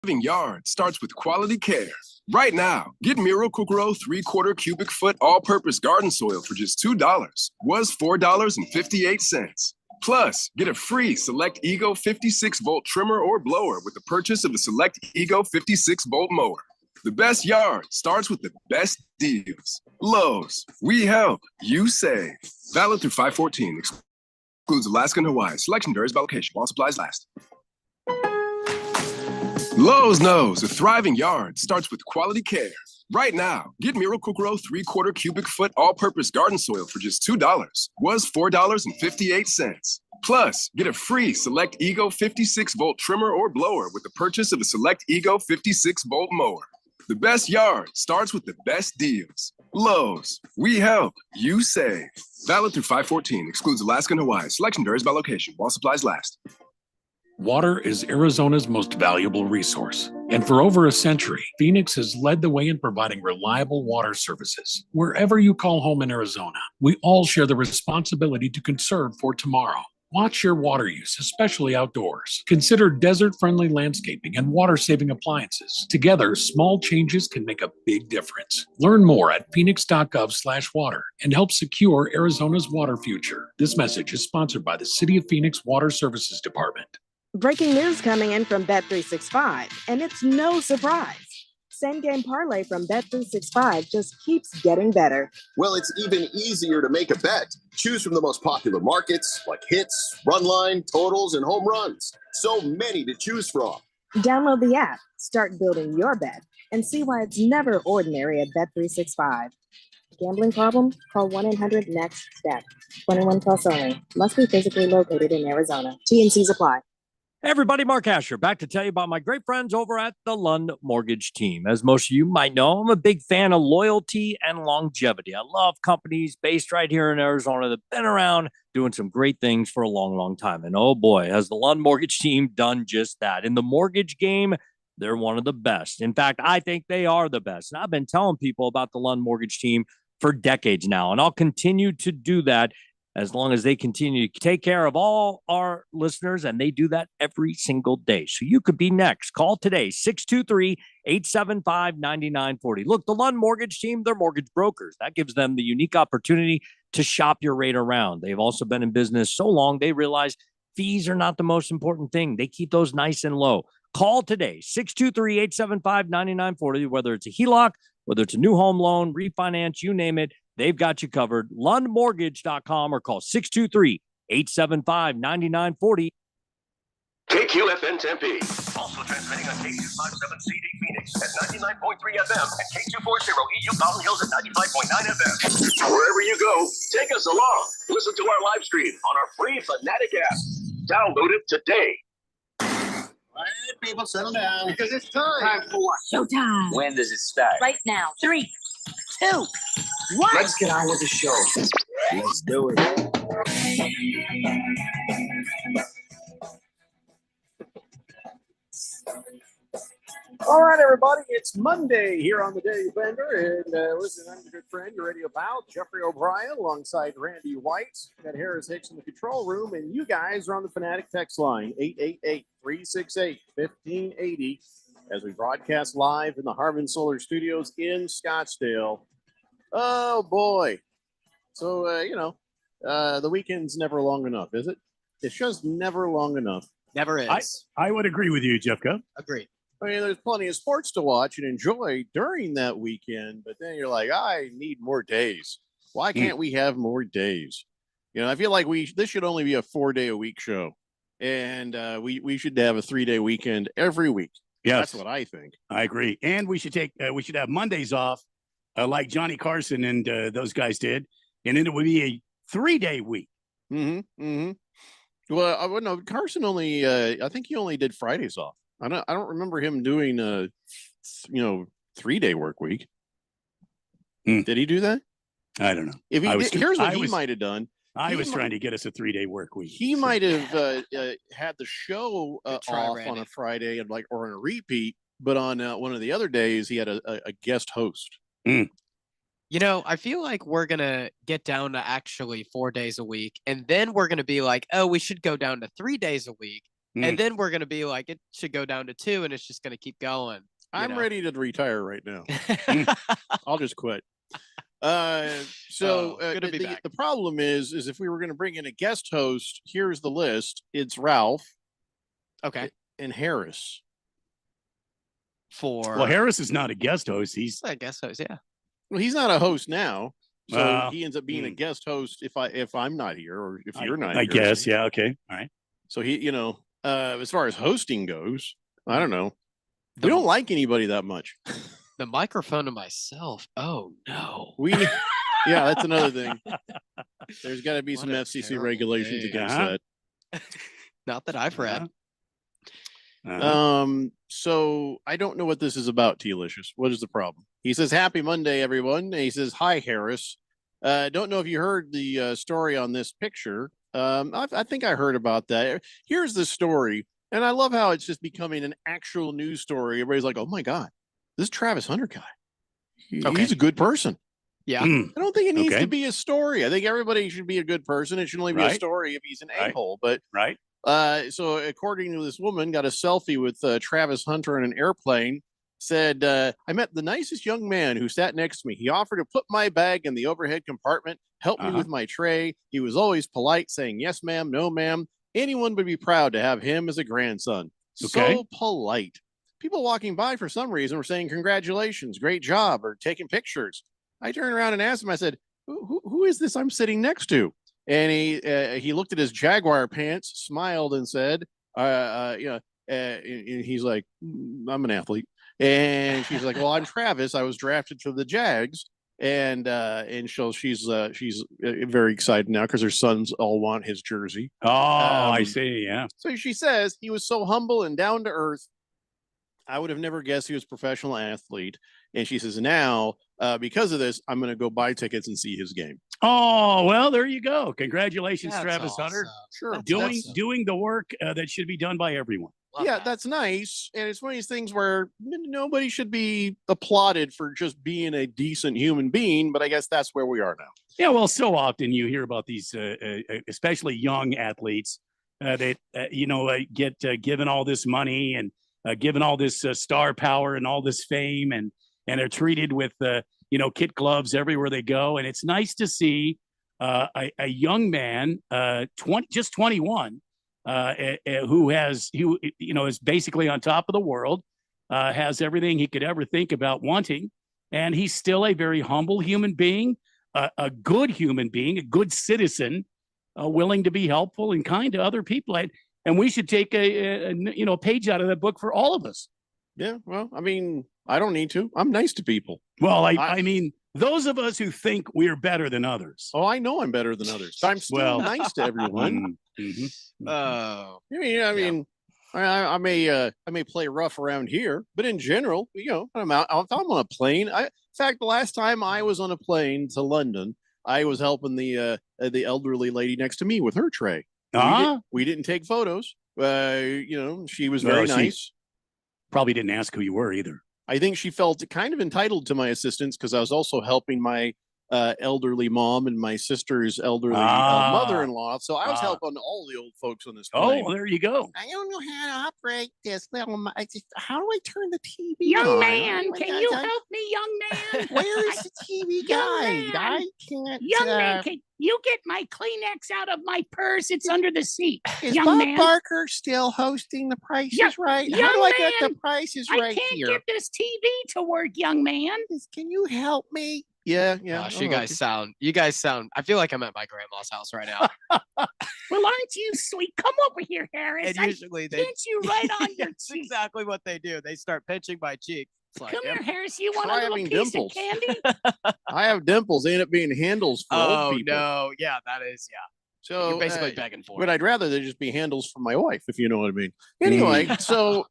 Yard starts with quality care. Right now, get Miracle-Gro 3/4 cubic foot all-purpose garden soil for just $2. Was $4.58. Plus, get a free Select Ego 56-volt trimmer or blower with the purchase of a Select Ego 56-volt mower. The best yard starts with the best deals. Lowe's, we help, you save. Valid through 5/14. Excludes Alaska and Hawaii. Selection varies by location. While supplies last. Lowe's knows a thriving yard starts with quality care. Right now, get Miracle-Gro 3/4 cubic foot all-purpose garden soil for just $2. Was $4.58. Plus, get a free Select Ego 56-volt trimmer or blower with the purchase of a Select Ego 56-volt mower. The best yard starts with the best deals. Lowe's, we help, you save. Valid through 5/14. Excludes Alaska and Hawaii. Selection varies by location. While supplies last. Water is Arizona's most valuable resource. And for over a century, Phoenix has led the way in providing reliable water services. Wherever you call home in Arizona, we all share the responsibility to conserve for tomorrow. Watch your water use, especially outdoors. Consider desert-friendly landscaping and water-saving appliances. Together, small changes can make a big difference. Learn more at phoenix.gov/water and help secure Arizona's water future. This message is sponsored by the City of Phoenix Water Services Department. Breaking news coming in from Bet365, and it's no surprise. Same game parlay from Bet365 just keeps getting better. Well, it's even easier to make a bet. Choose from the most popular markets like hits, run line, totals, and home runs. So many to choose from. Download the app, start building your bet, and see why it's never ordinary at Bet365. Gambling problem? Call 1-800-NEXT-STEP. 21 plus only. Must be physically located in Arizona. T&Cs apply. Hey everybody, Mark Asher, back to tell you about my great friends over at the Lund Mortgage Team. As most of you might know, I'm a big fan of loyalty and longevity. I love companies based right here in Arizona that have been around doing some great things for a long, long time. And oh boy, has the Lund Mortgage Team done just that. In the mortgage game, they're one of the best. In fact, I think they are the best. And I've been telling people about the Lund Mortgage Team for decades now, and I'll continue to do that as long as they continue to take care of all our listeners, and they do that every single day. So you could be next. Call today, 623-875-9940. Look, the Lund Mortgage Team, they're mortgage brokers. That gives them the unique opportunity to shop your rate around. They've also been in business so long, they realize fees are not the most important thing. They keep those nice and low. Call today, 623-875-9940, whether it's a HELOC, whether it's a new home loan, refinance, you name it. They've got you covered. LundMortgage.com or call 623-875-9940. KQFN Tempe. Also transmitting on K257CD Phoenix at 99.3 FM and K240EU Mountain Hills at 95.9 FM. Wherever you go, take us along. Listen to our live stream on our free Fanatic app. Download it today. All right, people, settle down. Because it's time. Time for what? Showtime. When does it start? Right now. 3, 2, 1. Let's get on with the show. Let's do it. All right, everybody. It's Monday here on the Daily Bender. And listen, I'm your good friend, your radio pal, Jeffrey O'Brien, alongside Randy White. Got Harris Hicks in the control room. And you guys are on the Fanatic text line, 888-368-1580, as we broadcast live in the Harvin Solar Studios in Scottsdale. Oh, boy. So, the weekend's never long enough, is it? It's just never long enough. Never is. I would agree with you, Jeffco. Agreed. I mean, there's plenty of sports to watch and enjoy during that weekend, but then you're like, I need more days. Why can't we have more days? You know, I feel like this should only be a 4-day-a-week show, and we should have a 3-day weekend every week. Yes, that's what I think. I agree, and we should have Mondays off, like Johnny Carson and those guys did, and then it would be a 3-day week. Mm-hmm. Mm-hmm. Well, I wouldn't know. Carson only, I think he only did Fridays off. I don't remember him doing a 3-day work week. Did he do that? I don't know. If he did, here's what he might have done. I was trying to get us a 3-day work week. He might have had the show off on a Friday and or on a repeat, but on one of the other days he had a guest host. You know, I feel like we're gonna get down to actually 4 days a week, and then we're gonna be like, oh, we should go down to 3 days a week. And then we're gonna be like, it should go down to 2, and it's just gonna keep going. I'm ready to retire right now. I'll just quit. Good to be back. The problem is if we were going to bring in a guest host, here's the list. It's Ralph. Okay. And Harris. Well, Harris is not a guest host. He's a guest host, yeah. Well, he's not a host now. So he ends up being a guest host if I'm not here or if you're not I here. guess, yeah, okay. All right. So he, as far as hosting goes, I don't know. We don't like anybody that much. The microphone to myself. Oh no. Yeah, that's another thing. There's got to be some FCC regulations against that. Not that I've read. So I don't know what this is about, T-Licious. What is the problem? He says, "Happy Monday, everyone." And he says, "Hi, Harris. Don't know if you heard the story on this picture. I think I heard about that. Here's the story, and I love how it's just becoming an actual news story. Everybody's like, "Oh my God, this Travis Hunter guy. He's a good person." Yeah. I don't think it needs to be a story. I think everybody should be a good person. It should only be a story if he's an a-hole. But so according to this woman, got a selfie with Travis Hunter in an airplane. Said, "I met the nicest young man who sat next to me. He offered to put my bag in the overhead compartment, help me with my tray. He was always polite, saying yes, ma'am, no, ma'am. Anyone would be proud to have him as a grandson. So polite. People walking by for some reason were saying congratulations, great job, or taking pictures. I turned around and asked him, I said, who is this I'm sitting next to?" And he looked at his Jaguar pants, smiled, and said, and he's like, "I'm an athlete." And she's like, "Well, I'm Travis. I was drafted to the Jags." And so she's very excited now because her sons all want his jersey. Oh, I see. Yeah. So she says he was so humble and down to earth. I would have never guessed he was a professional athlete. And she says, now, because of this, I'm going to go buy tickets and see his game. Oh, well, there you go. Congratulations, That's Travis awesome. Hunter. Sure. Doing the work that should be done by everyone. That's nice. And it's one of these things where nobody should be applauded for just being a decent human being. But I guess that's where we are now. Yeah, well, so often you hear about these, especially young athletes that, get given all this money and given all this star power and all this fame and are treated with, kid gloves everywhere they go. And it's nice to see a young man, 21, who is basically on top of the world, has everything he could ever think about wanting. And he's still a very humble human being, a good human being, a good citizen, willing to be helpful and kind to other people. And we should take a page out of that book for all of us. Yeah, well, I mean, I don't need to. I'm nice to people. Well, I mean, those of us who think we're better than others. Oh, I know I'm better than others. I'm still nice to everyone. I may play rough around here, but in general, I'm out. If I'm on a plane, in fact, the last time I was on a plane to London, I was helping the elderly lady next to me with her tray. We didn't take photos. She was very nice. Probably didn't ask who you were either. I think she felt kind of entitled to my assistance because I was also helping my elderly mom and my sister's elderly mother-in-law. So I was helping all the old folks on this plane. Oh, there you go. I don't know how to operate this little. How do I turn the TV Young on? man, can you help me, young man? Where is the TV guide? I can't. Young man, can you get my Kleenex out of my purse? It's under the seat. Is young Bob man. Barker still hosting The Price is Right? Young How do I get man, The Price is I Right can't here? get this TV to work, young man. Can you help me? Yeah. Gosh, you guys sound. I feel like I'm at my grandma's house right now. Well, aren't you sweet? Come over here, Harris. And usually they pinch you right on your That's cheek. exactly what they do. They start pinching my cheek. It's like, Come here, Harris. You want Try a little having piece dimples. of candy? I have dimples. They end up being handles for old people. no, yeah, that is So You're basically begging for But it. I'd rather they just be handles for my wife, if you know what I mean. Anyway, so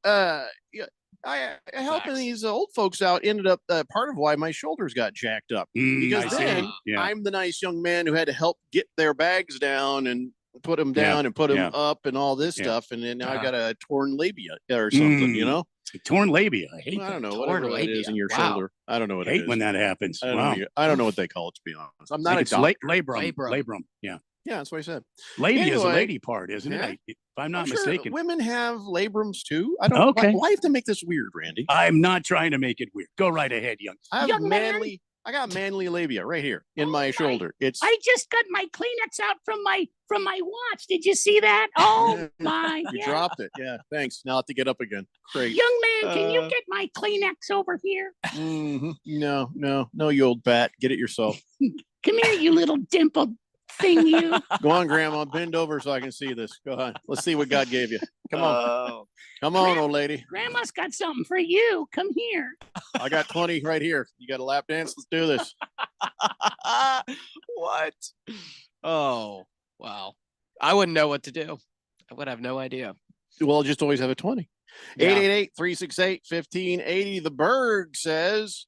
I helping these old folks out ended up part of why my shoulders got jacked up because then I'm the nice young man who had to help get their bags down and put them down and put them up and all this stuff, and then now I got a torn labia or something, A torn labia. I hate I don't know Torn whatever that is labia. in your Wow. shoulder. I don't know what I it hate is. when that happens. I don't, Wow. know, I don't know what they call it, to be honest. I'm not a It's doctor. labrum. Labrum. Yeah. Yeah, that's what I said. Labia is a Anyway, lady part, isn't yeah. it? If I'm not I'm sure mistaken. women have labrums too. I don't. Okay. Why have to make this weird, Randy? I'm not trying to make it weird. Go right ahead, young. I have Young man. manly. I got manly labia right here in my shoulder. It's. I just got my Kleenex out from my watch. Did you see that? Oh my! You yeah. dropped it. Yeah. Thanks. Now I have to get up again. Great. Young man, can you get my Kleenex over here? No, you old bat. Get it yourself. Come here, you little dimpled thing, you. Go on, Grandma. Bend over so I can see this. Go on. Let's see what God gave you. Come on. Come on, old lady. Grandma's got something for you. Come here. I got 20 right here. You got a lap dance? Let's do this. What? Oh, wow. I wouldn't know what to do. I would have no idea. Well, just always have a 20. Yeah. 888-368-1580. The Berg says,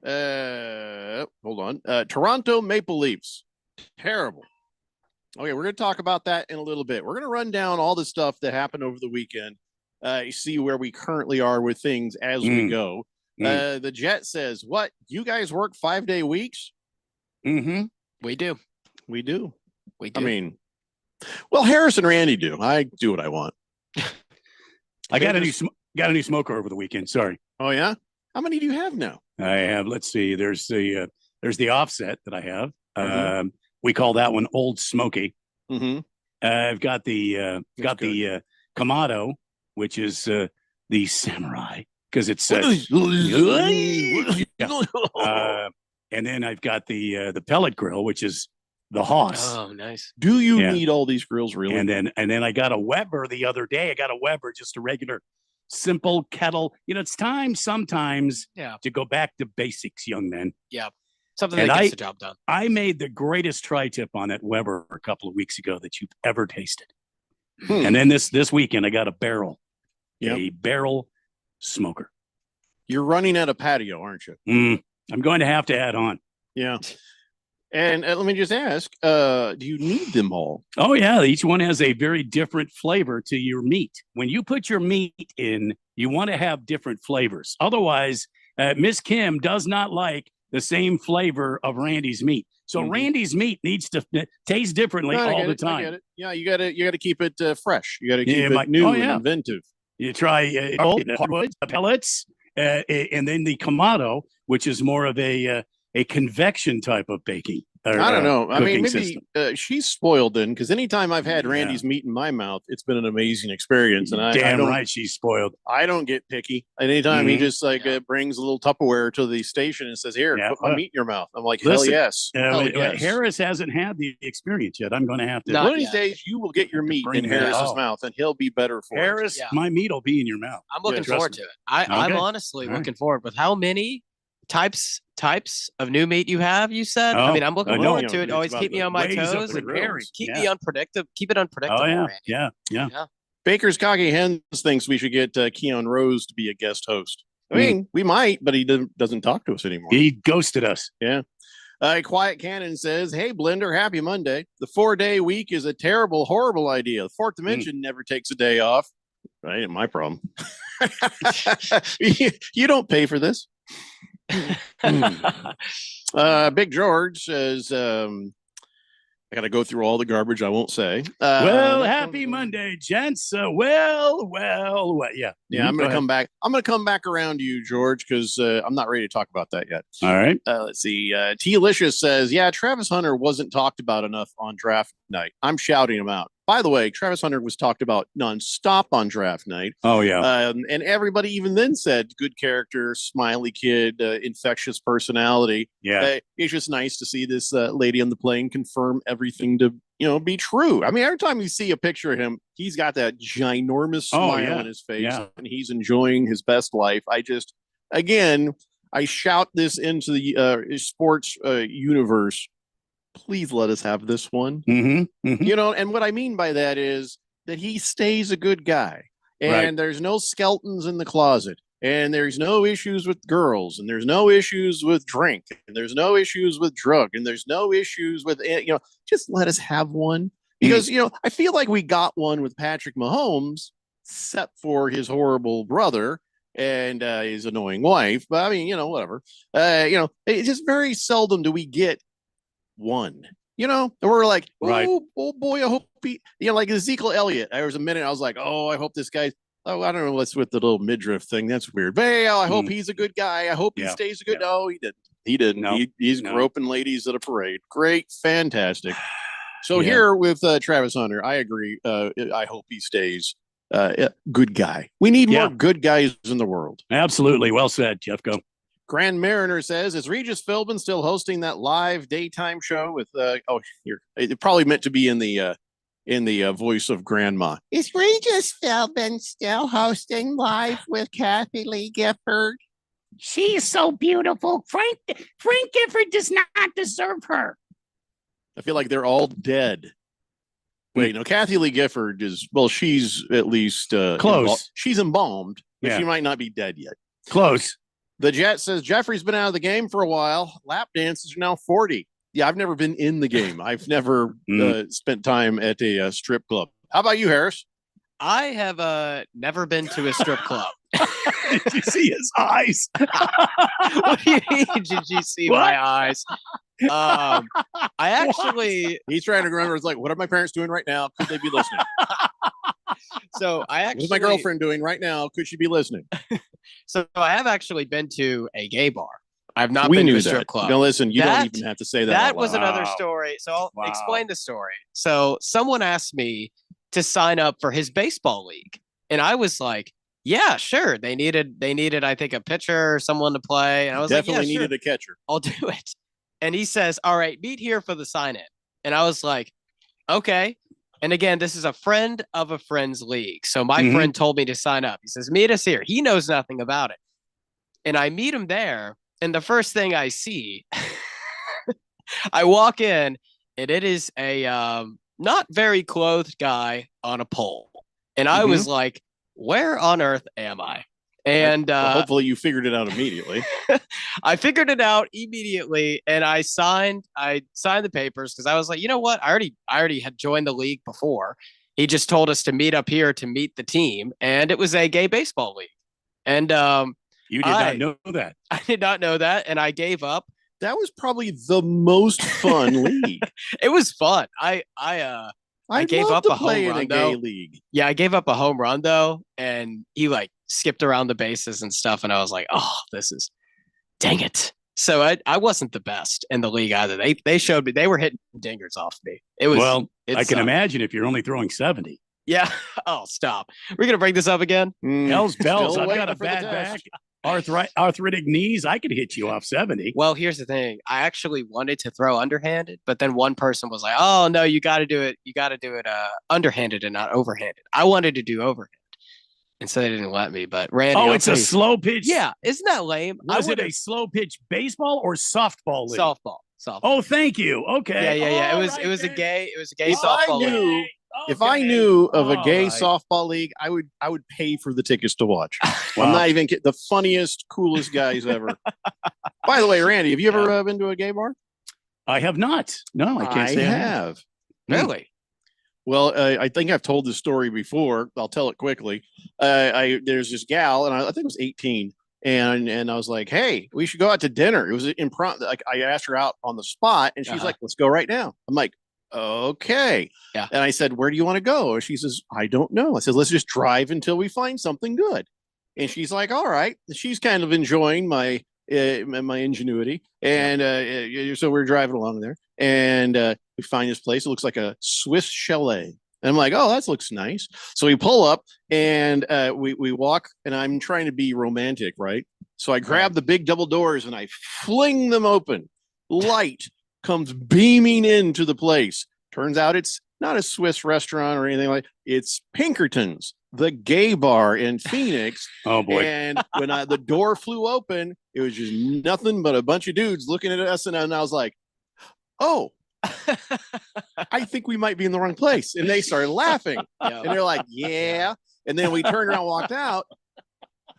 hold on. Toronto Maple Leafs. Terrible. Okay, we're going to talk about that in a little bit. We're going to run down all the stuff that happened over the weekend. See where we currently are with things as we go. The Jet says, what? You guys work 5-day weeks? Mm-hmm. We do. We do. We do. I mean, well, Harris and Randy do. I do what I want. I got a new smoker over the weekend. Sorry. Oh yeah. How many do you have now? I have. Let's see. There's the offset that I have. We call that one Old Smoky. Mm-hmm. I've got the Kamado, which is the Samurai because it's and then I've got the pellet grill, which is the Haas. Oh, nice. Do you need all these grills really? And then I got a Weber the other day. I got a Weber, just a regular, simple kettle. It's time sometimes to go back to basics, young men. Yeah. Something that gets the job done. I made the greatest tri-tip on that Weber a couple of weeks ago that you've ever tasted. And then this weekend, I got a barrel smoker. You're running out of patio, aren't you? I'm going to have to add on. Yeah. And let me just ask, do you need them all? Oh, yeah. Each one has a very different flavor to your meat. When you put your meat in, you want to have different flavors. Otherwise, Miss Kim does not like the same flavor of Randy's meat. So Randy's meat needs to taste differently all the time. I get it. Yeah, you got to keep it fresh. You got to keep it new and inventive. You try pellets, and then the Kamado, which is more of a convection type of baking. I don't know. I mean, maybe she's spoiled then, because anytime I've had Randy's meat in my mouth, it's been an amazing experience. And Damn right, she's spoiled. I don't get picky. Anytime he just brings a little Tupperware to the station and says, "Here, put my meat in your mouth," I'm like, "Hell yes." Harris hasn't had the experience yet. I'm going to have to. One of these days, you will get your meat in Harris's mouth, and he'll be better for Harris, my meat will be in your mouth. I'm looking forward to it. I'm honestly looking forward. With how many types of new meat you have, you said. I mean, I'm looking forward to it. Always keep me on my toes and keep me unpredictable. Keep it unpredictable. Oh, yeah. Baker's Cocky Hens thinks we should get Keon Rose to be a guest host. I mean, we might, but he doesn't talk to us anymore. He ghosted us. Yeah. Quiet Cannon says, "Hey, Blender, happy Monday. The 4-day week is a terrible, horrible idea. The fourth dimension never takes a day off." That ain't my problem. You don't pay for this. Big George says, I got to go through all the garbage. I won't say. Well, happy Monday, gents. Yeah. Yeah, I'm going to come back. I'm going to come back around to you, George, because I'm not ready to talk about that yet. All right. Let's see. T-Licious says, yeah, Travis Hunter wasn't talked about enough on draft night. I'm shouting him out. By the way, Travis Hunter was talked about nonstop on draft night. Oh, yeah. And everybody even then said good character, smiley kid, infectious personality. Yeah. It's just nice to see this lady on the plane confirm everything to, be true. I mean, every time you see a picture of him, he's got that ginormous smile on his face and he's enjoying his best life. I shout this into the sports universe. Please let us have this one. And what I mean by that is that he stays a good guy and there's no skeletons in the closet and there's no issues with girls and there's no issues with drink and there's no issues with drug and there's no issues with, just let us have one because, I feel like we got one with Patrick Mahomes except for his horrible brother and his annoying wife. But I mean, whatever, it's just very seldom do we get one. You know, and we're like, Right. oh boy, I hope he, like Ezekiel Elliott. There was a minute I was like, oh, I hope this guy's. Oh, I don't know what's with the little midriff thing. That's weird. But hey, I hope he's a good guy. I hope he stays a good. Yeah. No, he didn't. He didn't. No. He's No. groping ladies at a parade. Great, fantastic. So Yeah. here with Travis Hunter, I agree. I hope he stays good guy. We need more good guys in the world. Absolutely. Well said, Jeff. Go. Grand Mariner says, is Regis Philbin still hosting that live daytime show with here? It probably meant to be in the voice of Grandma. Is Regis Philbin still hosting live with Kathy Lee Gifford? She is so beautiful. Frank Gifford does not deserve her. I feel like they're all dead. Wait, no, Kathy Lee Gifford is, she's at least close. She's embalmed, but Yeah. she might not be dead yet. Close. The Jet says Jeffrey's been out of the game for a while. Lap dances are now 40. Yeah, I've never been in the game. I've never spent time at a strip club. How about you, Harris? I have never been to a strip club. Did you see his eyes? What do you mean? Did you see my eyes? I actually. He's trying to remember. It's like, what are my parents doing right now? Could they be listening? So I actually. What's my girlfriend doing right now? Could she be listening? So I have actually been to a gay bar. I've not been to a strip club. No, listen, you don't even have to say that. That was another story. So I'll explain the story. So someone asked me to sign up for his baseball league, and I was like, "Yeah, sure." They needed, I think, a pitcher or someone to play, and I was definitely like, "Yeah, needed a catcher. I'll do it." And he says, "All right, meet here for the sign-in," and I was like, "Okay." And again, this is a friend of a friend's league, so my friend told me to sign up. He says, "Meet us here." He knows nothing about it, and I meet him there. And the first thing I see, I walk in, and it is a not very clothed guy on a pole. And I was like, where on earth am I? And hopefully you figured it out immediately. I figured it out immediately, and I signed the papers because I was like, you know what? I already had joined the league before. He just told us to meet up here to meet the team, and it was a gay baseball league. And you did not know that. I did not know that, and I gave up. That was probably the most fun league. It was fun. I gave up a home run though. League. Yeah, I gave up a home run though, and he like skipped around the bases and stuff, and I was like, oh, dang it. So I wasn't the best in the league either. They showed me they were hitting dingers off me. It was I can imagine if you're only throwing 70. Yeah. Oh, stop. We're gonna bring this up again. Hell's bells. I've got a bad back. Arthritic knees, I could hit you off 70. Well, here's the thing. I actually wanted to throw underhanded, but then one person was like, "Oh no, you got to do it. You got to do it underhanded and not overhanded." I wanted to do overhand, and so they didn't let me. But Randy, it's a slow pitch. Yeah, isn't that lame? Was it a slow pitch baseball or softball league? Softball. Oh, thank you. Okay. Yeah. It was a gay softball league. If I knew of a gay softball league, I would pay for the tickets to watch. I'm not even kidding. The funniest, coolest guys ever. By the way, Randy, have you ever been to a gay bar? I have not. No, I can't say I have. Really? Well, I think I've told this story before. I'll tell it quickly. There's this gal, and I think it was 18, and I was like, "Hey, we should go out to dinner." It was impromptu. Like I asked her out on the spot, and she's like, "Let's go right now." I'm like, okay. Yeah. And I said, where do you want to go? And she says, I don't know. I said, let's just drive until we find something good. And she's like, all right. She's kind of enjoying my ingenuity. And so we're driving along there, and we find this place. It looks like a Swiss chalet. And I'm like, oh, that looks nice. So we pull up, and we walk, and I'm trying to be romantic, right? So I grab the big double doors and I fling them open. Light comes beaming into the place. Turns out it's not a Swiss restaurant or anything it's Pinkerton's, the gay bar in Phoenix. Oh boy. And when the door flew open, it was just nothing but a bunch of dudes looking at us, and I was like, oh, I think we might be in the wrong place. And they started laughing. And they're like, yeah. And then we turned around and walked out.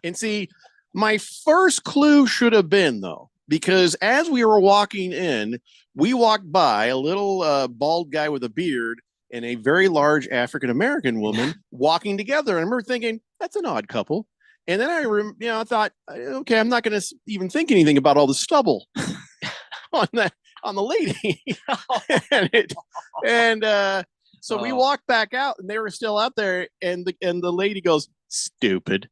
And see, my first clue should have been, though, because as we were walking in, we walked by a little bald guy with a beard and a very large African-American woman walking together. And I remember thinking, that's an odd couple. And then I thought, okay, I'm not going to even think anything about all the stubble on on the lady. So we walked back out, and they were still out there, and the lady goes, "Stupid."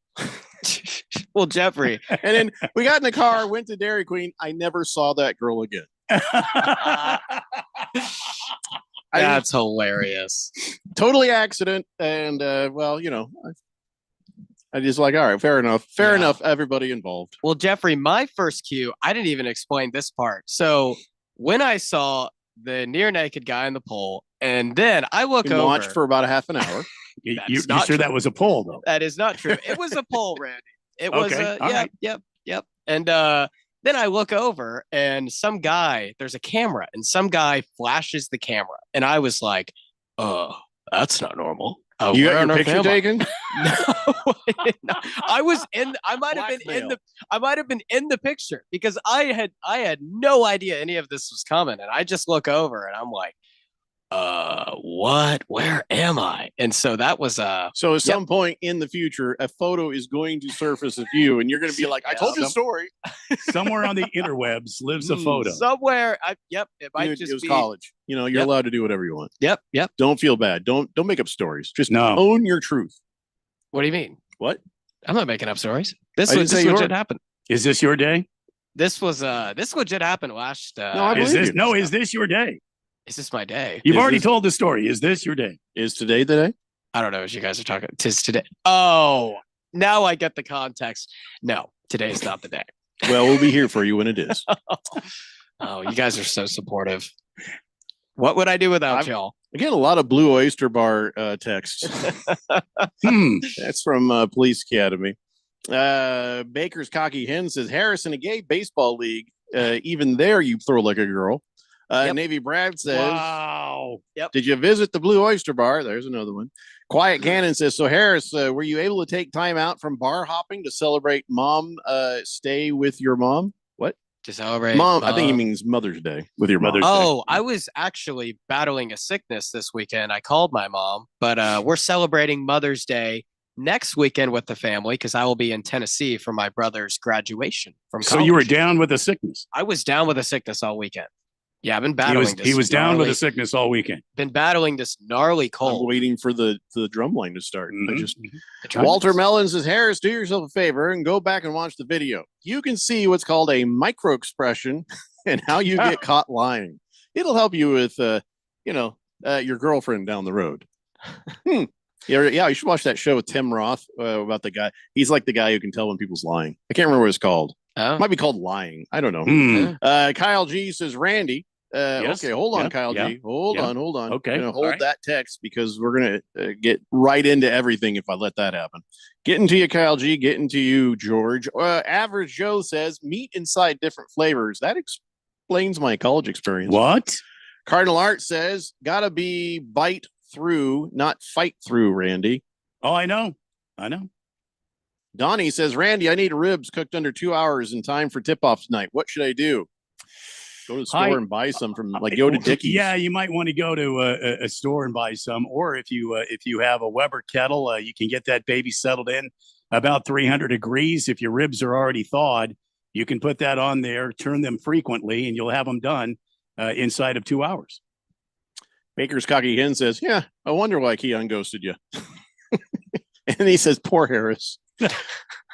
Well, Jeffrey. And then we got in the car, went to Dairy Queen. I never saw that girl again. That's hilarious. Totally accident. And well, I just like, all right, fair enough. Fair enough, everybody involved. Well, Jeffrey, my first cue, I didn't even explain this part. So when I saw the near naked guy on the pole, and then I look over. Watched for about a half an hour. You sure that was a pole, though? That is not true. It was a pole, Randy. It was right. Yep. And then I look over, and there's a camera, and some guy flashes the camera, and I was like, that's not normal. You got your picture taken? No, I was in. I might have been in the picture because I had no idea any of this was coming, and I just look over, and I'm like, what? Where am I? And so that was So at some point in the future, a photo is going to surface of you, and you're going to be like, "I told you a story." Somewhere on the interwebs lives a photo. Somewhere. It might just it was be college. You're allowed to do whatever you want. Yep. Don't feel bad. Don't make up stories. Just own your truth. What do you mean? What? I'm not making up stories. This legit happened. Is this your day? This legit happened last. Is this your day? Is this my day? You've already told the story. Is this your day? Is today the day? I don't know what you guys are talking. Tis today. Oh, now I get the context. No, today is not the day. Well, we'll be here for you when it is. Oh, you guys are so supportive. What would I do without y'all? I get a lot of Blue Oyster Bar texts. That's from Police Academy. Baker's Cocky Hen says, Harris in a gay baseball league. Even there, you throw like a girl. Navy Brad says, wow. Yep. Did you visit the Blue Oyster Bar? There's another one. Quiet Cannon says, so Harris, were you able to take time out from bar hopping to celebrate mom stay with your mom? What? To celebrate mom? I think he means Mother's Day with your mother. Oh, I was actually battling a sickness this weekend. I called my mom, but we're celebrating Mother's Day next weekend with the family because I will be in Tennessee for my brother's graduation from college. So you were down with a sickness? I was down with a sickness all weekend. Yeah, I've been battling He was down with a sickness all weekend. Been battling this gnarly cold. I'm waiting for the drum line to start. Walter Mellon says, Harris, do yourself a favor and go back and watch the video. You can see what's called a micro expression and how you get caught lying. It'll help you with, your girlfriend down the road. Yeah, you should watch that show with Tim Roth about the guy. He's like the guy who can tell when people's lying. I can't remember what it's called. Oh. It might be called Lying. I don't know. Kyle G says, Randy. Yes. Okay, hold on, Kyle G. Hold on. Okay. Hold that text because we're going to get right into everything if I let that happen. Getting to you, Kyle G. Getting to you, George. Average Joe says, meat inside different flavors. That explains my college experience. What? Cardinal Art says, gotta be bite through, not fight through, Randy. Oh, I know. Donnie says, Randy, I need ribs cooked under 2 hours in time for tip-off tonight. What should I do? Go to the store and buy some from, go to Dickey's. Yeah, you might want to go to a store and buy some. Or if you have a Weber kettle, you can get that baby settled in about 300 degrees. If your ribs are already thawed, you can put that on there, turn them frequently, and you'll have them done inside of 2 hours. Baker's Cocky Hen says, yeah, I wonder why Keon ghosted you. And he says, poor Harris.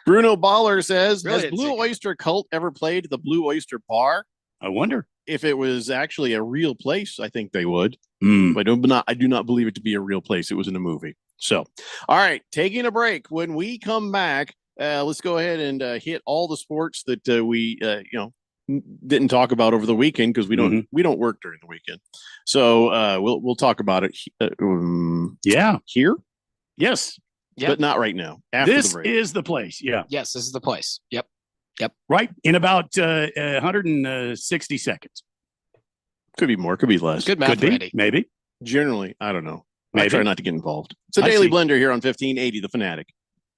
Bruno Baller says, has Blue Oyster Cult ever played the Blue Oyster Bar? I wonder. If it was actually a real place, I think they would. But I do not believe it to be a real place. It was in a movie. So, all right, taking a break. When we come back, let's go ahead and hit all the sports that we didn't talk about over the weekend because we don't work during the weekend. So we'll talk about it. Here. Yes. Yep. But not right now. After this the break. is the place. Yeah. Yes, this is the place. Yep. Right in about 160 seconds. Could be more. Could be less. Good math, could be. Randy. Maybe. Generally, I don't know. Maybe. I try not to get involved. It's a Daily Blender here on 1580, The Fanatic.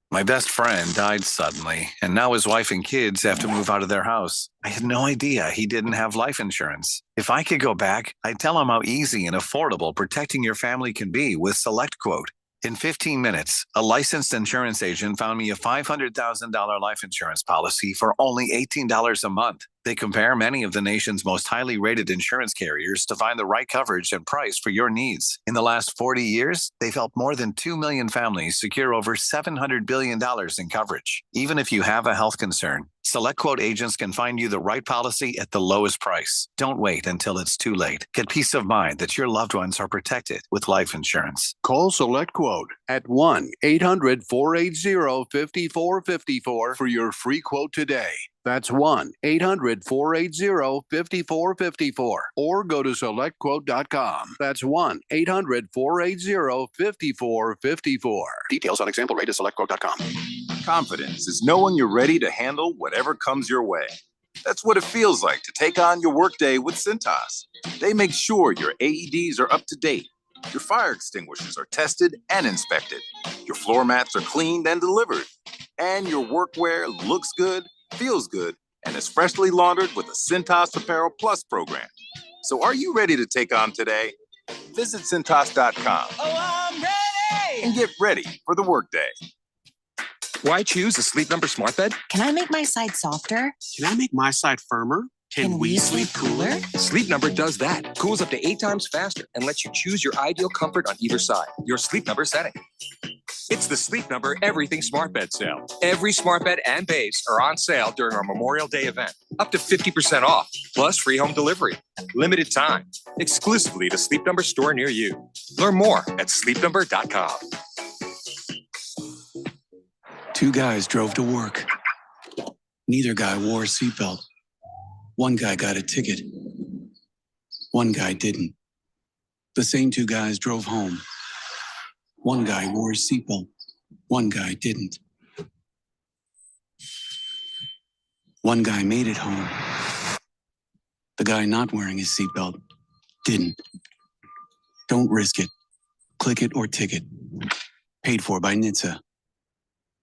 My best friend died suddenly, and now his wife and kids have to move out of their house. I had no idea he didn't have life insurance. If I could go back, I'd tell him how easy and affordable protecting your family can be with SelectQuote. In 15 minutes, a licensed insurance agent found me a $500,000 life insurance policy for only $18 a month. They compare many of the nation's most highly rated insurance carriers to find the right coverage and price for your needs. In the last 40 years, they've helped more than 2 million families secure over $700 billion in coverage. Even if you have a health concern, SelectQuote agents can find you the right policy at the lowest price. Don't wait until it's too late. Get peace of mind that your loved ones are protected with life insurance. Call SelectQuote at 1-800-480-5454 for your free quote today. That's 1-800-480-5454 or go to SelectQuote.com. That's 1-800-480-5454. Details on example rate at SelectQuote.com. Confidence is knowing you're ready to handle whatever comes your way. That's what it feels like to take on your workday with Cintas. They make sure your AEDs are up to date, your fire extinguishers are tested and inspected, your floor mats are cleaned and delivered, and your workwear looks good, feels good, and is freshly laundered with a Cintas Apparel Plus program. So are you ready to take on today? Visit Cintas.com. Oh, I'm ready! And get ready for the workday. Why choose a Sleep Number smart bed? Can I make my side softer? Can I make my side firmer? Can we sleep cooler? Sleep Number does that. Cools up to 8 times faster and lets you choose your ideal comfort on either side. Your Sleep Number setting. It's the Sleep Number Everything Smart Bed sale. Every smart bed and base are on sale during our Memorial Day event. Up to 50% off, plus free home delivery. Limited time. Exclusively to Sleep Number store near you. Learn more at sleepnumber.com. Two guys drove to work. Neither guy wore a seatbelt. One guy got a ticket. One guy didn't. The same two guys drove home. One guy wore his seatbelt. One guy didn't. One guy made it home. The guy not wearing his seatbelt didn't. Don't risk it. Click it or ticket. Paid for by NHTSA.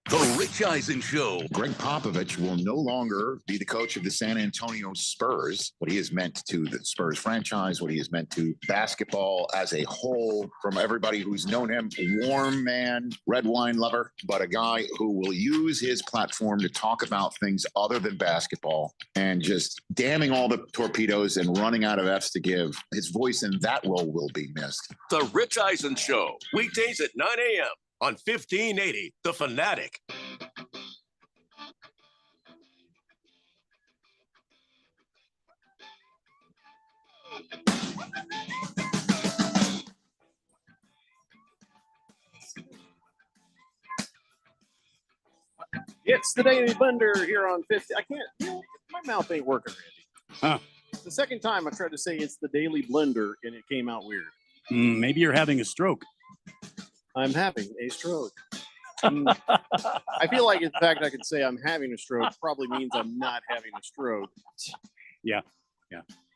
The Rich Eisen Show. Greg Popovich will no longer be the coach of the San Antonio Spurs. What he has meant to the Spurs franchise, what he has meant to basketball as a whole, from everybody who's known him, warm man, red wine lover, but a guy who will use his platform to talk about things other than basketball and just damning all the torpedoes and running out of F's to give. His voice in that role will be missed. The Rich Eisen Show, weekdays at 9 a.m. on 1580, The Fanatic. It's the Daily Blender here on 50. I can't, my mouth ain't working, Randy. Huh. The second time I tried to say it's the Daily Blender and it came out weird. Maybe you're having a stroke. I'm having a stroke. I feel like, in fact, I could say I'm having a stroke probably means I'm not having a stroke. Yeah.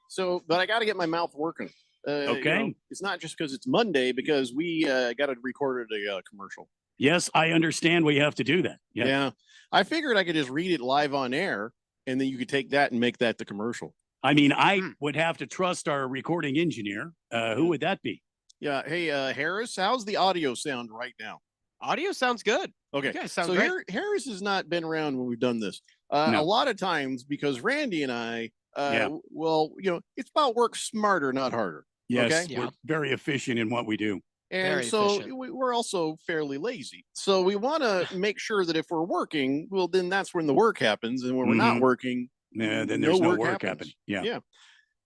So, but I got to get my mouth working. Okay. It's not just because it's Monday, because we got to record a commercial. Yes, I understand we have to do that. Yeah. I figured I could just read it live on air, and then you could take that and make that the commercial. I mean, I would have to trust our recording engineer. Who would that be? Yeah. Hey, Harris, how's the audio sound right now? Audio sounds good. Okay. You guys sound so great. Harris has not been around when we've done this. No. A lot of times, because Randy and I, Yeah. well, it's about work smarter, not harder. Yes, Okay. we're very efficient in what we do. And Very so efficient. we're also fairly lazy. So we want to make sure that if we're working, well, then that's when the work happens. And when we're not Mhm. working, Then there's no work happens. happening. Yeah. Yeah.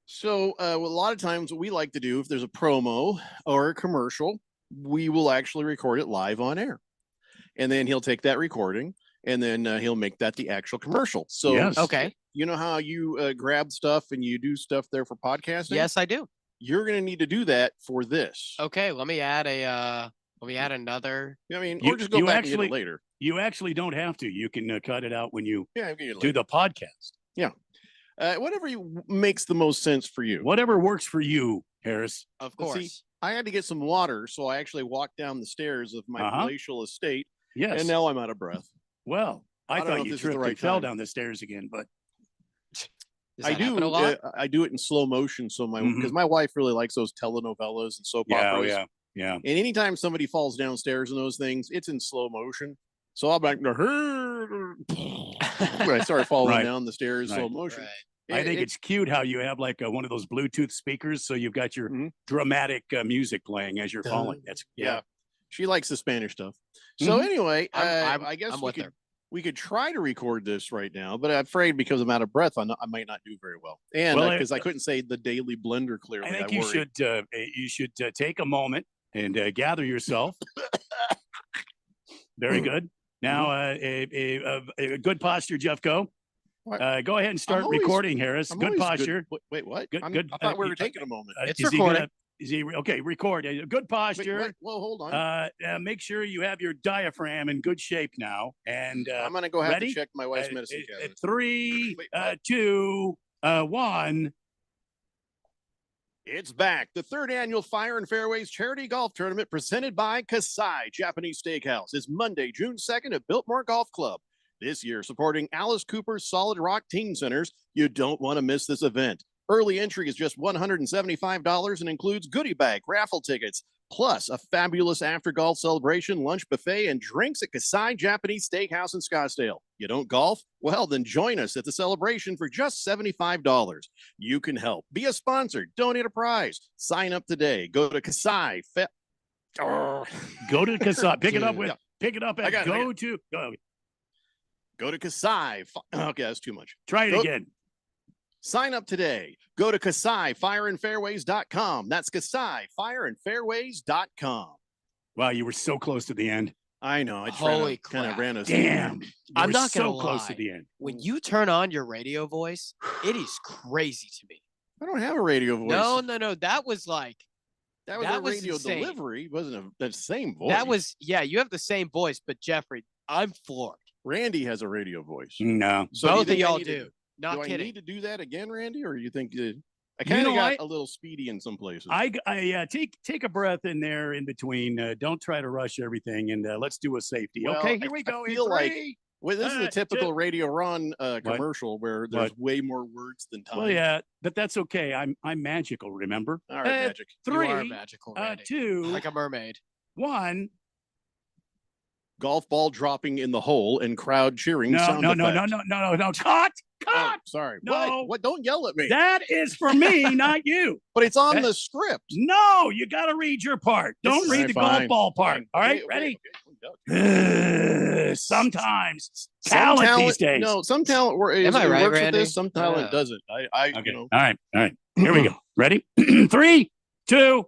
So a lot of times what we like to do, if there's a promo or a commercial, we will actually record it live on air. And then he'll take that recording and then he'll make that the actual commercial. So, Yes. Okay. you know how you grab stuff and you do stuff there for podcasting? Yes, I do. You're going to need to do that for this. Okay, let me add another. I mean, You- or just go you back actually- and get it later. You actually don't have to. You can cut it out when you Yeah, get it do later. the podcast. Yeah. Whatever makes the most sense for you. Whatever works for you, Harris. Of But see, course. I had to get some water, so I actually walked down the stairs of my Uh-huh. palatial estate, Yes. and now I'm out of breath. Well, I don't know thought if you this is the tripped right and fell time. down the stairs again, but Does I that do. happen a lot? I do it in slow motion, so because my wife really likes those telenovelas and soap operas. yeah. And anytime somebody falls downstairs in those things, it's in slow motion. So I'm like, when I start falling Right. down the stairs, slow Right. motion. Right. I think it's cute how you have like one of those Bluetooth speakers, so you've got your dramatic music playing as you're falling. That's yeah. She likes the Spanish stuff. So anyway, I guess we could try to record this right now, but I'm afraid because I'm out of breath, I might not do very well. And because I couldn't say the Daily Blender clearly, I think you should take a moment and gather yourself. Very good. Now, a good posture, Jeffco. Go ahead and start recording, Harris. Good posture. Wait, what? Good. I thought we were taking a moment. It's recording. Okay, record. Good posture. Wait, well, hold on. Make sure you have your diaphragm in good shape now. And I'm going to go have to check my wife's medicine cabinet. 3, 2, 1. It's back. The third annual Fire and Fairways Charity Golf Tournament presented by Kasai Japanese Steakhouse is Monday, June 2nd at Biltmore Golf Club. This year, supporting Alice Cooper's Solid Rock Teen Centers. You don't want to miss this event. Early entry is just $175 and includes goodie bag, raffle tickets, plus a fabulous after-golf celebration, lunch buffet, and drinks at Kasai Japanese Steakhouse in Scottsdale. You don't golf? Well, then join us at the celebration for just $75. You can help. Be a sponsor. Donate a prize. Sign up today. Go to Kasai. Go to Kasai. Pick it up at Go to Kasai. Okay, that's too much. Try it again. Sign up today. Go to KasaiFireandFairways.com. That's KasaiFireandFairways.com. Wow, you were so close to the end. I know. I kind of ran us. Damn. I'm not so gonna lie. close to the end. When you turn on your radio voice, it is crazy to me. I don't have a radio voice. No. That was like that was a radio insane. Delivery. It wasn't the same voice. That was you have the same voice, but Jeffrey, I'm floored. Randy has a radio voice. No. So both of y'all do. Not do kidding. I need to do that again, Randy, or you think I kind of got a little speedy in some places? Take a breath in there in between. Don't try to rush everything, and let's do a safety. Well, okay, here we go. I feel like this is a typical Radio Ron commercial where there's way more words than time. Well, yeah, but that's okay. I'm magical. Remember? All right, magic. 3, you are magical, Randy. 2, like a mermaid. 1. Golf ball dropping in the hole and crowd cheering. No. Cut. Oh, sorry. No. What? Don't yell at me. That is for me, not you. But it's on the script. No, you got to read your part. Don't read the golf ball part. All right, ready? Sometimes talent these days. No, some talent works Randy? with this. Some talent doesn't. Okay. All right. Here we go. Ready? 3, 2.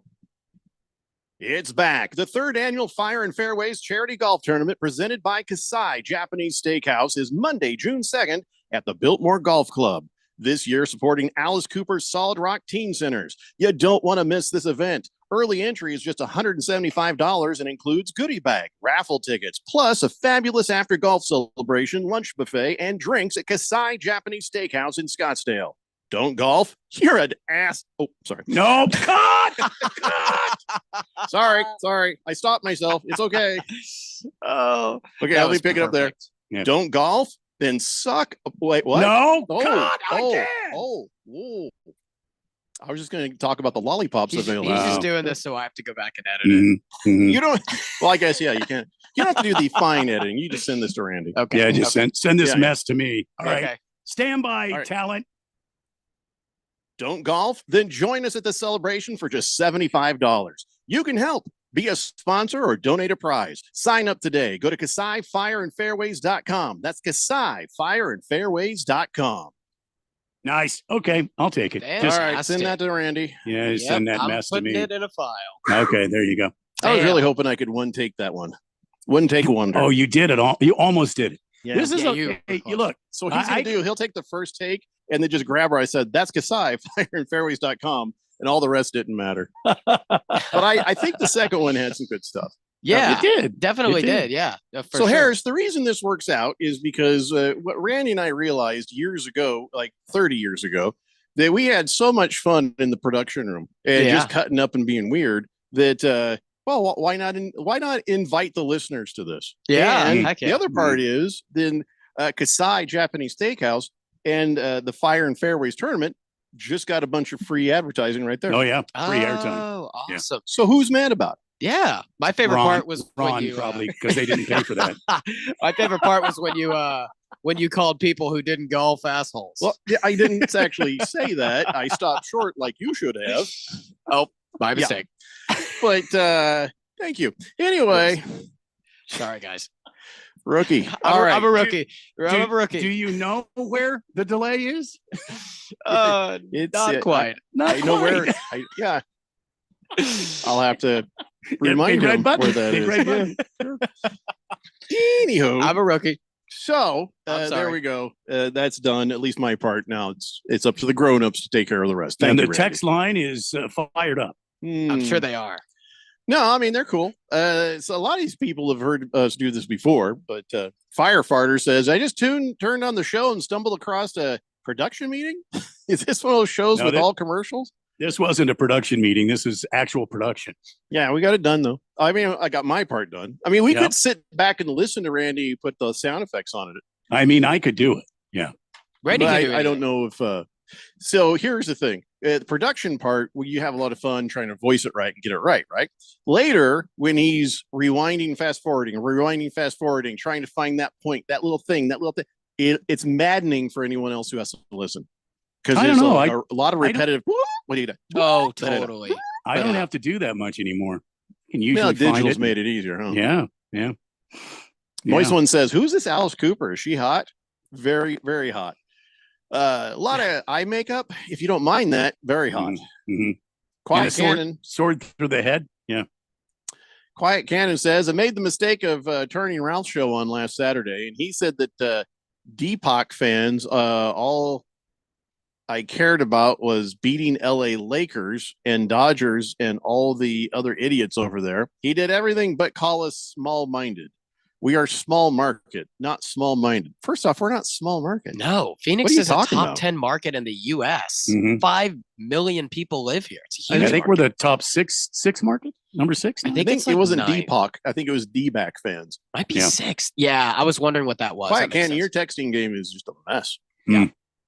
It's back. The third annual Fire and Fairways Charity Golf Tournament presented by Kasai Japanese Steakhouse is Monday, June 2nd at the Biltmore Golf Club. This year supporting Alice Cooper's Solid Rock Teen Centers. You don't want to miss this event. Early entry is just $175 and includes goodie bag, raffle tickets, plus a fabulous after golf celebration, lunch buffet, and drinks at Kasai Japanese Steakhouse in Scottsdale. Don't golf? You're an ass. Oh, sorry. No, cut! Sorry. I stopped myself. It's okay. Okay, let me pick it up there. Yeah. Don't golf? Then suck. Wait, what? No, cut again. Whoa. I was just going to talk about the lollipops available. He's just doing this so I have to go back and edit it. Mm-hmm. You don't. Well, I guess you can't. You don't have to do the fine editing. You just send this to Randy. Okay. Yeah, just send this mess to me. All right. Okay. Stand by, talent. Don't golf? Then join us at the celebration for just $75. You can help. Be a sponsor or donate a prize. Sign up today. Go to KasaiFireandFairways.com. That's KasaiFireandFairways.com. Nice. Okay, I'll take it. All right, send that to Randy. Yeah, send that mess to me. I'm putting it in a file. Okay, there you go. I was really hoping I could one take that one. Wouldn't take a wonder. Oh, you did it all. You almost did it. Yeah. This is you look. So what he's going to do, he'll take the first take and then just grab her. I said, that's KasaiFireandFairways.com, and all the rest didn't matter. But I think the second one had some good stuff. Yeah, it did. Definitely did. Yeah. So Harris, the reason this works out is because what Randy and I realized years ago, like 30 years ago, that we had so much fun in the production room and just cutting up and being weird that, well, why not invite the listeners to this? Yeah. And the other part is then Kasai Japanese Steakhouse and the Fire and Fairways tournament just got a bunch of free advertising right there. Oh, yeah. Free airtime. Oh, awesome. So who's mad about it? Yeah, my favorite part was Ron when you probably because they didn't pay for that. my favorite part was when you called people who didn't golf assholes. Well, yeah, I didn't actually say that. I stopped short like you should have. Oh, my mistake. But thank you. Anyway, sorry guys. Rookie. I'm a rookie. I'm a rookie. Do you know where the delay is? It's not quite. I know where. Yeah. I'll have to remind him where that is. Anywho, I'm a rookie. So there we go. That's done. At least my part. Now it's up to the grown-ups to take care of the rest. And the text line is fired up. I'm sure they are. No, I mean they're cool. So a lot of these people have heard us do this before, but Firefighter says, "I just turned on the show and stumbled across a production meeting. Is this one of those shows with all commercials?" This wasn't a production meeting. This is actual production. Yeah, we got it done though. I mean, I got my part done. I mean, we could sit back and listen to Randy put the sound effects on it. I mean, I could do it. Yeah. Randy can do it. I don't know if. So here's the thing: the production part, where you have a lot of fun trying to voice it right and get it right. Right. Later, when he's rewinding, fast forwarding, trying to find that point, that little thing, it's maddening for anyone else who has to listen. Because I there's don't know. a lot of repetitive. What do you do? Oh, totally. I don't have to do that much anymore. You can usually digital's made it easier, huh? Yeah. Voice one says, "Who's this Alice Cooper? Is she hot? Very, very hot. A lot of eye makeup, if you don't mind that. Very hot. Mm-hmm. Quiet Cannon. Sword through the head. Yeah. Quiet Cannon says, "I made the mistake of turning Ralph's show on last Saturday, and he said that Deepak fans all I cared about was beating LA Lakers and Dodgers and all the other idiots over there. He did everything but call us small-minded. We are small market, not small-minded. First off, we're not small market. No, Phoenix is a top 10 market in the U.S. 5 million people live here. It's a huge I think market. we're the top six market, number 6. I think it like wasn't 9. Deepak. I think it was D-back fans. Might be 6. Yeah, I was wondering what that was. Quiet Cannon, your texting game is just a mess. Yeah.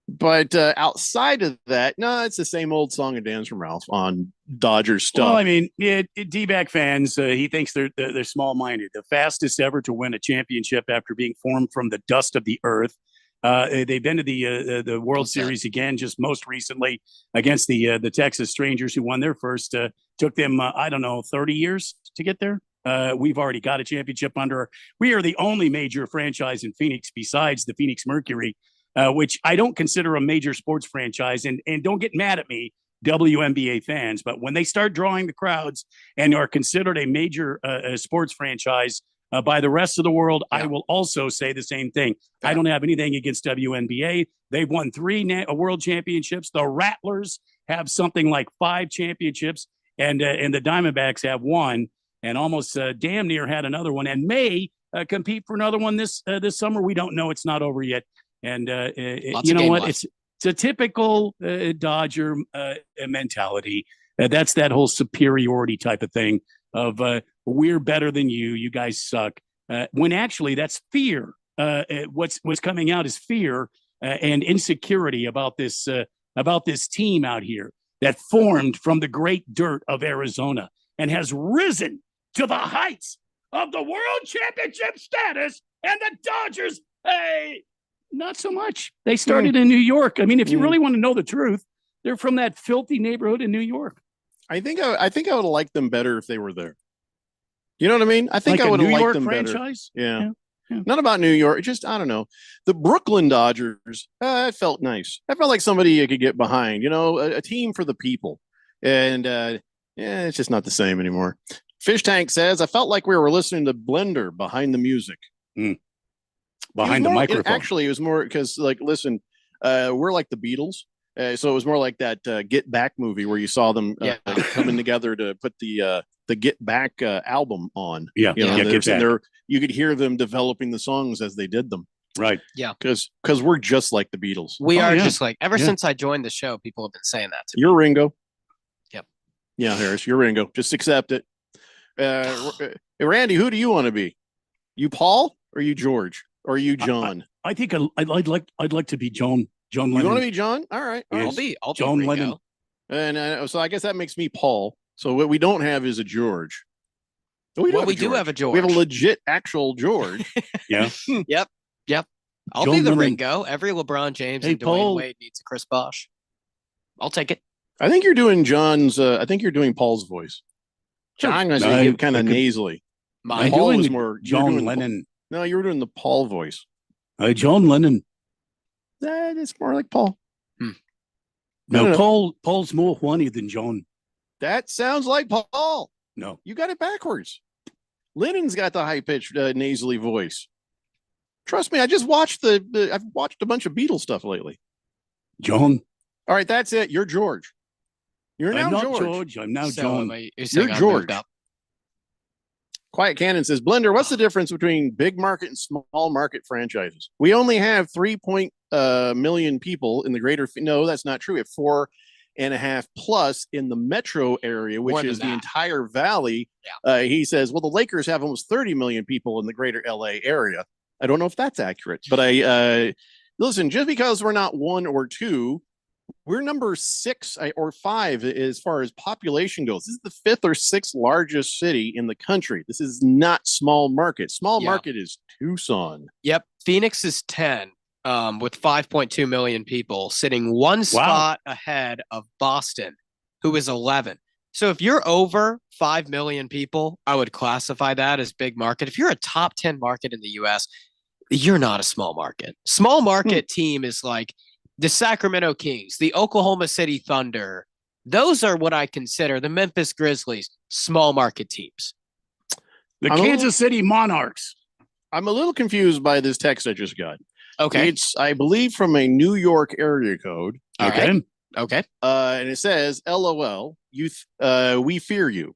But outside of that, no, it's the same old song and dance from Ralph on Dodgers stuff. Well, I mean, D-back fans, he thinks they're small-minded. The fastest ever to win a championship after being formed from the dust of the earth. They've been to the World Series again, just most recently against the Texas Rangers, who won their first. Took them, 30 years to get there. We've already got a championship under. We are the only major franchise in Phoenix besides the Phoenix Mercury, which I don't consider a major sports franchise. And don't get mad at me, WNBA fans, but when they start drawing the crowds and are considered a major sports franchise by the rest of the world, I will also say the same thing. I don't have anything against WNBA. They've won 3 world championships. The Rattlers have something like 5 championships, and the Diamondbacks have 1, and almost damn near had another one, and may compete for another one this summer. We don't know. It's not over yet. And you know what? It's a typical Dodger mentality. That's that whole superiority type of thing of we're better than you. You guys suck. When actually that's fear. What's coming out is fear and insecurity about this team out here that formed from the great dirt of Arizona and has risen to the heights of the world championship status. And the Dodgers, not so much. They started in New York. I mean, if you really want to know the truth, they're from that filthy neighborhood in New York. I think I would have liked them better if they were there. You know what I mean? I think Like I a would have New liked York them franchise? better. Yeah. Not about New York. Just, I don't know. The Brooklyn Dodgers, it felt nice. I felt like somebody you could get behind, a team for the people. And it's just not the same anymore. Fish Tank says, I felt like we were listening to Blender behind the music. Behind the microphone. Actually, it was more because, listen, we're like the Beatles. So it was more like that Get Back movie where you saw them coming together to put the Get Back album on. Yeah, Get Back. You could hear them developing the songs as they did them. Right. Yeah. Because we're just like the Beatles. We are just like, ever since I joined the show, people have been saying that to me. You're Ringo. Yep. Yeah, Harris, you're Ringo. Just accept it. Randy, who do you want to be? You Paul or you George or you John? I think I'd like to be John Lennon. You want to be John? All right. I'll be John Ringo. Lennon. And so I guess that makes me Paul. So what we don't have is a George. We do have a George. We have a legit, actual George. Yeah. Yep. I'll Joe be the Lemon. Ringo. Every LeBron James and Dwayne Paul. Wade needs a Chris Bosh. I'll take it. I think you're doing John's. I think you're doing Paul's voice. John was No, kind of nasally. I'm Paul doing was the more. John Lennon. No, you were doing the Paul voice. John Lennon. That is more like Paul. No, No. Paul's more horny than John. That sounds like Paul. No. You got it backwards. Lennon's got the high pitched nasally voice. Trust me, I just watched I've watched a bunch of Beatles stuff lately. John. All right, that's it. You're George. You're now I'm not George. George. I'm now So John. you're saying You're I George. moved up. Quiet Cannon says, Blender, what's the difference between big market and small market franchises? We only have 3 million people in the greater. No, that's not true. We have 4.5 plus in the metro area, More which than is the that. entire valley. He says, well, the Lakers have almost 30 million people in the greater LA area. I don't know if that's accurate, but listen, just because we're not 1 or 2, we're number 6 or 5 as far as population goes. This is the 5th or 6th largest city in the country. This is not small market. Small market is Tucson. Yep. Phoenix is 10 with 5.2 million people, sitting one spot ahead of Boston, who is 11. So if you're over 5 million people, I would classify that as big market. If you're a top 10 market in the US, you're not a small market. Small market team is like the Sacramento Kings, the Oklahoma City Thunder. Those are what I consider the Memphis Grizzlies, small market teams. The Kansas City Monarchs. I'm a little confused by this text I just got. Okay. It's, I believe, from a New York area code. All right. Okay. And it says, LOL, we fear you.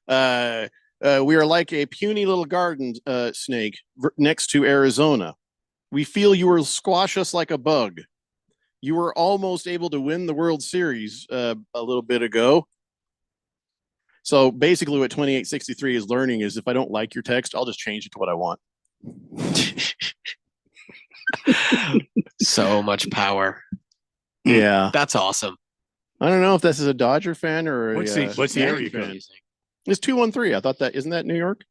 We are like a puny little garden snake next to Arizona. We feel you will squash us like a bug. You were almost able to win the World Series a little bit ago. So basically what 2863 is learning is if I don't like your text, I'll just change it to what I want. So much power. Yeah. That's awesome. I don't know if this is a Dodger fan or a What's the area Yankee code? fan. It's 213. I thought that isn't that New York?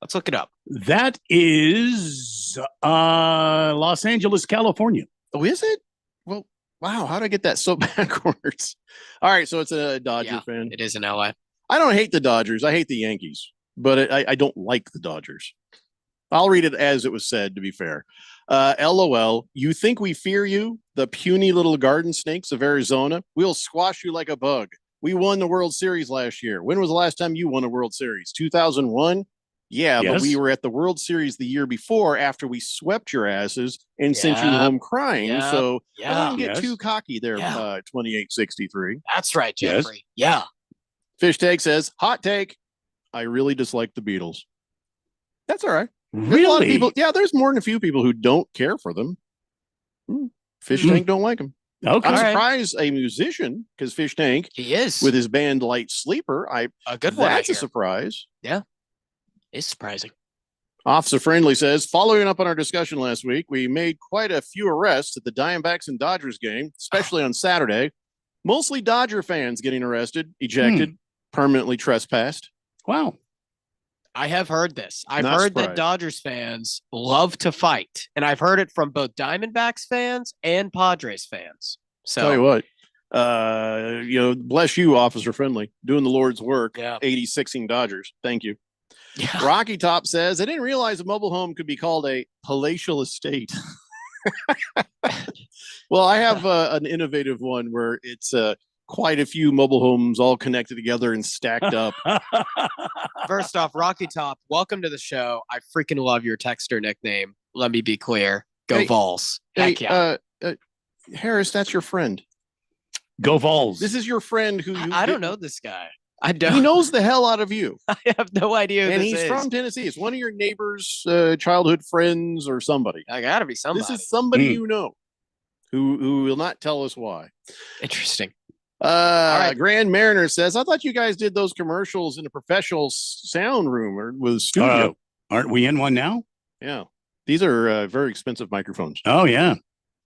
Let's look it up. That is Los Angeles, California. Oh, is it? Well, wow. How did I get that so backwards? All right, so it's a Dodger fan. It is in LA. I don't hate the Dodgers. I hate the Yankees, but I don't like the Dodgers. I'll read it as it was said, to be fair. LOL, you think we fear you, the puny little garden snakes of Arizona? We'll squash you like a bug. We won the World Series last year. When was the last time you won a World Series? 2001? Yeah, Yes. but we were at the World Series the year before after we swept your asses and sent you Yep. home crying. Yep. So I Yeah. wouldn't get Yes. too cocky there, Yeah. 2863. That's right, Yes. Jeffrey. Yeah. Fish Take says, hot take. I really dislike the Beatles. That's all right. There's a lot of Really? people. Yeah, there's more than a few people who don't care for them. Fish Tank don't like them. Okay. I'm All right. surprised a musician, because Fish Tank He is with his band Light Sleeper, a good one. that's I a hear. surprise. It's surprising. Officer Friendly says, following up on our discussion last week, we made quite a few arrests at the Diamondbacks and Dodgers game, especially on Saturday. Mostly Dodger fans getting arrested, ejected, permanently trespassed. Wow. I have heard this. I've Not heard that surprised. Dodgers fans love to fight, and I've heard it from both Diamondbacks fans and Padres fans. So Tell you what, bless you, Officer Friendly, doing the Lord's work, Yeah. 86ing Dodgers. Thank you. Yeah. Rocky Top says, I didn't realize a mobile home could be called a palatial estate. Well, I have an innovative one where it's quite a few mobile homes all connected together and stacked up. First off, Rocky Top, welcome to the show. I freaking love your texter nickname. Let me be clear. Go Hey, Vols. Hey, Heck yeah. Harris, that's your friend. Go Vols. This is your friend who I don't know this guy. I don't. He knows the hell out of you. I have no idea who And this he's is. from Tennessee. It's one of your neighbors' childhood friends or somebody. I gotta be somebody. This is somebody Hmm. you know who will not tell us why. Interesting. Right. Grand Mariner says, I thought you guys did those commercials in a professional sound room or with a studio. Aren't we in one now? Yeah. These are very expensive microphones. Oh, yeah.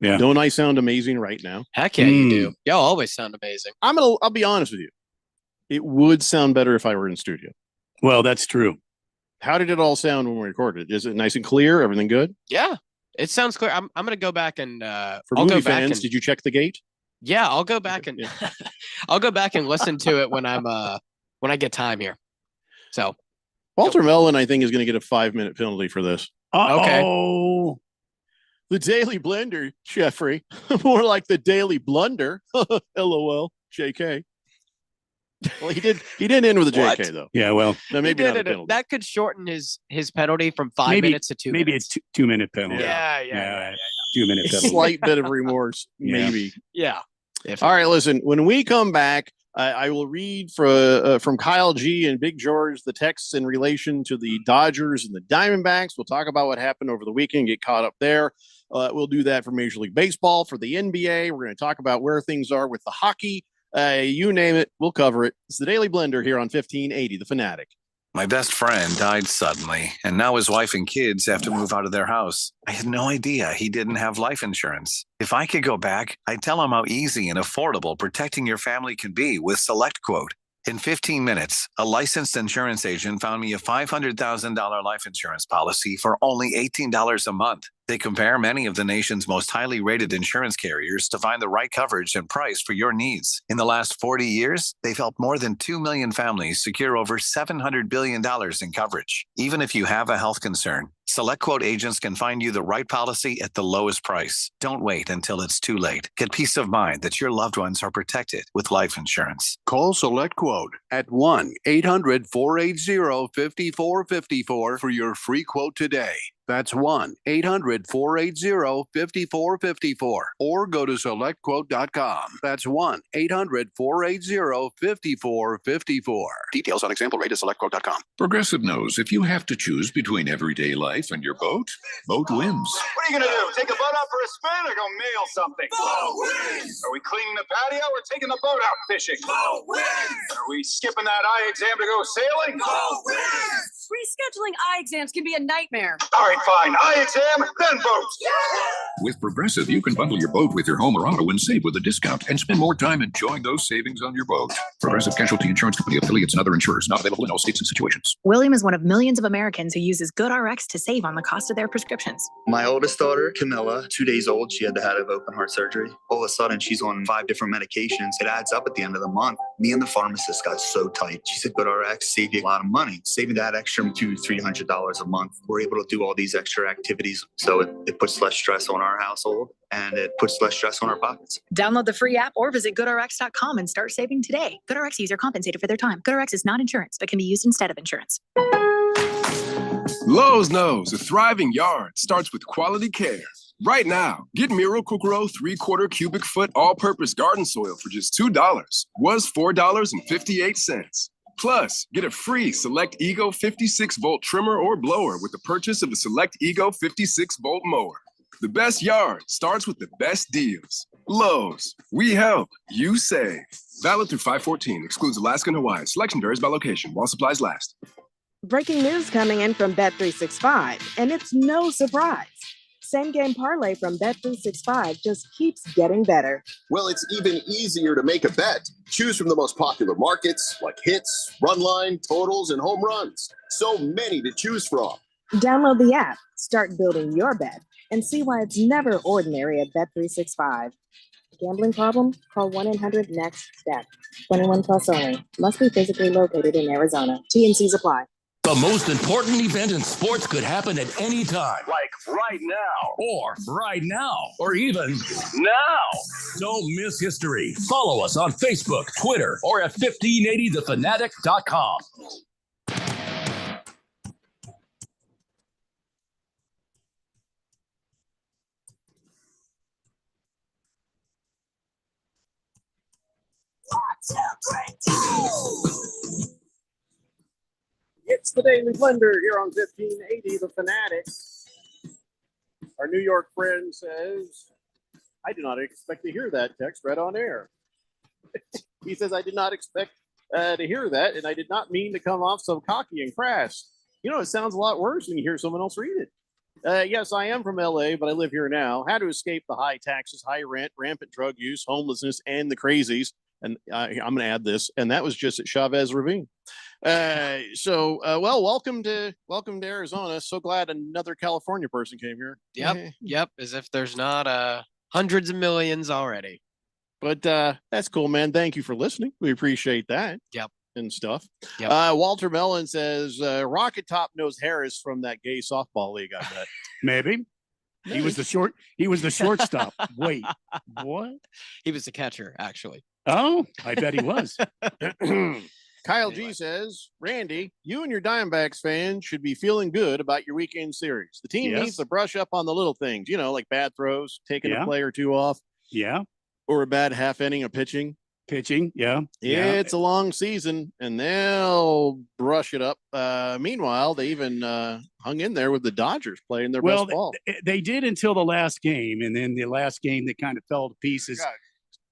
Yeah. Don't I sound amazing right now? Heck yeah, you do. Y'all always sound amazing. I'll be honest with you. It would sound better if I were in studio. Well, that's true. How did it all sound when we recorded? Is it nice and clear? Everything good? Yeah, it sounds clear. I'm gonna go back and For I'll movie go back fans, and did you check the gate? yeah, I'll go back and I'll go back and listen to it when I get time here. So Walter Melvin, I think, is going to get a 5-minute penalty for this. Oh, the Daily Blender, Jeffrey. More like the Daily Blunder. LOL. JK. Well, he didn't end with a JK though. yeah. Well, No, maybe not a penalty. that could shorten his penalty from 5 minutes to 2 maybe minutes. it's 2-minute penalty. Yeah. 2-minute penalty. Slight bit of remorse, Yeah. maybe. Yeah. All right, listen. When we come back, I will read from Kyle G and Big George the texts in relation to the Dodgers and the Diamondbacks. We'll talk about what happened over the weekend, get caught up there. We'll do that for Major League Baseball, for the NBA. We're going to talk about where things are with the hockey. You name it, we'll cover it. It's the Daily Blender here on 1580, The Fanatic. My best friend died suddenly, and now his wife and kids have to move out of their house. I had no idea he didn't have life insurance. If I could go back, I'd tell him how easy and affordable protecting your family can be with SelectQuote. In 15 minutes, a licensed insurance agent found me a $500,000 life insurance policy for only $18 a month. They compare many of the nation's most highly rated insurance carriers to find the right coverage and price for your needs. In the last 40 years, they've helped more than 2 million families secure over $700 billion in coverage. Even if you have a health concern, SelectQuote agents can find you the right policy at the lowest price. Don't wait until it's too late. Get peace of mind that your loved ones are protected with life insurance. Call SelectQuote at 1-800-480-5454 for your free quote today. That's 1-800-480-5454. Or go to SelectQuote.com. That's 1-800-480-5454. Details on example rate at SelectQuote.com. Progressive knows if you have to choose between everyday life and your boat, boat wins. What are you going to do? Take a boat out for a spin or go mail something? Boat wins! Are we cleaning the patio or taking the boat out fishing? Boat wins! Are we skipping that eye exam to go sailing? Boat wins! Rescheduling eye exams can be a nightmare. All right, fine. Eye exam, then boat. With Progressive, you can bundle your boat with your home or auto and save with a discount and spend more time enjoying those savings on your boat. Progressive Casualty Insurance Company, affiliates, and other insurers not available in all states and situations. William is one of millions of Americans who uses GoodRx to save on the cost of their prescriptions. My oldest daughter, Camilla, 2 days old, she had to have open heart surgery. All of a sudden, she's on 5 different medications. It adds up at the end of the month. Me and the pharmacist got so tight. She said, GoodRx saved you a lot of money. Saving that extra $200-300 a month. We're able to do all these extra activities. So it puts less stress on our household and it puts less stress on our pockets. Download the free app or visit GoodRx.com and start saving today. GoodRx user compensated for their time. GoodRx is not insurance, but can be used instead of insurance. Lowe's knows a thriving yard starts with quality care. Right now, get Miracle-Gro 3/4 cubic foot all-purpose garden soil for just $2. Was $4.58. Plus, get a free Select Ego 56-volt trimmer or blower with the purchase of a Select Ego 56-volt mower. The best yard starts with the best deals. Lowe's, we help, you save. Valid through 5/14, excludes Alaska and Hawaii. Selection varies by location while supplies last. Breaking news coming in from Bet365, and it's no surprise. Same game parlay from Bet365 just keeps getting better. Well, it's even easier to make a bet. Choose from the most popular markets like hits, run line, totals, and home runs. So many to choose from. Download the app, start building your bet, and see why it's never ordinary at Bet365. Gambling problem? Call 1-800-NEXT-STEP. 21 plus only. Must be physically located in Arizona. T&Cs apply. The most important event in sports could happen at any time. Like right now. Or right now. Or even now. Don't miss history. Follow us on Facebook, Twitter, or at 1580thefanatic.com. It's the Daily Blender here on 1580 The Fanatic. Our New York friend says, I did not expect to hear that text read on air. He says, I did not expect to hear that, and I did not mean to come off so cocky and crass. You know, it sounds a lot worse when you hear someone else read it. Yes, I am from LA, but I live here now. How to escape the high taxes, high rent, rampant drug use, homelessness, and the crazies. And I'm going to add this, and that was just at Chavez Ravine. Welcome to Arizona. So glad another California person came here. Yep. As if there's not hundreds of millions already. But that's cool, man. Thank you for listening. We appreciate that. Yep. And stuff. Yep. Walter Mellon says Rocket Top knows Harris from that gay softball league. I bet. Maybe. He was the shortstop. Wait, what? He was the catcher, actually. Oh, I bet he was. Kyle G says, Randy, you and your Diamondbacks fans should be feeling good about your weekend series. The team needs to brush up on the little things, like bad throws, taking a play or two off. Yeah. Or a bad half inning of pitching. Yeah. It's a long season, and they'll brush it up. Meanwhile, they even hung in there with the Dodgers playing their best ball. They did until the last game, and then the last game they kind of fell to pieces.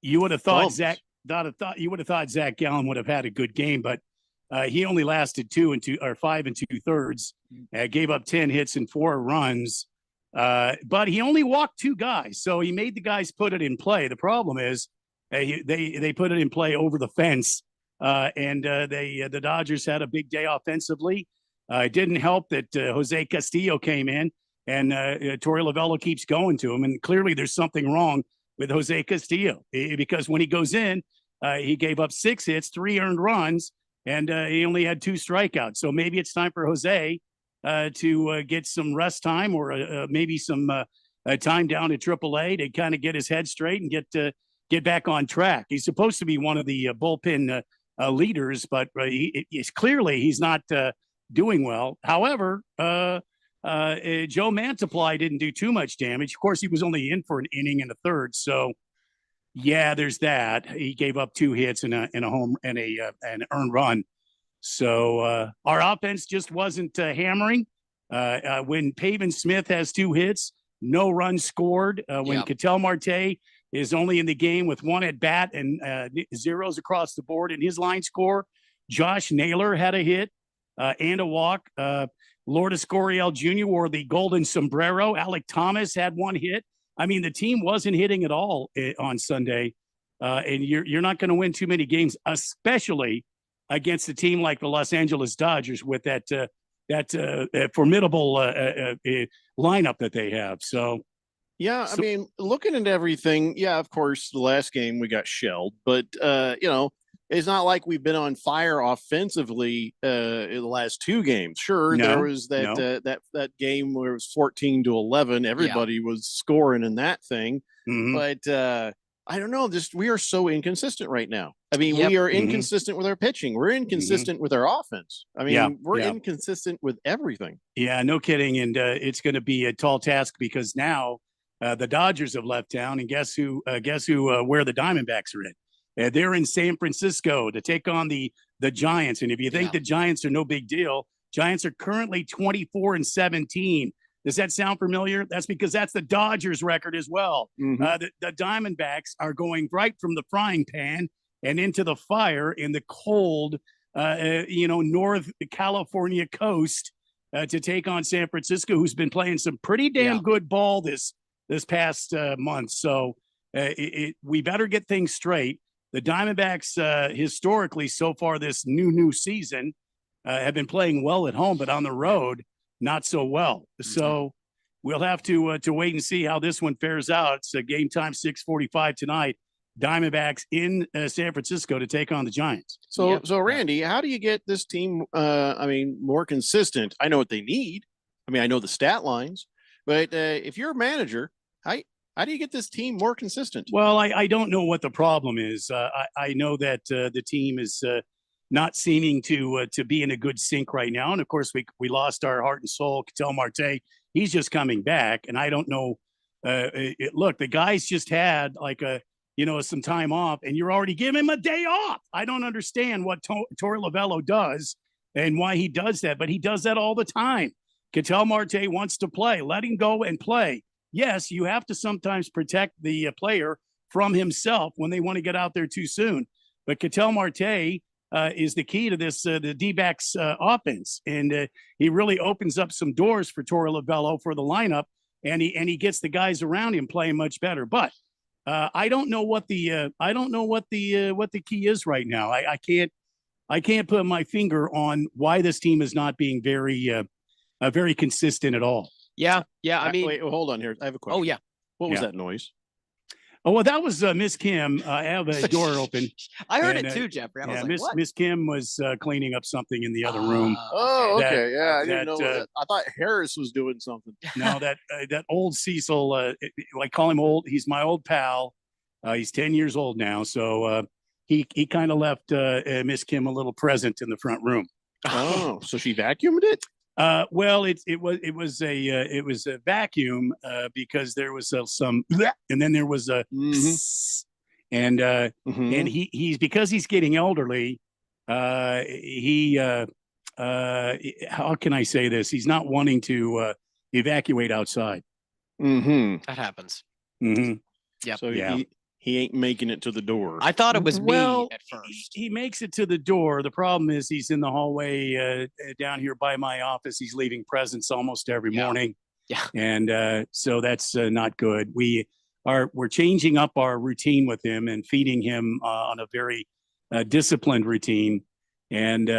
You would have thought Zach Gallen would have had a good game, but he only lasted 5 2/3. Gave up 10 hits and 4 runs. But he only walked 2 guys, so he made the guys put it in play. The problem is they put it in play over the fence, and the Dodgers had a big day offensively. It didn't help that Jose Castillo came in, and Torey Lovullo keeps going to him, and clearly there's something wrong with Jose Castillo, because when he goes in, he gave up 6 hits, 3 earned runs, and he only had 2 strikeouts. So maybe it's time for Jose to get some rest time, or maybe some time down at AAA to kind of get his head straight and get back on track. He's supposed to be one of the bullpen leaders, but he's not doing well. However, Joe Mantiply didn't do too much damage. Of course, he was only in for an inning and a third, so yeah, there's that. He gave up 2 hits and a home and an earned run. So our offense just wasn't hammering. When Pavin Smith has 2 hits, no runs scored. When Ketel Marte is only in the game with 1 at bat and zeros across the board in his line score. Josh Naylor had a hit and a walk. Lourdes Gurriel Jr. wore the golden sombrero. Alec Thomas had 1 hit. I mean, the team wasn't hitting at all on Sunday, and you're not going to win too many games, especially against a team like the Los Angeles Dodgers with that formidable lineup that they have. So, yeah, I mean, looking at everything, yeah, of course, the last game we got shelled, but it's not like we've been on fire offensively in the last 2 games. Sure, there was that game where it was 14-11. Everybody was scoring in that thing, but I don't know. We are so inconsistent right now. I mean, we are inconsistent with our pitching. We're inconsistent with our offense. I mean, we're inconsistent with everything. Yeah, no kidding. And it's going to be a tall task, because now the Dodgers have left town, and guess who? Where the Diamondbacks are in? They're in San Francisco to take on the Giants. And if you think the Giants are no big deal, Giants are currently 24-17. Does that sound familiar? That's because that's the Dodgers record as well. The Diamondbacks are going right from the frying pan and into the fire in the cold, North California coast to take on San Francisco, who's been playing some pretty damn good ball this past month. So we better get things straight. The Diamondbacks, historically, so far this new season, have been playing well at home, but on the road, not so well. So we'll have to wait and see how this one fares out. It's game time, 6:45 tonight. Diamondbacks in San Francisco to take on the Giants. So Randy, how do you get this team, more consistent? I know what they need. I mean, I know the stat lines, but if you're a manager, how do you get this team more consistent? Well, I don't know what the problem is. I know that the team is not seeming to be in a good sync right now. And of course, we lost our heart and soul, Ketel Marte. He's just coming back, and I don't know. Look, the guy's just had some time off, and you're already giving him a day off. I don't understand what Torey Lovullo does and why he does that, but he does that all the time. Ketel Marte wants to play. Let him go and play. Yes, you have to sometimes protect the player from himself when they want to get out there too soon. But Ketel Marte is the key to this, the D-backs offense. And he really opens up some doors for Torey Lovullo for the lineup, and he gets the guys around him playing much better. But I don't know what the key is right now. I I can't put my finger on why this team is not being very consistent at all. Yeah. I mean, wait, hold on here. I have a question. Oh yeah. What was that noise? Oh, well, that was Miss Kim. I have a door open. I heard it too, Jeffrey. I was like, what? Miss Kim was cleaning up something in the other room. Oh, okay. I didn't know that. I thought Harris was doing something. No, that old Cecil, I call him old. He's my old pal. He's 10 years old now. So he kind of left Miss Kim a little present in the front room. Oh, so she vacuumed it? Well, it was a vacuum because there was some, and then there was a, and he's because he's getting elderly. How can I say this? He's not wanting to evacuate outside. That happens. Yeah. So he ain't making it to the door. I thought it was me at first. He makes it to the door. The problem is he's in the hallway down here by my office. He's leaving presents almost every morning. Yeah. And so that's not good. We're changing up our routine with him and feeding him on a very disciplined routine. And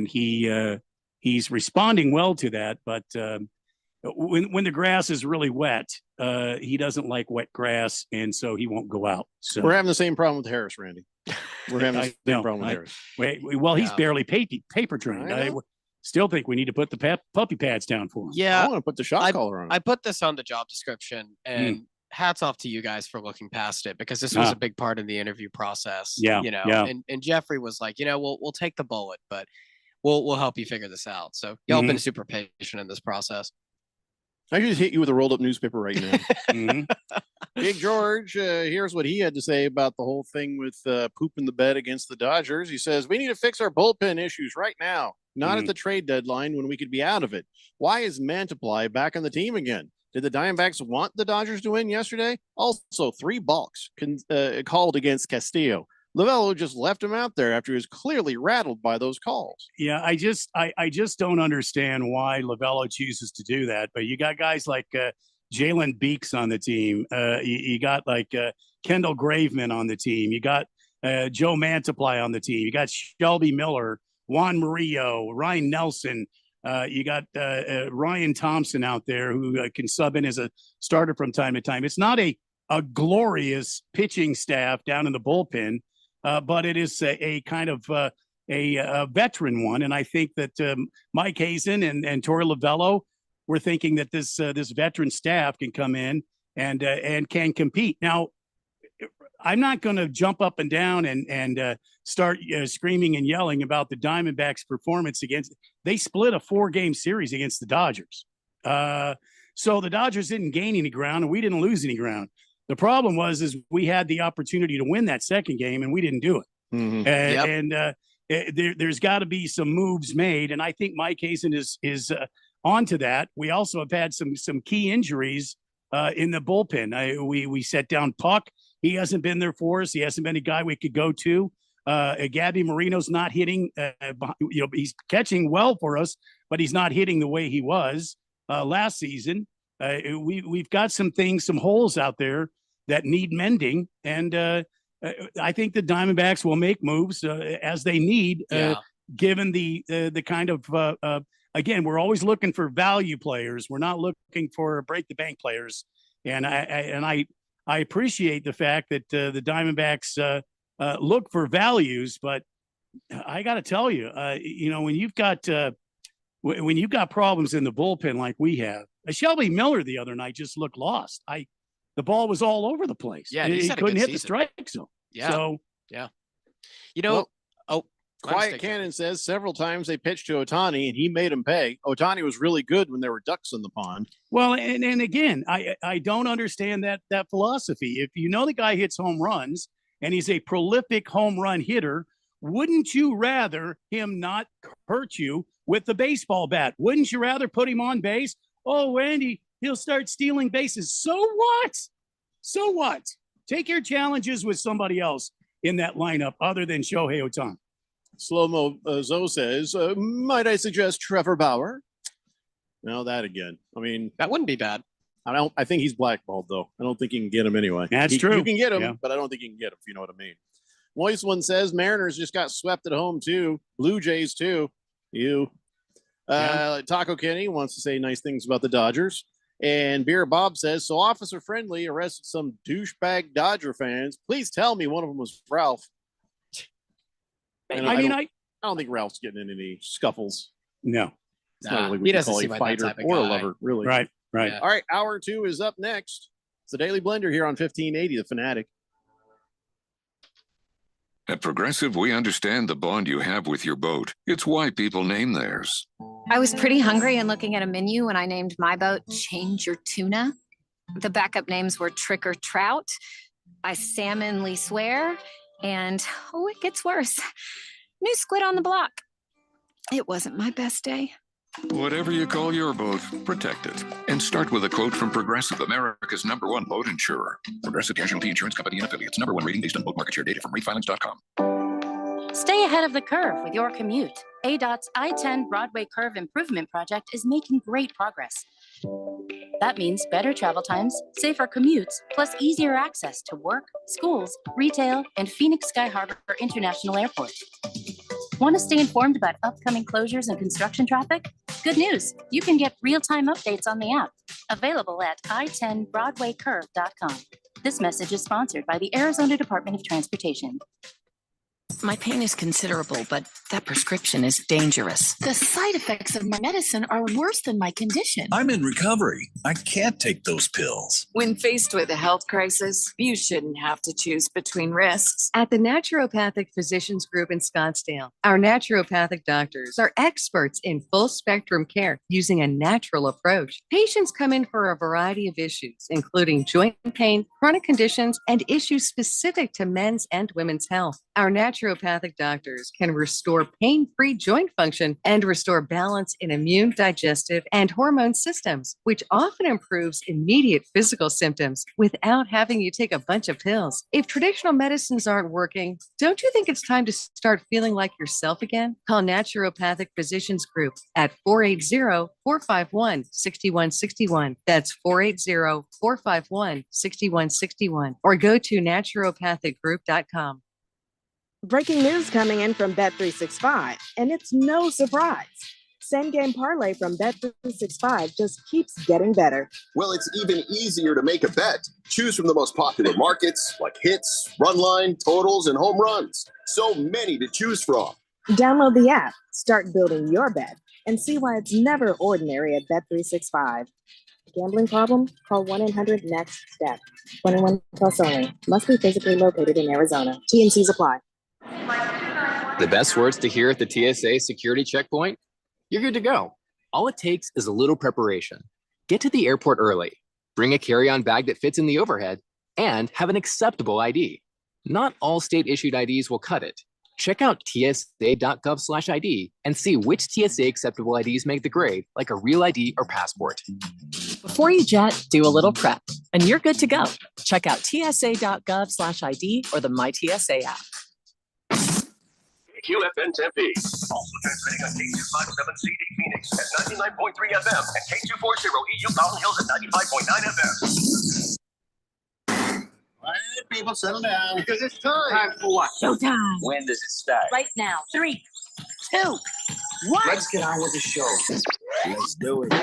he's responding well to that. But when the grass is really wet, he doesn't like wet grass, and so he won't go out. So we're having the same problem with Harris, Randy. We're having the same problem with Harris. He's barely paper trained. I still think we need to put the puppy pads down for him. Yeah, I want to put the shock collar on. I put this on the job description, and hats off to you guys for looking past it, because this was a big part of the interview process. And Jeffrey was like, we'll take the bullet, but we'll help you figure this out. So y'all been super patient in this process. I could just hit you with a rolled up newspaper right now. Big George, here's what he had to say about the whole thing with pooping the bed against the Dodgers. He says, we need to fix our bullpen issues right now, not at the trade deadline when we could be out of it. Why is Mantiply back on the team again? Did the Diamondbacks want the Dodgers to win yesterday? Also, 3 balks called against Castillo. Lovello just left him out there after he was clearly rattled by those calls. Yeah, I just don't understand why Lovello chooses to do that. But you got guys like Jalen Beeks on the team. You got like Kendall Graveman on the team. You got Joe Mantiply on the team. You got Shelby Miller, Juan Murillo, Ryan Nelson. You got Ryan Thompson out there who can sub in as a starter from time to time. It's not a glorious pitching staff down in the bullpen. But it is a kind of a veteran one, and I think that Mike Hazen and Torey Lovello were thinking that this veteran staff can come in and can compete. Now, I'm not going to jump up and down and start screaming and yelling about the Diamondbacks' performance against. They split a 4-game series against the Dodgers, so the Dodgers didn't gain any ground, and we didn't lose any ground. The problem is we had the opportunity to win that second game, and we didn't do it. There's got to be some moves made, and I think Mike Hazen is onto that. We also have had some key injuries in the bullpen. We set down Puck. He hasn't been there for us. He hasn't been a guy we could go to. Gabby Marino's not hitting. He's catching well for us, but he's not hitting the way he was last season. We've got some holes out there that need mending, and I think the Diamondbacks will make moves as they need, given the kind of again, we're always looking for value players. We're not looking for break the bank players, and I appreciate the fact that the Diamondbacks look for values, but I got to tell you, when you've got problems in the bullpen like we have. Shelby Miller the other night just looked lost. The ball was all over the place. Yeah, he couldn't hit the strike zone. Yeah. Quiet Cannon says several times they pitched to Ohtani and he made him pay. Ohtani was really good when there were ducks in the pond. Well, and again, I don't understand that philosophy. If you know the guy hits home runs and he's a prolific home run hitter, wouldn't you rather him not hurt you with the baseball bat? Wouldn't you rather put him on base? Oh, Randy, he'll start stealing bases. So what? So what? Take your challenges with somebody else in that lineup other than Shohei Ohtani. Slow-mo Zoe says, might I suggest Trevor Bauer? Now that again. I mean, that wouldn't be bad. I think he's blackballed, though. I don't think you can get him anyway. That's true. You can get him, but I don't think you can get him, if you know what I mean. Moist One says Mariners just got swept at home too. Blue Jays too. Taco Kenny wants to say nice things about the Dodgers. And Beer Bob says, so Officer Friendly arrested some douchebag Dodger fans. Please tell me one of them was Ralph. I don't think Ralph's getting in any scuffles. No. It's not really what you call a fighter or a lover, really. Right. Yeah. All right, hour 2 is up next. It's the Daily Blender here on 1580, The Fanatic. At Progressive, we understand the bond you have with your boat. It's why people name theirs. I was pretty hungry and looking at a menu when I named my boat Change Your Tuna. The backup names were Trick or Trout, I Salmonly Swear, and it gets worse. New squid on the block. It wasn't my best day. Whatever you call your boat, protect it. And start with a quote from Progressive, America's #1 boat insurer. Progressive Casualty Insurance Company and affiliates. #1 rating based on boat market share data from ratefilings.com. Stay ahead of the curve with your commute. ADOT's I-10 Broadway Curve Improvement Project is making great progress. That means better travel times, safer commutes, plus easier access to work, schools, retail, and Phoenix Sky Harbor International Airport. Want to stay informed about upcoming closures and construction traffic? Good news, you can get real-time updates on the app, available at i10broadwaycurve.com. This message is sponsored by the Arizona Department of Transportation. My pain is considerable, but that prescription is dangerous. The side effects of my medicine are worse than my condition. I'm in recovery. I can't take those pills. When faced with a health crisis, you shouldn't have to choose between risks. At the Naturopathic Physicians Group in Scottsdale, our naturopathic doctors are experts in full spectrum care using a natural approach. Patients come in for a variety of issues, including joint pain, chronic conditions, and issues specific to men's and women's health. Our naturopathic doctors can restore pain-free joint function and restore balance in immune, digestive, and hormone systems, which often improves immediate physical symptoms without having you take a bunch of pills. If traditional medicines aren't working, don't you think it's time to start feeling like yourself again? Call Naturopathic Physicians Group at 480-451-6161. That's 480-451-6161. Or go to naturopathicgroup.com. Breaking news coming in from Bet365, and it's no surprise. Same game parlay from Bet365 just keeps getting better. Well, it's even easier to make a bet. Choose from the most popular markets like hits, run line, totals, and home runs. So many to choose from. Download the app, start building your bet, and see why it's never ordinary at Bet365. Gambling problem? Call 1-800-NEXT-STEP. 21 plus only. Must be physically located in Arizona. T&Cs apply. The best words to hear at the TSA security checkpoint? You're good to go. All it takes is a little preparation. Get to the airport early, bring a carry-on bag that fits in the overhead, and have an acceptable ID. Not all state-issued IDs will cut it. Check out tsa.gov/ID and see which TSA acceptable IDs make the grade, like a real ID or passport. Before you jet, do a little prep, and you're good to go. Check out tsa.gov/ID or the MyTSA app. QFN Tempe. Also transmitting on K257CD Phoenix at 99.3 FM and K240 EU Mountain Hills at 95.9 FM. All right, people, settle down. Because it's time. Time for what? Showtime. When does it start? Right now. 3, 2, 1. Let's get on with the show. Let's do it.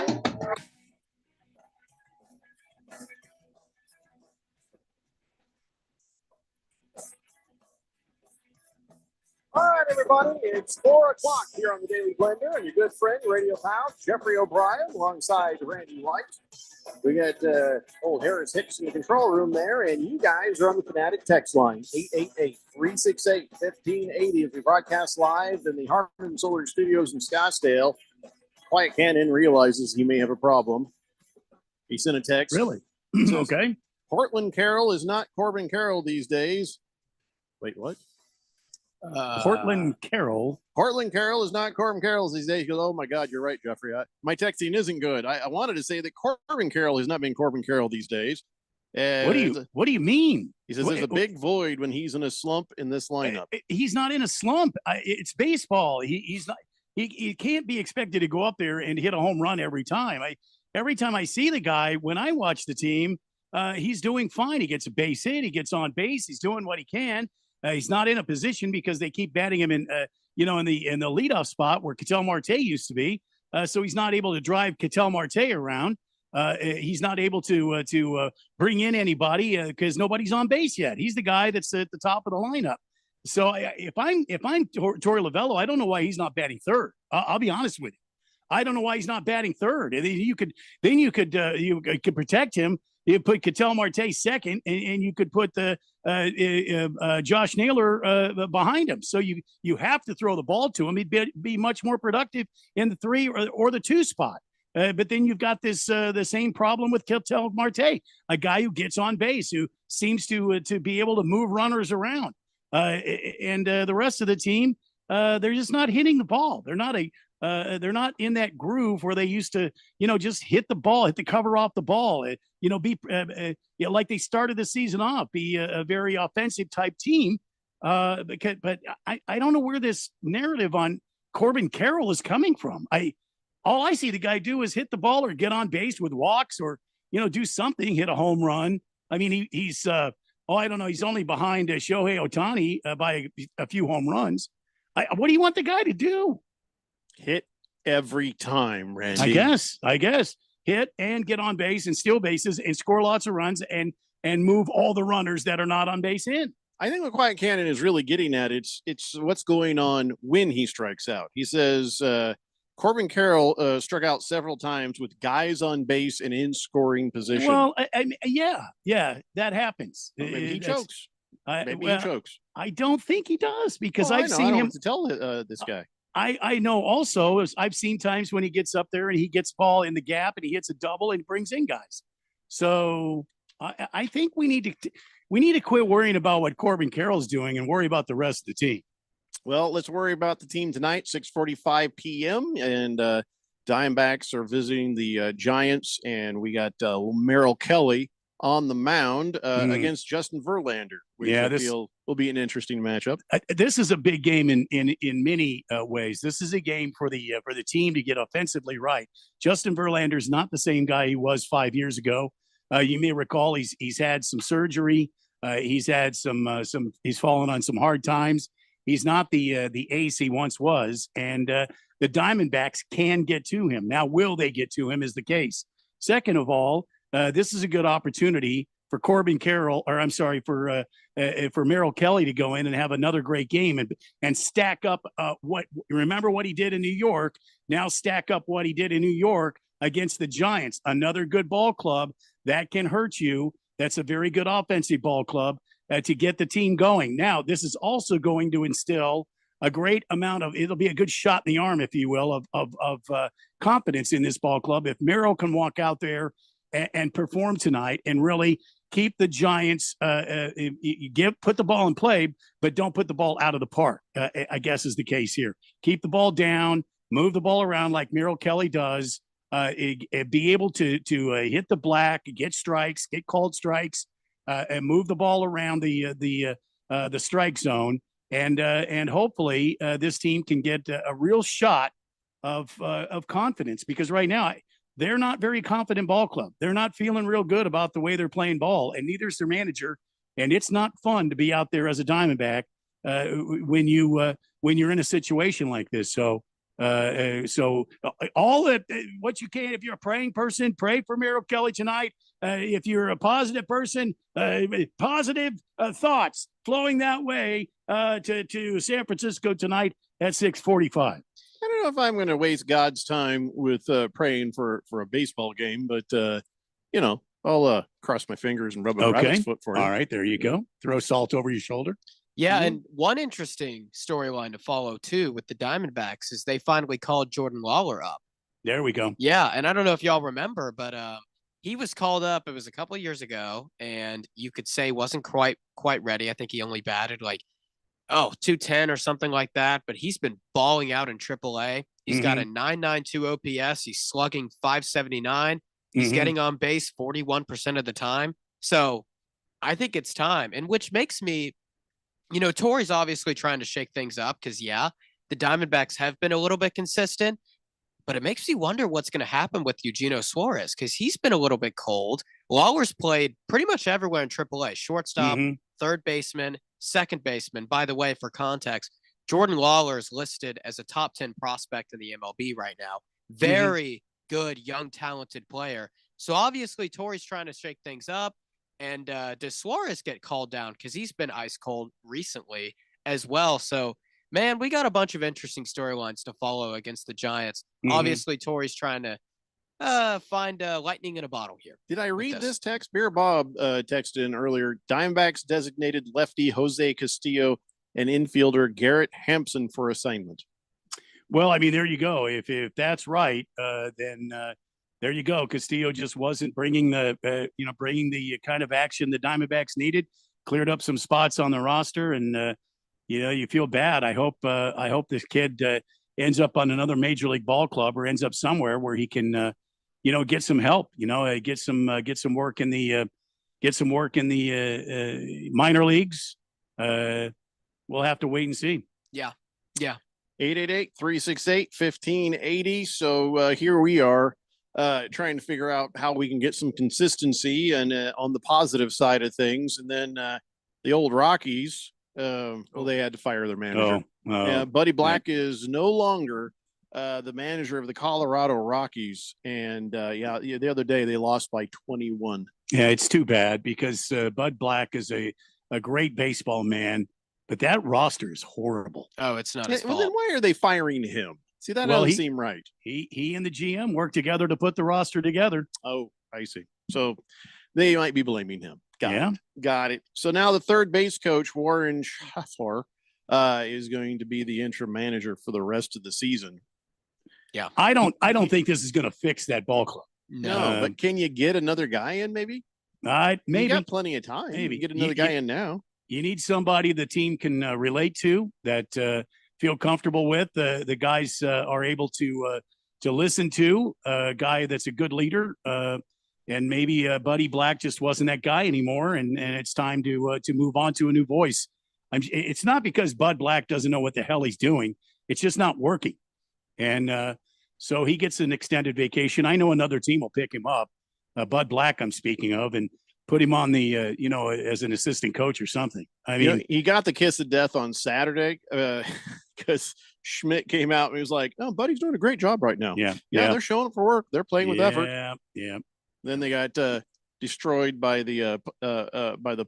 All right, everybody, it's 4 o'clock here on the Daily Blender, and your good friend, Radio Pal, Jeffrey O'Brien, alongside Randy White. We got old Harris Hicks in the control room there, and you guys are on the Fanatic text line, 888-368-1580 as we broadcast live in the Harman Solar Studios in Scottsdale. Quiet Cannon realizes he may have a problem. He sent a text. Really? Okay. Portland Carroll is not Corbin Carroll these days. Wait, what? Portland Carroll. Portland Carroll is not Corbin Carroll these days. He goes, oh my God, you're right, Jeffrey. My texting isn't good. I wanted to say that Corbin Carroll has not been Corbin Carroll these days. What do you mean? He says there's a big void when he's in a slump in this lineup. He's not in a slump. It's baseball. He's not. He can't be expected to go up there and hit a home run every time. Every time I see the guy, when I watch the team, he's doing fine. He gets a base hit. He gets on base. He's doing what he can. He's not in a position because they keep batting him in the leadoff spot where Ketel Marte used to be. So he's not able to drive Ketel Marte around. He's not able to bring in anybody because nobody's on base yet. He's the guy that's at the top of the lineup. So if I'm Torey Lovello, I don't know why he's not batting third. I'll be honest with you. I don't know why he's not batting third. And you could protect him. You put Ketel Marte second, and you could put the Josh Naylor behind him. So you have to throw the ball to him. He'd be much more productive in the 3 or the 2 spot. But then you've got this the same problem with Ketel Marte, a guy who gets on base, who seems to be able to move runners around. And the rest of the team, they're just not hitting the ball. They're not in that groove where they used to, just hit the ball, hit the cover off the ball, be like they started the season off, be a very offensive type team. But I don't know where this narrative on Corbin Carroll is coming from. All I see the guy do is hit the ball or get on base with walks or, do something, hit a home run. I mean, he's I don't know. He's only behind Shohei Ohtani by a few home runs. What do you want the guy to do? Hit every time, Randy. I guess hit and get on base and steal bases and score lots of runs and move all the runners that are not on base in. I think what Quiet Cannon is really getting at, it's what's going on when he strikes out. He says Corbin Carroll struck out several times with guys on base and in scoring position. Well, yeah, that happens. Well, maybe he chokes. Maybe he chokes. I don't think he does because I've seen I don't him have to tell this guy. I know also I've seen times when he gets up there and he gets ball in the gap and he hits a double and brings in guys. So I think we need to quit worrying about what Corbin Carroll's doing and worry about the rest of the team. Well, let's worry about the team tonight, 6:45 p.m. And Diamondbacks are visiting the Giants, and we got Merrill Kelly on the mound against Justin Verlander. Which this will be an interesting matchup. This is a big game in many ways. This is a game for the team to get offensively right. Justin Verlander is not the same guy he was 5 years ago. You may recall he's had some surgery. He's had he's fallen on some hard times. He's not the ace he once was, and the Diamondbacks can get to him. Now, will they get to him is the case. Second of all, this is a good opportunity for Corbin Carroll, for Merrill Kelly to go in and have another great game and stack up remember what he did in New York. Now stack up what he did in New York against the Giants, another good ball club that can hurt you. That's a very good offensive ball club to get the team going. Now, this is also going to instill a great amount it'll be a good shot in the arm, if you will, of confidence in this ball club. If Merrill can walk out there and perform tonight and really keep the Giants, put the ball in play, but don't put the ball out of the park, I guess is the case here. Keep the ball down, move the ball around like Merrill Kelly does, be able to hit the black, get strikes, get called strikes, and move the ball around the strike zone. And hopefully this team can get a real shot of confidence, because right now they're not very confident ball club. They're not feeling real good about the way they're playing ball, and neither is their manager. And it's not fun to be out there as a Diamondback when you're in a situation like this. So all that what you can, if you're a praying person, pray for Merrill Kelly tonight. If you're a positive person, positive thoughts flowing that way to San Francisco tonight at 6:45. I don't know if I'm going to waste God's time with praying for a baseball game, but I'll cross my fingers and rub a rabbit's foot for you. All right, there you go. Throw salt over your shoulder. Yeah, and one interesting storyline to follow too with the Diamondbacks is they finally called Jordan Lawler up. There we go. Yeah, and I don't know if y'all remember, but he was called up. It was a couple of years ago, and you could say wasn't quite ready. I think he only batted 210 or something like that, but he's been balling out in AAA. He's got a 992 OPS. He's slugging 579. He's getting on base 41% of the time. So I think it's time, and which makes me, Torey's obviously trying to shake things up because, the Diamondbacks have been a little bit consistent, but it makes me wonder what's going to happen with Eugenio Suarez because he's been a little bit cold. Lawler's played pretty much everywhere in AAA, shortstop, third baseman, second baseman. By the way, for context, Jordan Lawler is listed as a top 10 prospect in the MLB right now. Very good, young, talented player. So obviously, Torrey's trying to shake things up. And does Suarez get called down? Because he's been ice cold recently as well. So, man, we got a bunch of interesting storylines to follow against the Giants. Obviously, Torrey's trying to find lightning in a bottle here. Did I read this text? Beer Bob texted in earlier. Diamondbacks designated lefty Jose Castillo and infielder Garrett Hampson for assignment. Well, I mean, there you go. If that's right, then there you go. Castillo just wasn't bringing the bringing the kind of action the Diamondbacks needed. Cleared up some spots on the roster, and you feel bad. I hope this kid ends up on another major league ball club or ends up somewhere where he can get some help. Get some work in the minor leagues. We'll have to wait and see. Yeah. 888-368-1580. So here we are trying to figure out how we can get some consistency and on the positive side of things. And then the old Rockies, they had to fire their manager. Buddy Black is no longer the manager of the Colorado Rockies. And the other day they lost by 21. Yeah, it's too bad because Bud Black is a great baseball man. But that roster is horrible. Oh, it's not his fault. Well, then why are they firing him? See, that doesn't seem right. He and the GM worked together to put the roster together. Oh, I see. So they might be blaming him. Got it. So now the third base coach, Warren Schaeffer, is going to be the interim manager for the rest of the season. Yeah. I don't think this is going to fix that ball club. No, but can you get another guy in maybe? Maybe. You got plenty of time. Maybe get another guy in now. You need somebody the team can relate to, that feel comfortable with. The guys are able to listen to, a guy that's a good leader. And maybe Buddy Black just wasn't that guy anymore, and it's time to move on to a new voice. It's not because Bud Black doesn't know what the hell he's doing. It's just not working. And so he gets an extended vacation. I know another team will pick him up, Bud Black I'm speaking of, and put him on the, as an assistant coach or something. I mean, he got the kiss of death on Saturday because Schmidt came out and he was like, "Oh, Buddy's doing a great job right now." Yeah. They're showing up for work. They're playing with effort. Yeah. Then they got destroyed by the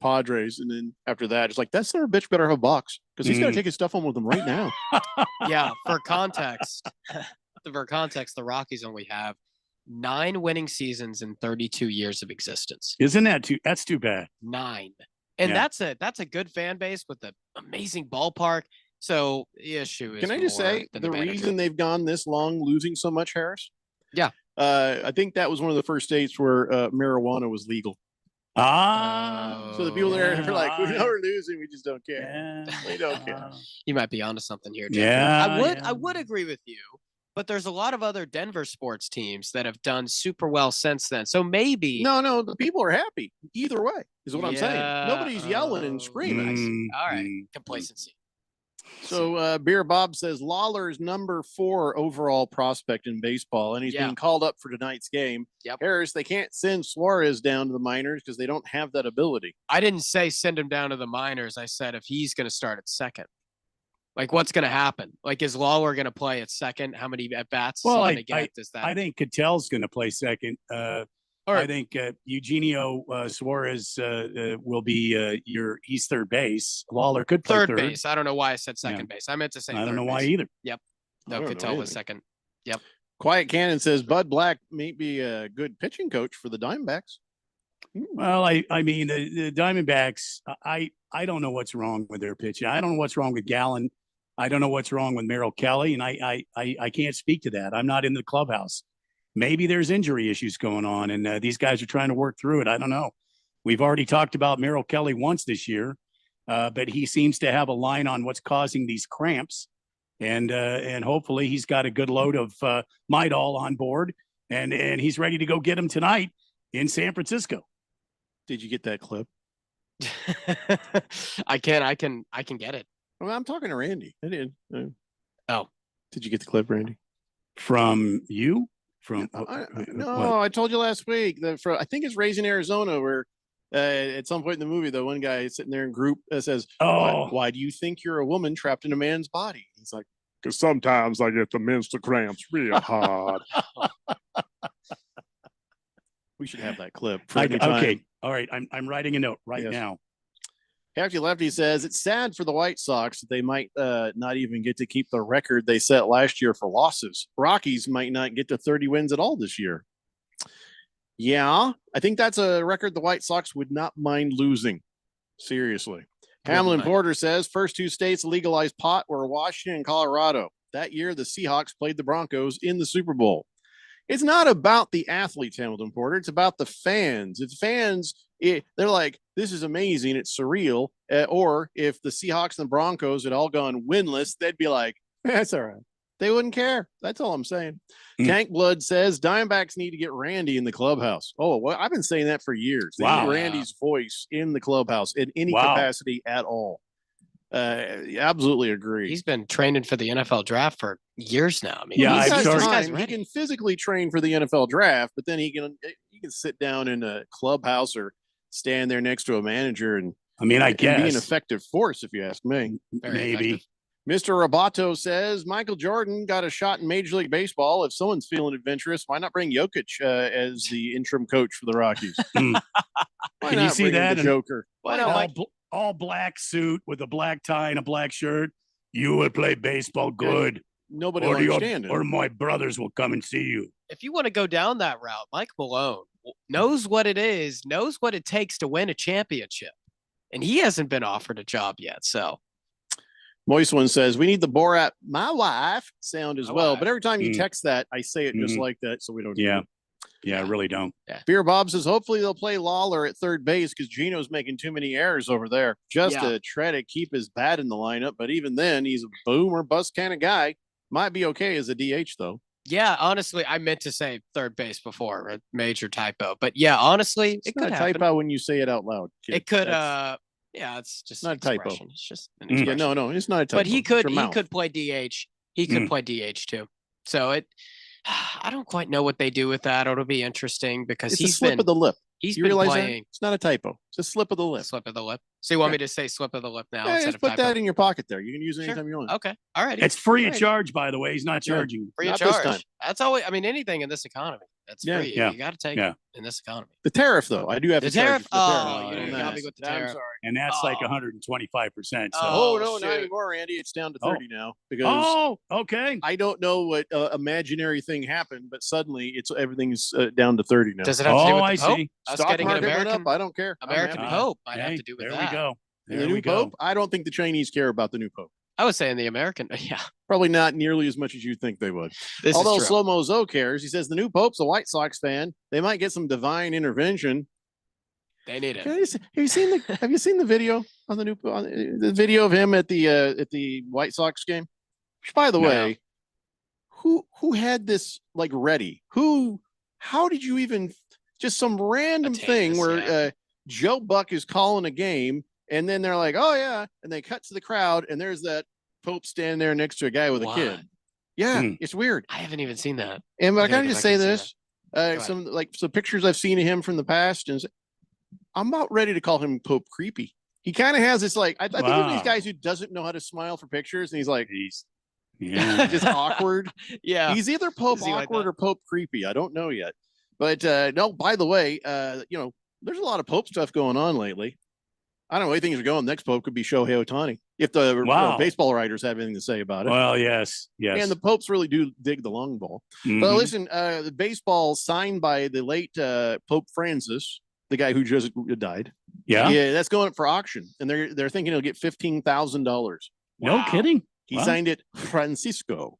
Padres, and then after that, it's like that son of a bitch better have a box because he's got to take his stuff home with him right now. Yeah. For context, the Rockies only have 9 winning seasons in 32 years of existence. Isn't that that's too bad? 9. And that's a good fan base with an amazing ballpark. So the issue is, can I just say the reason they've gone this long losing so much, Harris? Yeah. I think that was one of the first states where marijuana was legal. So the people there are like, we know we're losing, we just don't care. We don't care. You might be onto something here, Jeff. I would agree with you. But there's a lot of other Denver sports teams that have done super well since then. So maybe. No, the people are happy either way, is what I'm saying. Nobody's yelling and screaming. All right. Complacency. So Beer Bob says Lawler's number 4 overall prospect in baseball, and he's being called up for tonight's game. Yep. Harris, they can't send Suarez down to the minors because they don't have that ability. I didn't say send him down to the minors. I said if he's going to start at second. Like, what's going to happen? Like, is Lawler going to play at second? How many at bats? Well, I think Catel's going to play second. I think Eugenio Suarez will be he's third base. Lawler could play third base. I don't know why I said second base. I meant to say. I don't know base. why either. Yep. No, Cattell was second. Yep. Quiet Cannon says Bud Black may be a good pitching coach for the Diamondbacks. Well, I mean the Diamondbacks. I don't know what's wrong with their pitching. I don't know what's wrong with Gallen. I don't know what's wrong with Merrill Kelly, and I can't speak to that. I'm not in the clubhouse. Maybe there's injury issues going on, and these guys are trying to work through it. I don't know. We've already talked about Merrill Kelly once this year, but he seems to have a line on what's causing these cramps, and hopefully he's got a good load of Midol on board, and he's ready to go get him tonight in San Francisco. Did you get that clip? I can get it. Well, I'm talking to Randy. I did. Oh, did you get the clip, Randy? From you? I told you last week that I think it's Raising Arizona, where at some point in the movie, the one guy is sitting there in group says, why do you think you're a woman trapped in a man's body? He's like, because sometimes I get the menstrual cramps real hard. We should have that clip. Okay. All right. I'm writing a note now. Hefty Lefty says it's sad for the White Sox that they might not even get to keep the record they set last year for losses. Rockies might not get to 30 wins at all this year. Yeah, I think that's a record the White Sox would not mind losing. Seriously. Hamlin Porter says first two states legalized pot were Washington and Colorado. That year, the Seahawks played the Broncos in the Super Bowl. It's not about the athletes, Hamilton Porter. It's about the fans. It's fans. They're like, this is amazing. It's surreal. Or if the Seahawks and the Broncos had all gone winless, they'd be like, that's all right. They wouldn't care. That's all I'm saying. Tank Blood says Diamondbacks need to get Randy in the clubhouse. Oh, well, I've been saying that for years. They need Randy's voice in the clubhouse in any capacity at all. Absolutely agree. He's been training for the NFL draft for years now. I mean, he can physically train for the NFL draft, but then he can sit down in a clubhouse or stand there next to a manager and I guess be an effective force, if you ask me. Maybe. Effective. Mr. Roboto says Michael Jordan got a shot in Major League Baseball. If someone's feeling adventurous, why not bring Jokic as the interim coach for the Rockies? Can you see that? The Joker. Why not? All black suit with a black tie and a black shirt. You would play baseball good. Nobody will understand it. Or my brothers will come and see you. If you want to go down that route, Mike Malone knows what it is, knows what it takes to win a championship. And he hasn't been offered a job yet. So Moist One says, we need the Borat, my wife sound as well. But every time you text that, I say it just like that. So we don't. Yeah, I really don't. Beer Bob says, hopefully they'll play Lawler at third base because Gino's making too many errors over there just to try to keep his bat in the lineup. But even then, he's a boom or bust kind of guy. Might be okay as a DH, though. Yeah, honestly, I meant to say third base before, a major typo. But yeah, honestly, it could happen. Typo when you say it out loud. Kid. It could, it's just not a typo. It's just an expression. Yeah, no, it's not a typo. But he could play DH. He could play DH too. So I don't quite know what they do with that. It'll be interesting because he's a slip of the lip. He's been playing. It's not a typo. It's a slip of the lip. Slip of the lip. So you want me to say slip of the lip now? Yeah, instead just of put typo? that in your pocket there. You can use it anytime you want. Okay. All right. It's free of charge, by the way. He's not charging you. Free of charge. That's always. I mean, anything in this economy that's free. Yeah. You got to take it in this economy. The tariff, though, I do have the to charge tariff. You got me with the tariff. I'm sorry. And that's like 125%. So. Not anymore, Andy. It's down to 30 now because. Okay. I don't know what imaginary thing happened, but suddenly everything's down to 30 now. Does it have to do with the Pope? I see. Stock market went up. I don't care. American Pope. I'd have to do with that. that. We go. The new Pope? I don't think the Chinese care about the new Pope. I was saying the American. Yeah. Probably not nearly as much as you think they would. Although Slow-Mo Zoe cares, he says the new Pope's a White Sox fan. They might get some divine intervention. They need it. Have you seen the video on the video of him at the White Sox game? Which, by the way, who had this like ready? How did you even just some random thing where Joe Buck is calling a game and then they're like, oh yeah, and they cut to the crowd and there's that Pope standing there next to a guy with a kid. Yeah, it's weird. I haven't even seen that. And but I gotta just say this: some pictures I've seen of him from the past, and I'm about ready to call him Pope creepy. He kind of has this like I think of these guys who doesn't know how to smile for pictures, and he's like just awkward. Yeah, he's either Pope awkward or Pope creepy. I don't know yet. But no, by the way, there's a lot of Pope stuff going on lately. I don't know where things are going. Next Pope could be Shohei Ohtani if the baseball writers have anything to say about it. Well, yes. And the Popes really do dig the long ball. Mm-hmm. But listen, the baseball signed by the late Pope Francis, the guy who just died. Yeah, that's going up for auction, and they're thinking he'll get $15,000. No kidding. He signed it Francisco.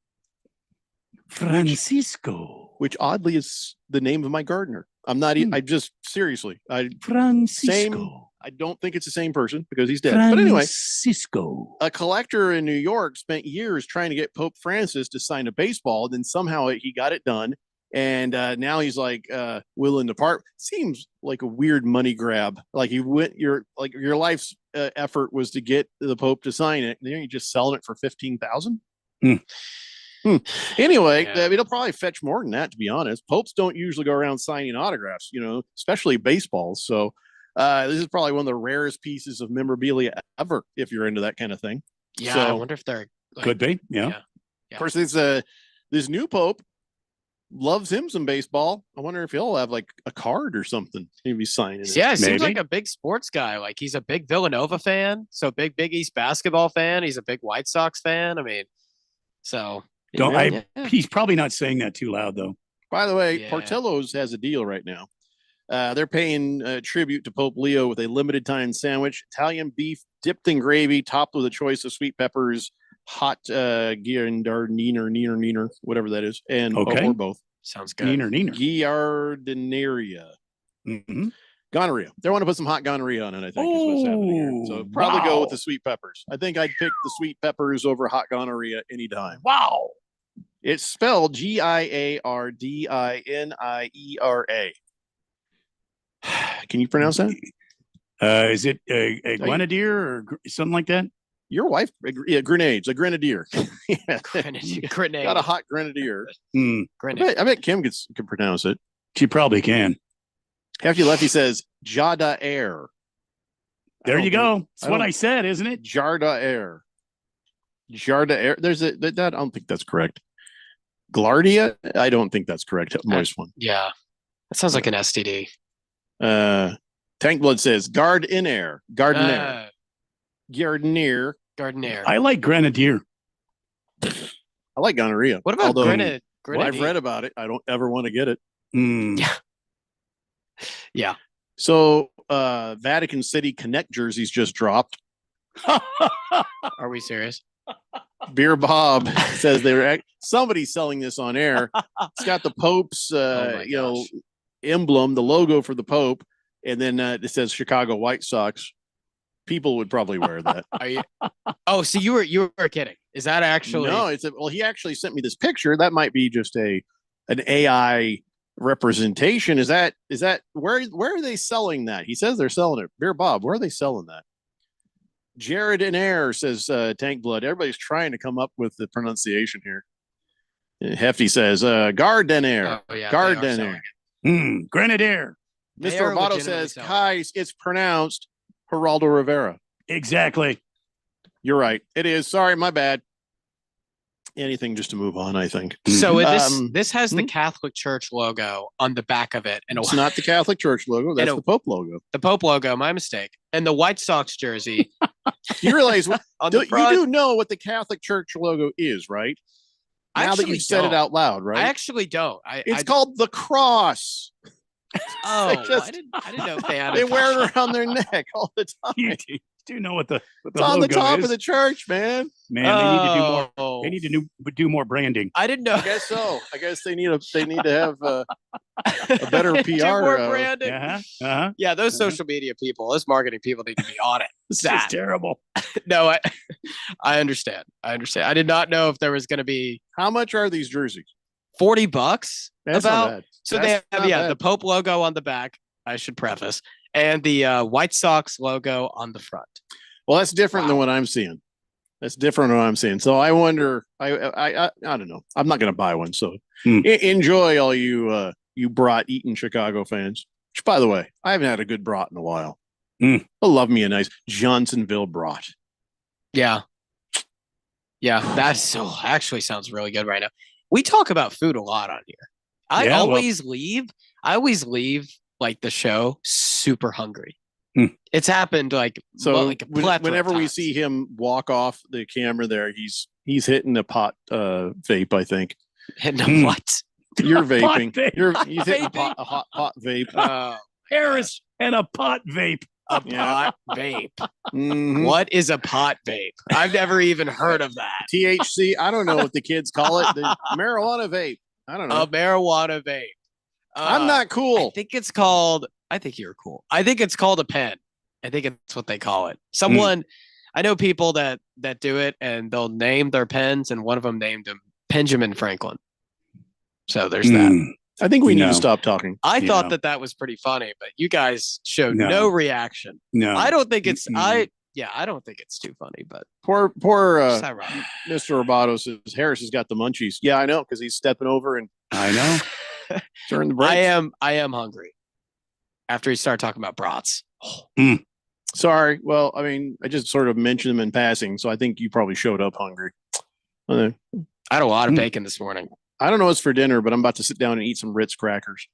Which oddly is the name of my gardener. I'm not. I just seriously. Francisco. I don't think it's the same person because he's dead. But anyway, Francisco. A collector in New York spent years trying to get Pope Francis to sign a baseball. Then somehow he got it done. And now he's like willing to part. Seems like a weird money grab. Like your life's effort was to get the Pope to sign it. And then you're just selling it for $15,000. Anyway, it'll probably fetch more than that, to be honest. Popes don't usually go around signing autographs, especially baseballs. So this is probably one of the rarest pieces of memorabilia ever, if you're into that kind of thing. Yeah, So, I wonder if they're could be. Yeah. Of course, it's this new Pope loves him some baseball. I wonder if he'll have like a card or something. Maybe signing it. Yeah, he seems like a big sports guy. Like he's a big Villanova fan, so big Big East basketball fan. He's a big White Sox fan. I mean, so he's probably not saying that too loud though. By the way, Portillo's has a deal right now. They're paying tribute to Pope Leo with a limited time sandwich, Italian beef dipped in gravy, topped with a choice of sweet peppers, hot Giardiniera, whatever that is, and or both. Sounds good. Giardiniera. Gonorrhea. They want to put some hot gonorrhea on it, I think, is what's happening here. So probably go with the sweet peppers. I think I'd pick the sweet peppers over hot gonorrhea anytime. Wow. It's spelled Giardiniera. Can you pronounce that? Is it a grenadier or something like that? Your wife, grenades, a grenadier. Grenade. Got a hot grenadier. Grenade. I bet Kim could pronounce it. She probably can. Hefty Lefty says Jada Air. There you go. That's what I said, isn't it? Jarda Air. Jarda Air. There's that. I don't think that's correct. Glardia. I don't think that's correct. Moist one. Yeah, that sounds like an STD. Tank Blood says guard in air. Gardenier. Gardenier. I like grenadier. I like gonorrhea. What about grenade? I've read about it. I don't ever want to get it. Yeah. So Vatican City Connect jerseys just dropped. Are we serious? Beer Bob says somebody's selling this on air. It's got the Pope's emblem, the logo for the Pope, and then it says Chicago White Sox. People would probably wear that. Are you? Oh, so you were kidding? Is that actually? No, he actually sent me this picture. That might be just an AI representation. Is that where are they selling that? He says they're selling it. Beer Bob, where are they selling that? Jared in Air says Tank Blood. Everybody's trying to come up with the pronunciation here. Hefty says Gardenier. Oh, yeah, Gardenier. Grenadier. Mr. Roboto says Kais, it's pronounced Geraldo Rivera. Exactly. You're right. It is. Sorry, my bad. Anything just to move on, I think. So this has the Catholic Church logo on the back of it. And it's not the Catholic Church logo. That's the Pope logo. The Pope logo, my mistake. And the White Sox jersey. You realize you do know what the Catholic Church logo is, right? Now that you said it out loud, right? I actually don't. It's called the cross. Oh, I didn't know if they had They wear it around their neck all the time. You do know what the it's on the top is. of the church, man. Man, they need to do more. They need to do more branding. I didn't know. I guess so. I guess they need to have a better PR. Do more branding. Yeah, those social media people, those marketing people need to be on it. This is terrible. No, I understand. I did not know if there was going to be. How much are these jerseys? $40. That's not bad. So they have the Pope logo on the back. I should preface, and the White Sox logo on the front. Well, that's different than what I'm seeing. That's different than what I'm seeing. So I wonder. I don't know. I'm not going to buy one. So enjoy all you brat eating Chicago fans. Which, by the way, I haven't had a good brat in a while. I love me a nice Johnsonville brat. Yeah, that's actually sounds really good right now. We talk about food a lot on here. I always leave like the show super hungry. It's happened whenever we see him walk off the camera there, he's hitting a pot vape, I think. Hitting a what? You're vaping. He's hitting Vaping? a hot vape. Harris and a pot vape. A pot vape. Mhm. What is a pot vape? I've never even heard of that. THC. I don't know what the kids call it. The marijuana vape. I don't know. A marijuana vape. I'm not cool. I think it's called. I think you're cool. I think it's called a pen. I think it's what they call it. Someone, I know people that do it, and they'll name their pens, and one of them named him Benjamin Franklin. So there's that. I think we need to stop talking. I thought that was pretty funny, but you guys showed no reaction. No, I don't think it's. I don't think it's too funny, but Poor it's ironic. Mr. Roboto says Harris has got the munchies. Yeah, I know, because he's stepping over and I know. turn the brakes. I am hungry. After he started talking about brats. Sorry. Well, I mean, I just sort of mentioned them in passing, so I think you probably showed up hungry. I had a lot of bacon this morning. I don't know what's for dinner, but I'm about to sit down and eat some Ritz crackers.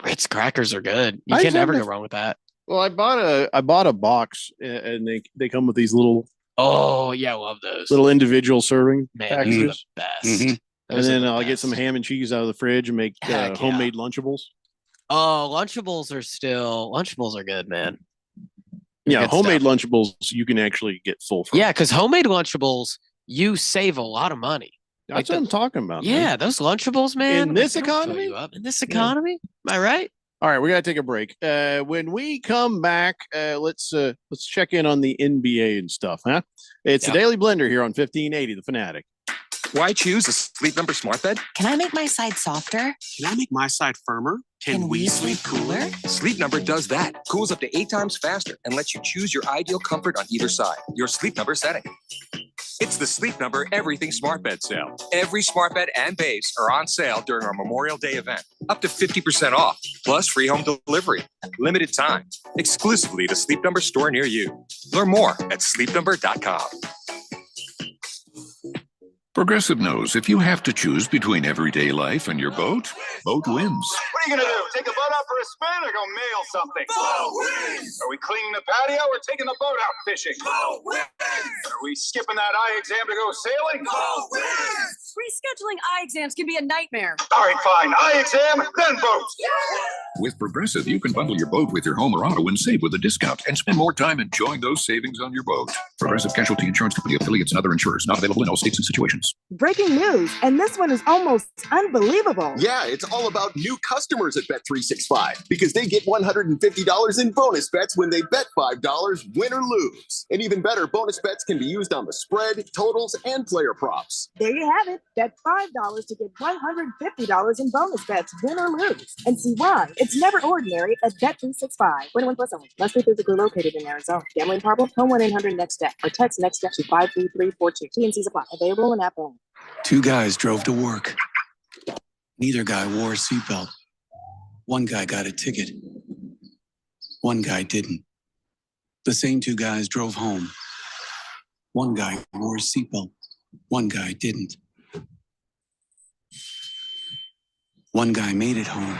Ritz crackers are good. You can never go wrong with that. Well, I bought a box, and they come with these little. Oh yeah, I love those little individual serving packages. The best. And then I'll get some ham and cheese out of the fridge and make homemade Lunchables. Oh, Lunchables are good, man. Yeah, Good homemade stuff. Lunchables you can actually get full from. Yeah, because homemade Lunchables, you save a lot of money. That's what I'm talking about. Yeah, man. those Lunchables, man. In this they'll fill economy? you up. In this economy, am I right? All right, we got to take a break. When we come back, let's check in on the NBA and stuff, huh? It's the Daily Blender here on 1580, The Fanatic. Why choose a Sleep Number smart bed? Can I make my side softer? Can I make my side firmer? Can we sleep cooler? Sleep Number does that. Cools up to 8 times faster and lets you choose your ideal comfort on either side. Your Sleep Number setting. It's the Sleep Number Everything Smart Bed sale. Every smart bed and base are on sale during our Memorial Day event. Up to 50% off, plus free home delivery. Limited time. Exclusively the Sleep Number store near you. Learn more at sleepnumber.com. Progressive knows if you have to choose between everyday life and your boat, boat wins. What are you gonna do? Take the boat out for a spin or go mail something? Boat wins! Are we cleaning the patio or taking the boat out fishing? Boat wins! Are we skipping that eye exam to go sailing? Boat wins! Rescheduling eye exams can be a nightmare. All right, fine. Eye exam, then boat. With Progressive, you can bundle your boat with your home or auto and save with a discount and spend more time enjoying those savings on your boat. Progressive Casualty Insurance Company, affiliates, and other insurers not available in all states and situations. Breaking news, and this one is almost unbelievable. Yeah, it's all about new customers at Bet365 because they get $150 in bonus bets when they bet $5, win or lose. And even better, bonus bets can be used on the spread, totals, and player props. There you have it. Bet $5 to get $150 in bonus bets, win or lose. And see why it's never ordinary at Bet365. 21 plus only. Must be physically located in Arizona. Gambling problem? Call 1-800-NEXT-STEP or text NEXT-STEP to 53342. T&Cs apply. Available in app only. Two guys drove to work. Neither guy wore a seatbelt. One guy got a ticket. One guy didn't. The same two guys drove home. One guy wore a seatbelt. One guy didn't. One guy made it home.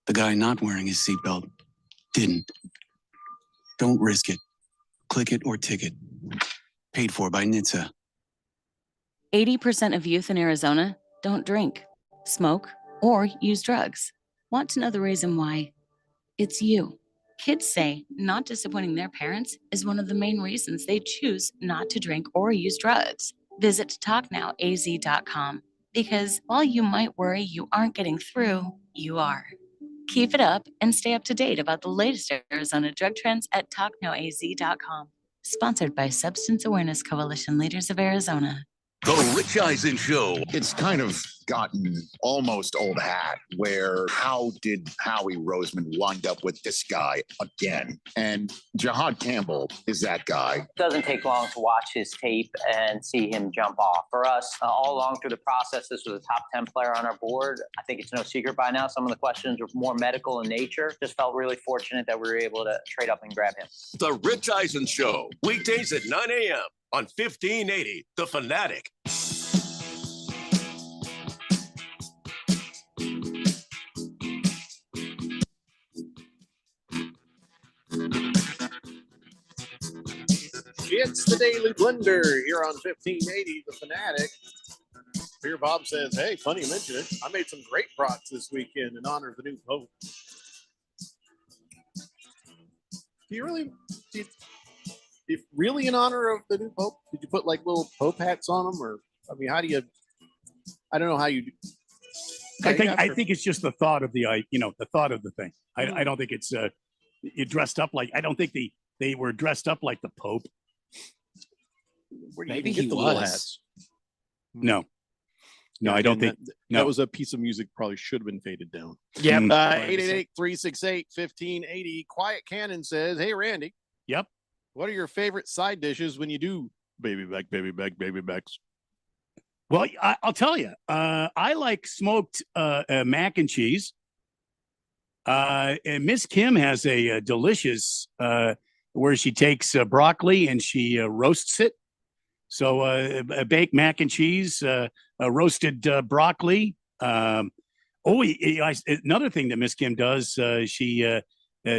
The guy not wearing his seatbelt didn't. Don't risk it. Click it or ticket. Paid for by NHTSA. 80% of youth in Arizona don't drink, smoke, or use drugs. Want to know the reason why? It's you. Kids say not disappointing their parents is one of the main reasons they choose not to drink or use drugs. Visit TalkNowAZ.com because while you might worry you aren't getting through, you are. Keep it up and stay up to date about the latest Arizona drug trends at TalkNowAZ.com. Sponsored by Substance Awareness Coalition Leaders of Arizona. The Rich Eisen Show. It's kind of gotten almost old hat where how did Howie Roseman wind up with this guy again? And Jahad Campbell is that guy. Doesn't take long to watch his tape and see him jump off. For us, all along through the process, this was a top 10 player on our board. I think it's no secret by now. Some of the questions were more medical in nature. Just felt really fortunate that we were able to trade up and grab him. The Rich Eisen Show. Weekdays at 9 a.m. on 1580, The Fanatic. It's the Daily Blender here on 1580, The Fanatic. Beer Bob says, hey, funny you mention it. I made some great brats this weekend in honor of the new Pope. If really in honor of the new Pope? Did you put like little Pope hats on them? Or, I mean, how do you, I don't know how you do. I think it's just the thought of the thought of the thing. I don't think it's it dressed up like, I don't think they were dressed up like the Pope. Where do you Maybe even he get the little was. hats? No, Yeah, I don't and think. that was a piece of music probably should have been faded down. Yep. 888-368-1580. Quiet Cannon says, hey, Randy. Yep. What are your favorite side dishes when you do baby back? Well, I'll tell you. I like smoked mac and cheese. And Miss Kim has a delicious where she takes broccoli and she roasts it. So a baked mac and cheese, roasted broccoli. Another thing that Miss Kim does, she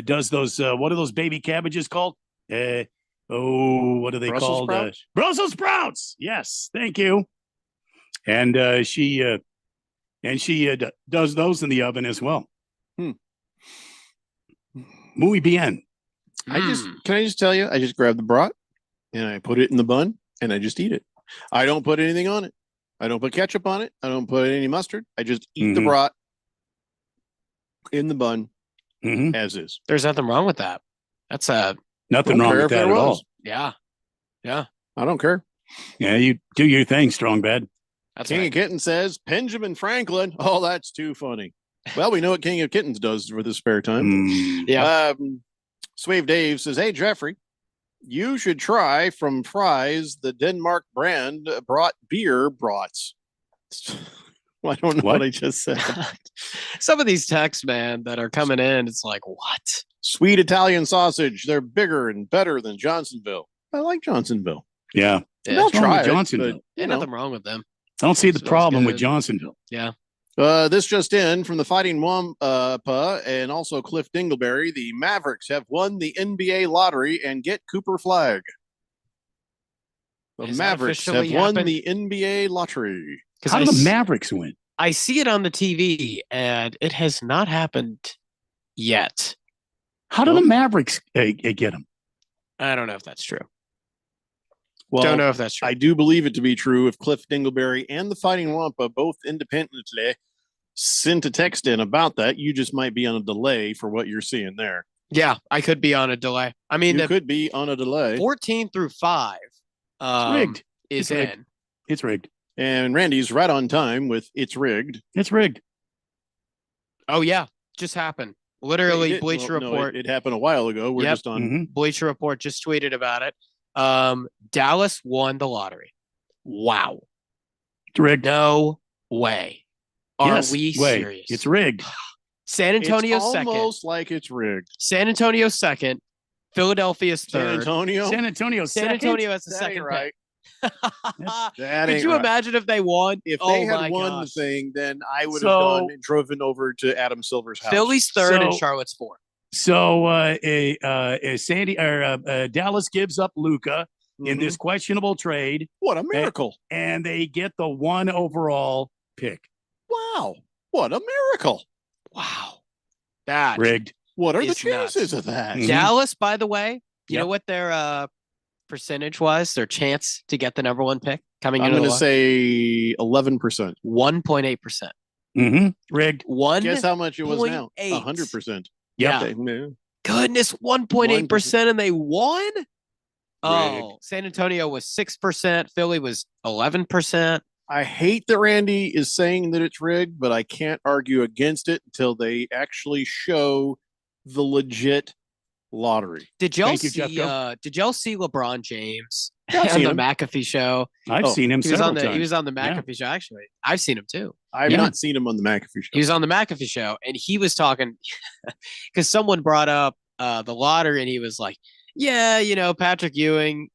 does those. What are those baby cabbages called? What are they Brussels called? sprouts? Brussels sprouts. Yes, thank you. And she does those in the oven as well. Muy bien. Can I just tell you? I just grab the brat and I put it in the bun and I just eat it. I don't put anything on it. I don't put ketchup on it. I don't put any mustard. I just eat the brat in the bun as is. There's nothing wrong with that. That's nothing wrong with that at all. Yeah. Yeah. I don't care. Yeah, you do your thing, Strong Bad. That's King of Kittens says Benjamin Franklin. Oh, that's too funny. Well, we know what King of Kittens does for his spare time. Yeah. Swave Dave says, hey, Jeffrey, you should try from Fry's the Denmark brand brought beer brats. Well, I don't know what I just said. Some of these texts, man, that are coming in, it's like, what? Sweet Italian sausage. They're bigger and better than Johnsonville. I like Johnsonville. Yeah. I'll try Johnsonville. it. Ain't nothing wrong with them. I don't see the Smells problem with good. Johnsonville. Yeah. This just in from the Fighting Wampa and also Cliff Dingleberry. The Mavericks have won the NBA lottery and get Cooper Flag. The Has that Mavericks have officially won happened? the NBA lottery. How do the Mavericks win? I see it on the TV, and it has not happened yet. How do the Mavericks get them? I don't know if that's true. Well, Don't know if that's true. I do believe it to be true. If Cliff Dingleberry and the Fighting Wampa both independently sent a text in about that, you just might be on a delay for what you're seeing there. Yeah, I could be on a delay. I mean, You could be on a delay. 14 through 5 rigged. is It's rigged. in. It's rigged. And Randy's right on time with It's Rigged. It's rigged. Oh, yeah. Just happened. Literally, It- Bleacher well, no, Report. it happened a while ago. We're Yep. just on. Bleacher Report just tweeted about it. Dallas won the lottery. Wow. It's rigged. No way. Are Yes, we wait. serious? It's rigged. San Antonio It's second. almost like it's rigged. San Antonio second. Philadelphia's San third. Antonio? San Antonio San second? Antonio has the That second ain't right. pick. That Could ain't you right. imagine if they won? If Oh they my had won gosh. the thing, then I would have So- gone and driven over to Adam Silver's house. Philly's third and So- Charlotte's fourth. So Dallas gives up Luca in this questionable trade. What a miracle. And they get the 1 overall pick. Wow. What a miracle. Wow. That Rigged. What are the is chances nuts. of that? Dallas, by the way, you Yep. know what their percentage was? Their chance to get the number one pick coming I'm into going the to say 11%. 1.8%. Rigged. Guess how much it was now? 1.8. 100%. Yeah. Okay, man. Goodness, 1.8%, and they won. Oh, Rigged. San Antonio was 6%. Philly was 11%. I hate that Randy is saying that it's rigged, but I can't argue against it until they actually show the legit lottery. Did y'all Thank you, see? Jeffco. Did y'all see LeBron James Yeah, I've on seen the him. McAfee show? I've seen him He was several on the times. he was on the Yeah. McAfee show. Actually, I've seen him too. I've not seen him on the McAfee show. He was on the McAfee show, and he was talking because someone brought up the lottery, and he was like, "Yeah, you know, Patrick Ewing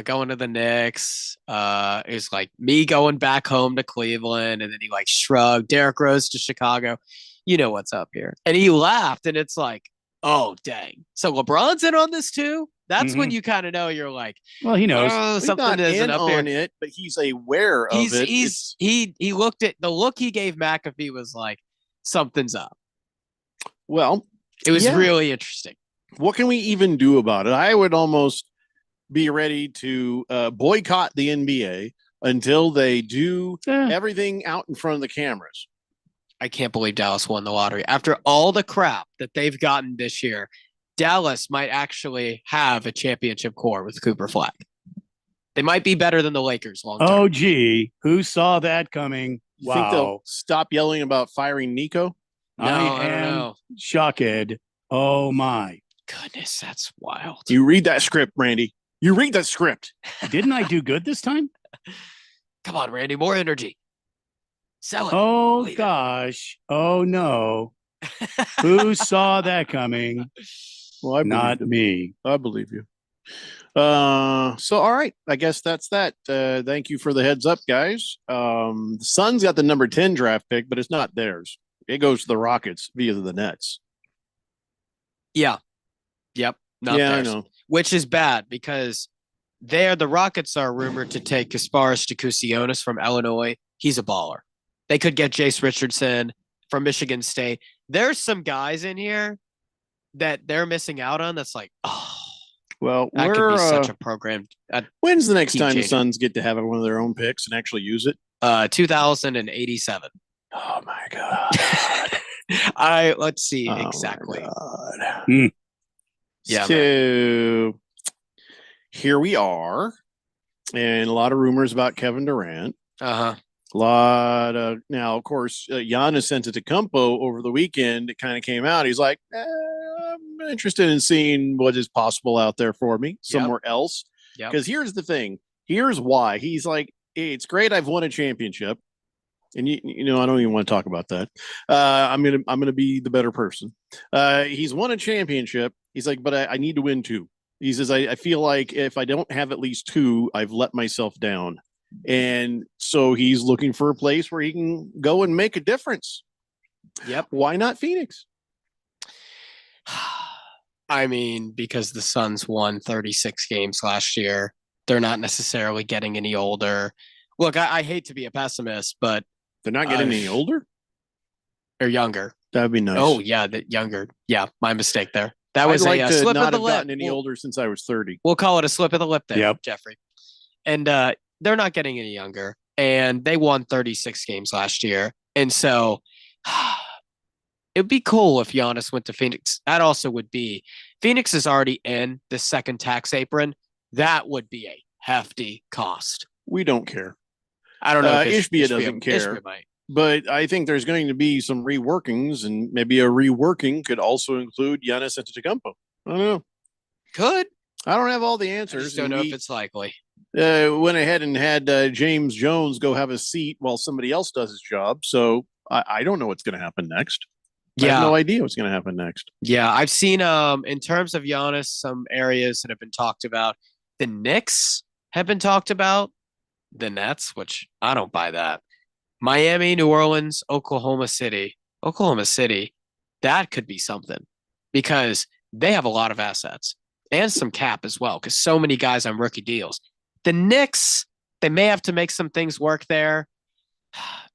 going to the Knicks. It's like me going back home to Cleveland," and then he like shrugged. Derrick Rose to Chicago. You know what's up here? And he laughed, and it's like, oh dang! So LeBron's in on this too. That's when you kind of know you're like, Well, he knows. oh, He's something not isn't in up on here. it, but he's aware of it. He looked at the look he gave McAfee was like something's up. Well, It was yeah. really interesting. What can we even do about it? I would almost be ready to boycott the NBA until they do everything out in front of the cameras. I can't believe Dallas won the lottery after all the crap that they've gotten this year. Dallas might actually have a championship core with Cooper Flag. They might be better than the Lakers long term. Oh, gee. Who saw that coming? You think Wow. they'll stop yelling about firing Nico? No, I don't know. Shocked. Oh, my. Goodness, that's wild. You read that script, Randy. You read that script. Didn't I do good this time? Come on, Randy, more energy. Sell it. Oh, gosh. Oh, no. Who saw that coming? Well, Not me. I believe you. So all right, I guess that's that. Thank you for the heads up, guys. The Suns got the number 10 draft pick, but it's not theirs. It goes to the Rockets via the Nets. Yeah. Yep. Not Yeah, theirs. I know. Which is bad because the Rockets are rumored to take Kasparis Stakusionis from Illinois. He's a baller. They could get Jace Richardson from Michigan State. There's some guys in here that they're missing out on. That's like, oh, well, that could be such a program. When's the next time the changer. Suns get to have one of their own picks and actually use it? 2087. Oh my god! Let's see exactly. Yeah. So here we are, and a lot of rumors about Kevin Durant. Uh-huh. A lot of now, of course, Giannis Antetokounmpo over the weekend. It kind of came out. He's like, I'm interested in seeing what is possible out there for me somewhere else. Yep. Because here's the thing. Here's why. He's like, it's great. I've won a championship, and you know, I don't even want to talk about that. I'm gonna be the better person. He's won a championship. He's like, but I need to win 2. He says, I feel like if I don't have at least 2, I've let myself down. And so he's looking for a place where he can go and make a difference. Yep. Why not Phoenix? I mean, because the Suns won 36 games last year. They're not necessarily getting any older. Look, I hate to be a pessimist, but they're not getting any older or younger. That'd be nice. Oh yeah, the younger. Yeah, my mistake there. That was I'd like a to slip not of the have lip. gotten any older since I was 30. We'll call it a slip of the lip there, Yep. Jeffrey. And they're not getting any younger. And they won 36 games last year. And so it'd be cool if Giannis went to Phoenix. That also would be Phoenix is already in the second tax apron. That would be a hefty cost. We don't care. I don't know. If Ishbia doesn't care. Ishbia might. But I think there's going to be some reworkings, and maybe a reworking could also include Giannis Antetokounmpo. I don't know. Could. I don't have all the I answers. just don't know if it's likely. Went ahead and had James Jones go have a seat while somebody else does his job. So I don't know what's going to happen next. I have no idea what's going to happen next. Yeah, I've seen in terms of Giannis, some areas that have been talked about. The Knicks have been talked about. The Nets, which I don't buy that. Miami, New Orleans, Oklahoma City. Oklahoma City, that could be something because they have a lot of assets and some cap as well because so many guys on rookie deals. The Knicks, they may have to make some things work there.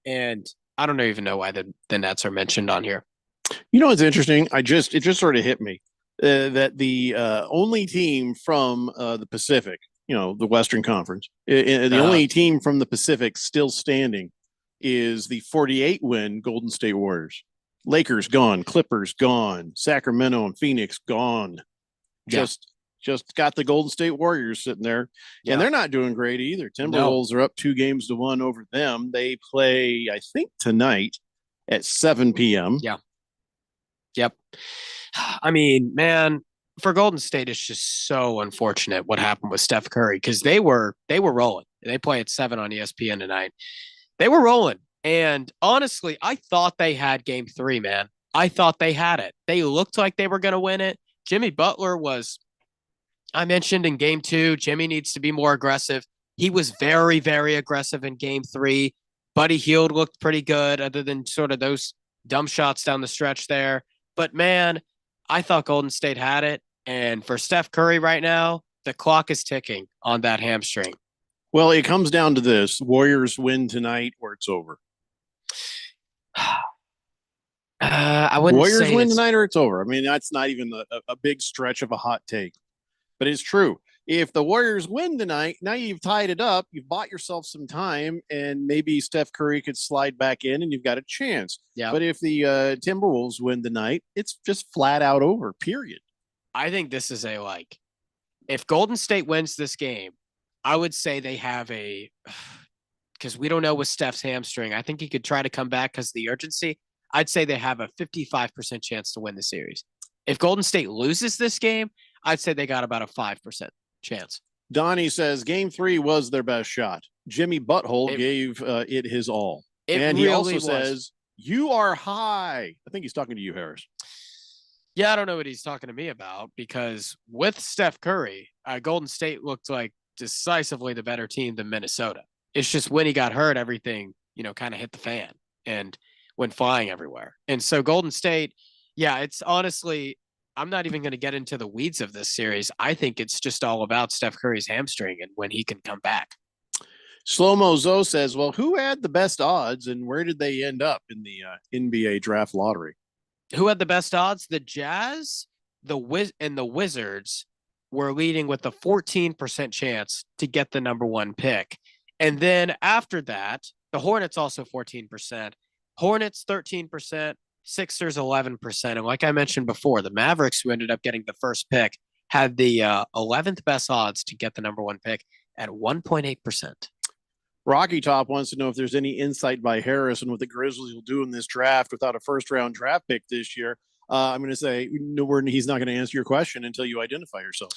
And I don't even know why the Nets are mentioned on here. You know what's interesting? It just sort of hit me that the only team from the Pacific, the Western Conference, the only team from the Pacific still standing is the 48-win Golden State Warriors. Lakers gone, Clippers gone, Sacramento and Phoenix gone. Just got the Golden State Warriors sitting there, and they're not doing great either. Timberwolves are up 2-1 over them. They play, I think, tonight at 7 p.m. Yeah. Yep. I mean, man, for Golden State, it's just so unfortunate what happened with Steph Curry because they were rolling. They play at 7 on ESPN tonight. They were rolling. And honestly, I thought they had game 3, man. I thought they had it. They looked like they were going to win it. Jimmy Butler was, I mentioned in game 2, Jimmy needs to be more aggressive. He was very, very aggressive in game 3. Buddy Hield looked pretty good other than sort of those dumb shots down the stretch there. But man, I thought Golden State had it. And for Steph Curry right now, the clock is ticking on that hamstring. Well, it comes down to this. Warriors win tonight or it's over. I wouldn't Warriors say win it's- tonight or it's over. I mean, that's not even a big stretch of a hot take, but it's true. If the Warriors win tonight, now you've tied it up, you've bought yourself some time, and maybe Steph Curry could slide back in and you've got a chance. Yeah. But if the Timberwolves win tonight, it's just flat out over, period. I think this is if Golden State wins this game, I would say they have because we don't know with Steph's hamstring. I think he could try to come back because of the urgency. I'd say they have a 55% chance to win the series. If Golden State loses this game, I'd say they got about a 5% chance. Donnie says Game 3 was their best shot. Jimmy Butthole gave it his all. And he also says, you are high. I think he's talking to you, Harris. Yeah, I don't know what he's talking to me about because with Steph Curry, Golden State looked like decisively the better team than Minnesota. It's just when he got hurt, everything, kind of hit the fan and went flying everywhere. And so Golden State, yeah, it's honestly, I'm not even going to get into the weeds of this series. I think it's just all about Steph Curry's hamstring and when he can come back. Slow-Mo Zoe says, well, who had the best odds and where did they end up in the NBA draft lottery? Who had the best odds? The Jazz, and the Wizards were leading with a 14% chance to get the number 1 pick. And then after that, the Hornets also 14%. Hornets 13%, Sixers 11%. And like I mentioned before, the Mavericks, who ended up getting the first pick, had the 11th best odds to get the number 1 pick at 1.8%. Rocky Top wants to know if there's any insight by Harris on what the Grizzlies will do in this draft without a first-round draft pick this year. I'm going to say he's not going to answer your question until you identify yourself.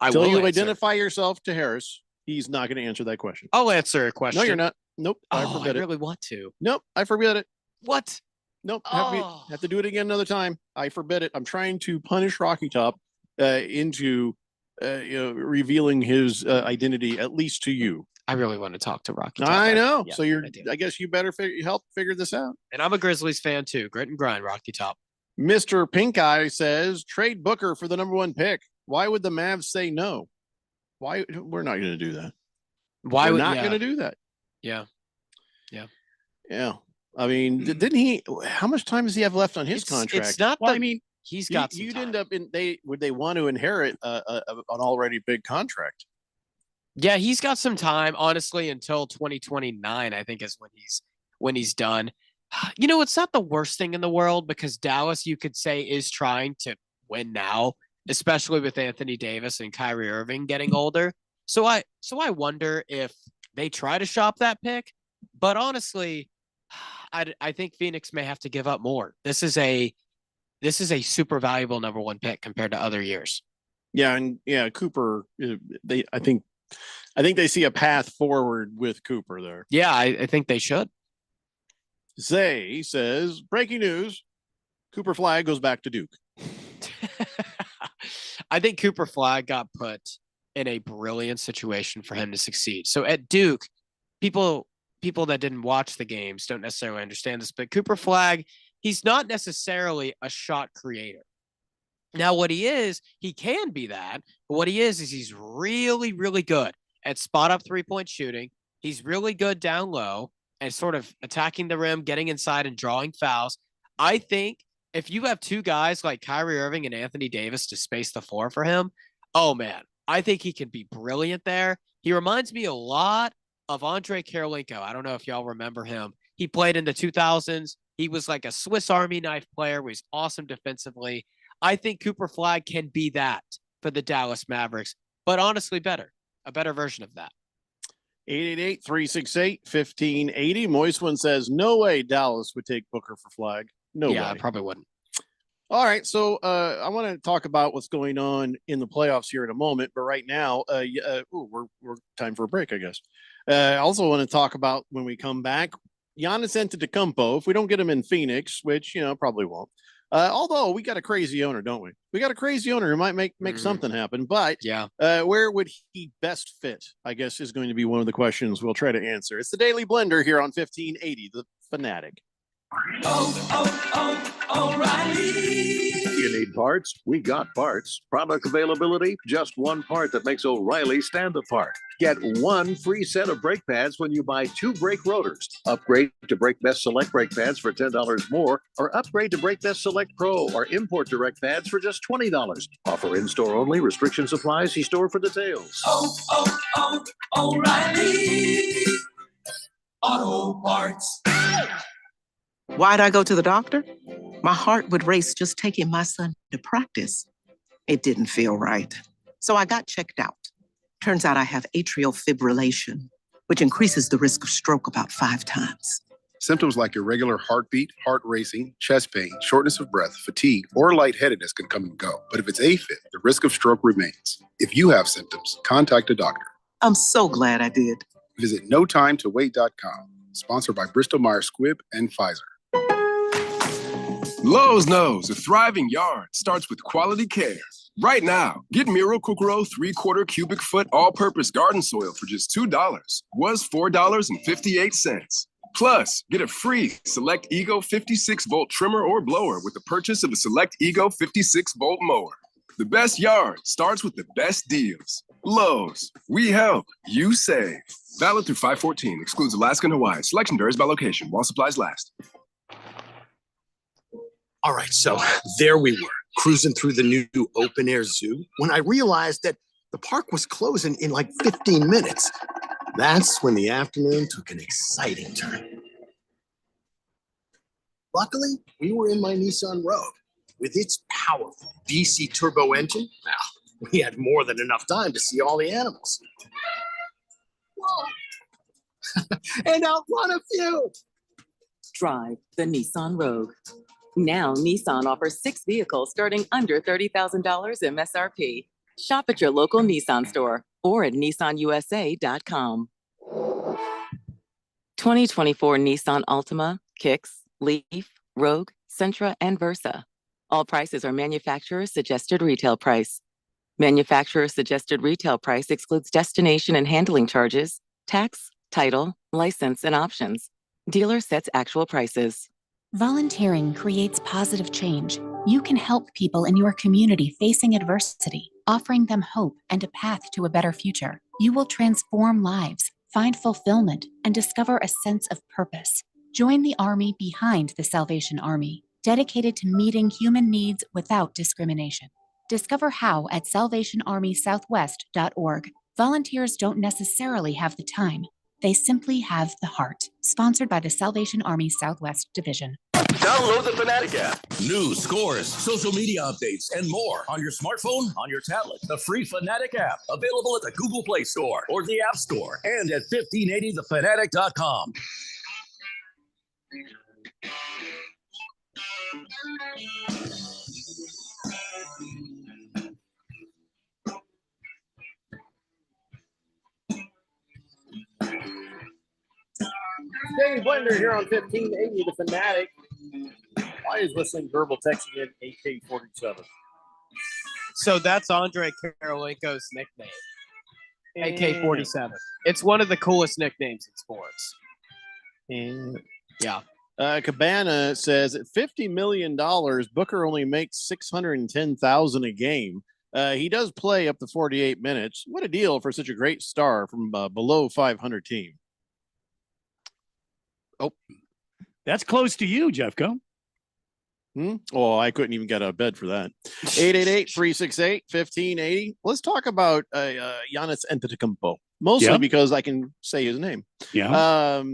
Until you identify yourself to Harris, he's not going to answer that question. I'll answer a question. No, you're not. Nope. I really want to. Nope. I forbid it. What? Nope. Have to do it again another time. I forbid it. I'm trying to punish Rocky Top into revealing his identity, at least to you. I really want to talk to Rocky Top. I know. Yeah, so I guess you better help figure this out. And I'm a Grizzlies fan too. Grit and grind, Rocky Top. Mr. Pink Eye says trade Booker for the number 1 pick. Why would the Mavs say no? Why? We're not going to do that. We're not going to do that. Yeah. I mean, didn't he? How much time does he have left on his contract? It's not. I mean, he's got. You'd end up in. Would they want to inherit an already big contract? Yeah, he's got some time, honestly, until 2029. I think is when he's done. It's not the worst thing in the world because Dallas, you could say, is trying to win now, especially with Anthony Davis and Kyrie Irving getting older. So I wonder if they try to shop that pick. But honestly, I think Phoenix may have to give up more. This is a super valuable number 1 pick compared to other years. Yeah, and Cooper. I think they see a path forward with Cooper there. Yeah, I think they should. Zay says, breaking news, Cooper Flag goes back to Duke. I think Cooper Flag got put in a brilliant situation for him to succeed. So at Duke, people that didn't watch the games don't necessarily understand this, but Cooper Flag, he's not necessarily a shot creator. Now, what he is, he can be that, but what he is he's really, really good at spot-up three-point shooting. He's really good down low and sort of attacking the rim, getting inside and drawing fouls. I think if you have 2 guys like Kyrie Irving and Anthony Davis to space the floor for him, oh, man, I think he can be brilliant there. He reminds me a lot of Andre Karolinko. I don't know if y'all remember him. He played in the 2000s. He was like a Swiss Army knife player. He was awesome defensively. I think Cooper Flag can be that for the Dallas Mavericks, but honestly a better version of that. 888-368-1580. Moist One says, no way Dallas would take Booker for Flag. No way. Yeah, I probably wouldn't. All right, so I want to talk about what's going on in the playoffs here in a moment, but right now, we're time for a break, I guess. I also want to talk about when we come back, Giannis Antetokounmpo. If we don't get him in Phoenix, which probably won't. Although we got a crazy owner, don't we? We got a crazy owner who might make something happen. But where would he best fit? I guess is going to be one of the questions we'll try to answer. It's the Daily Blender here on 1580, The Fanatic. O'Reilly. You need parts? We got parts. Product availability? Just one part that makes O'Reilly stand apart. Get 1 free set of brake pads when you buy 2 brake rotors. Upgrade to Brake Best Select brake pads for $10 more, or upgrade to Brake Best Select Pro or import direct pads for just $20. Offer in-store only. Restriction supplies. See store for details. O'Reilly Auto Parts. Why'd I go to the doctor? My heart would race just taking my son to practice. It didn't feel right. So I got checked out. Turns out I have atrial fibrillation, which increases the risk of stroke about 5 times. Symptoms like irregular heartbeat, heart racing, chest pain, shortness of breath, fatigue, or lightheadedness can come and go. But if it's AFib, the risk of stroke remains. If you have symptoms, contact a doctor. I'm so glad I did. Visit notimetowait.com. Sponsored by Bristol Myers Squibb and Pfizer. Lowe's knows a thriving yard starts with quality care. Right now, get Miracle-Gro 3/4 cubic foot all-purpose garden soil for just $2. Was $4.58. Plus, get a free Select Ego 56-volt trimmer or blower with the purchase of a Select Ego 56-volt mower. The best yard starts with the best deals. Lowe's, we help, you save. Valid through 5/14. Excludes Alaska and Hawaii. Selection varies by location while supplies last. All right, so there we were, cruising through the new open-air zoo when I realized that the park was closing in like 15 minutes. That's when the afternoon took an exciting turn. Luckily, we were in my Nissan Rogue. With its powerful DC turbo engine, well, we had more than enough time to see all the animals. Whoa. And outrun a few. Drive the Nissan Rogue. Now, Nissan offers 6 vehicles starting under $30,000 MSRP. Shop at your local Nissan store or at nissanusa.com. 2024 Nissan Altima, Kicks, Leaf, Rogue, Sentra, and Versa. All prices are manufacturer's suggested retail price. Manufacturer's suggested retail price excludes destination and handling charges, tax, title, license, and options. Dealer sets actual prices. Volunteering creates positive change. You can help people in your community facing adversity, offering them hope and a path to a better future. You will transform lives, find fulfillment, and discover a sense of purpose. Join the Army behind the Salvation Army, dedicated to meeting human needs without discrimination. Discover how at salvationarmysouthwest.org. Volunteers don't necessarily have the time. They simply have the heart. Sponsored by the Salvation Army Southwest Division. Download the Fanatic app. News, scores, social media updates, and more on your smartphone, on your tablet. The free Fanatic app, available at the Google Play Store or the App Store, and at 1580thefanatic.com. Danny Blender here on 1580 The Fanatic. Why is listening verbal texting in AK-47? So that's Andre Karolinko's nickname. AK-47. It's one of the coolest nicknames in sports. And yeah. Cabana says at $50 million, Booker only makes $610,000 a game. He does play up to 48 minutes. What a deal for such a great star from below 500 team. Oh, that's close to you, Jeffco. Oh, I couldn't even get out of bed for that. 888-368-1580. Let's talk about Giannis Antetokounmpo, mostly because I can say his name. Yeah.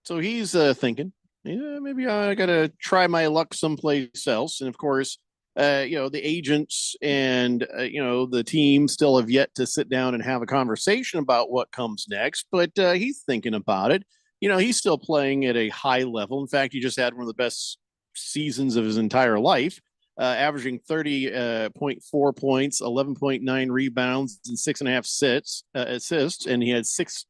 So he's thinking, maybe I got to try my luck someplace else. And of course, the agents and, the team still have yet to sit down and have a conversation about what comes next. But he's thinking about it. He's still playing at a high level. In fact, he just had one of the best seasons of his entire life, averaging 30.4 points, 11.9 rebounds, and 6.5 assists. And he had 60%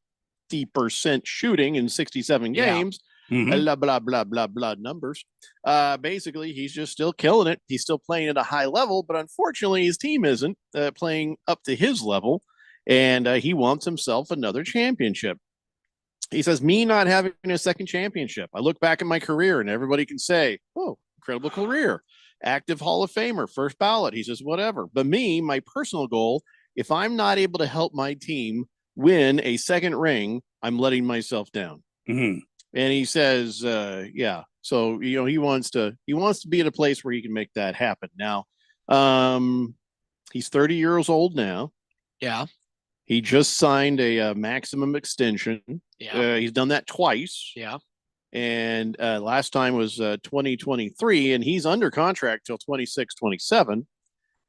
shooting in 67 games. Blah, blah, blah, blah, blah numbers. Basically, he's just still killing it. He's still playing at a high level, but unfortunately, his team isn't playing up to his level. And he wants himself another championship. He says, me not having a second championship. I look back at my career and everybody can say, oh, incredible career. Active Hall of Famer, first ballot. He says, whatever. But me, my personal goal, if I'm not able to help my team win a second ring, I'm letting myself down. Mm-hmm. And he says, So, he wants to be at a place where he can make that happen. Now, he's 30 years old now. Yeah. He just signed a maximum extension. Yeah. He's done that twice. Yeah. And last time was 2023, and he's under contract till 26-27. And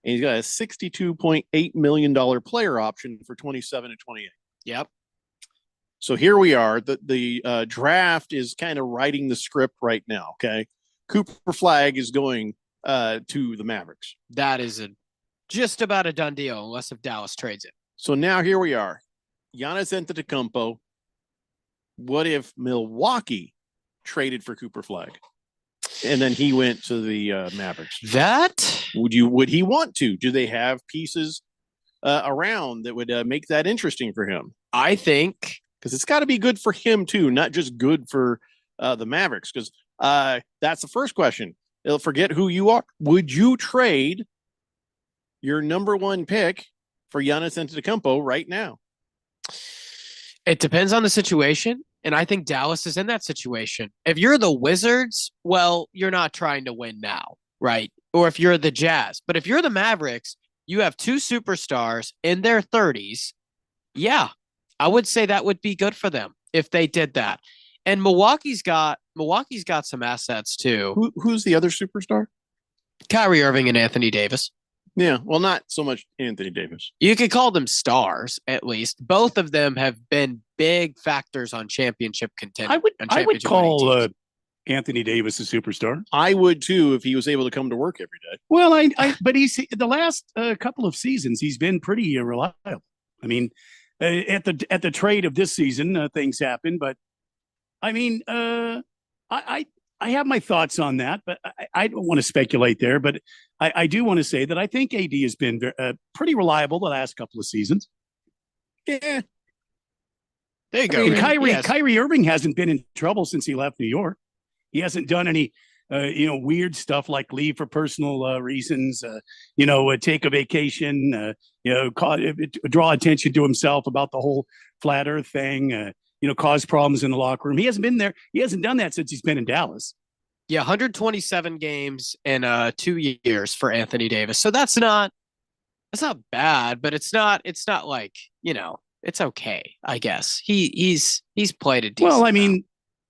he's got a $62.8 million player option for 27 and 28. Yep. So here we are. The draft is kind of writing the script right now. Okay, Cooper Flag is going to the Mavericks. That is just about a done deal, unless if Dallas trades it. So now here we are. Giannis Antetokounmpo. What if Milwaukee traded for Cooper Flag, and then he went to the Mavericks? Would he want to? Do they have pieces around that would make that interesting for him? I think because it's got to be good for him too, not just good for the Mavericks. Because that's the first question. They'll forget who you are. Would you trade your number one pick for Giannis Antetokounmpo right now? It depends on the situation, and I think Dallas is in that situation. If you're the Wizards, well, you're not trying to win now, right? Or if you're the Jazz. But if you're the Mavericks, you have two superstars in their 30s. Yeah, I would say that would be good for them if they did that. And Milwaukee's got some assets too. Who's the other superstar? Kyrie Irving and Anthony Davis. Yeah, well, not so much Anthony Davis. You could call them stars, at least. Both of them have been big factors on championship contention. I would call Anthony Davis a superstar. I would too if he was able to come to work every day. Well, but he's the last couple of seasons he's been pretty reliable. I mean, at the trade of this season, things happen, but I mean, I have my thoughts on that, but I don't want to speculate there. But I do want to say that I think AD has been pretty reliable the last couple of seasons. Yeah. There you go. I mean, Kyrie Irving hasn't been in trouble since he left New York. He hasn't done any, weird stuff like leave for personal reasons, take a vacation, draw attention to himself about the whole flat earth thing, cause problems in the locker room. He hasn't been there. He hasn't done that since he's been in Dallas. Yeah, 127 games in 2 years for Anthony Davis. So that's not bad, but it's not like, it's okay, I guess. He's played a decent Well, I mean,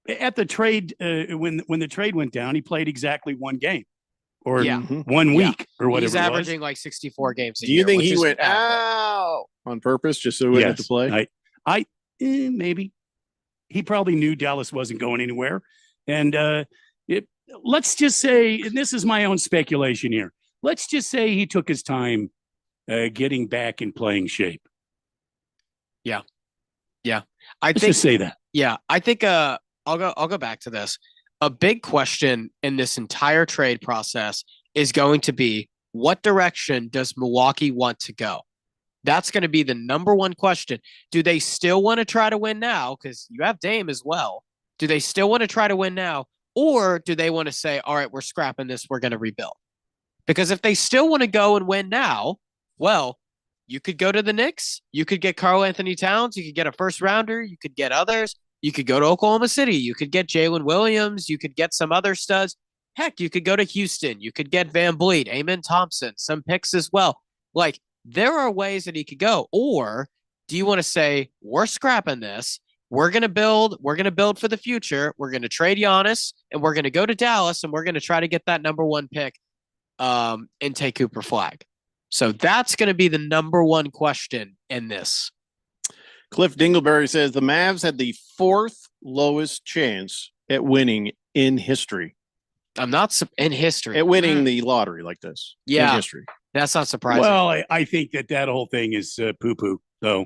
at the trade, when the trade went down, he played exactly one game or 1 week or whatever. He's averaging like 64 games a year. Do you think he went out on purpose just so he wouldn't have to play? Maybe. He probably knew Dallas wasn't going anywhere. And let's just say, and this is my own speculation here, let's just say he took his time getting back in playing shape. Yeah. Let's just say that. Yeah, I think I'll go back to this. A big question in this entire trade process is going to be, what direction does Milwaukee want to go? That's going to be the number one question. Do they still want to try to win now? Because you have Dame as well. Do they still want to try to win now? Or do they want to say, all right, we're scrapping this, we're going to rebuild? Because if they still want to go and win now, well, you could go to the Knicks. You could get Karl Anthony Towns. You could get a first rounder. You could get others. You could go to Oklahoma City. You could get Jalen Williams. You could get some other studs. Heck, you could go to Houston. You could get Van Vliet, Amen Thompson, some picks as well. Like, there are ways that he could go. Or do you want to say, we're scrapping this, we're going to build for the future, we're going to trade Giannis, and we're going to go to Dallas, and we're going to try to get that number one pick and take Cooper Flag? So that's going to be the number one question in this. Cliff Dingleberry says the Mavs had the fourth lowest chance at winning in history. I'm not in history. At winning the lottery like this. Yeah. In history. That's not surprising. Well, I think that whole thing is poo-poo. So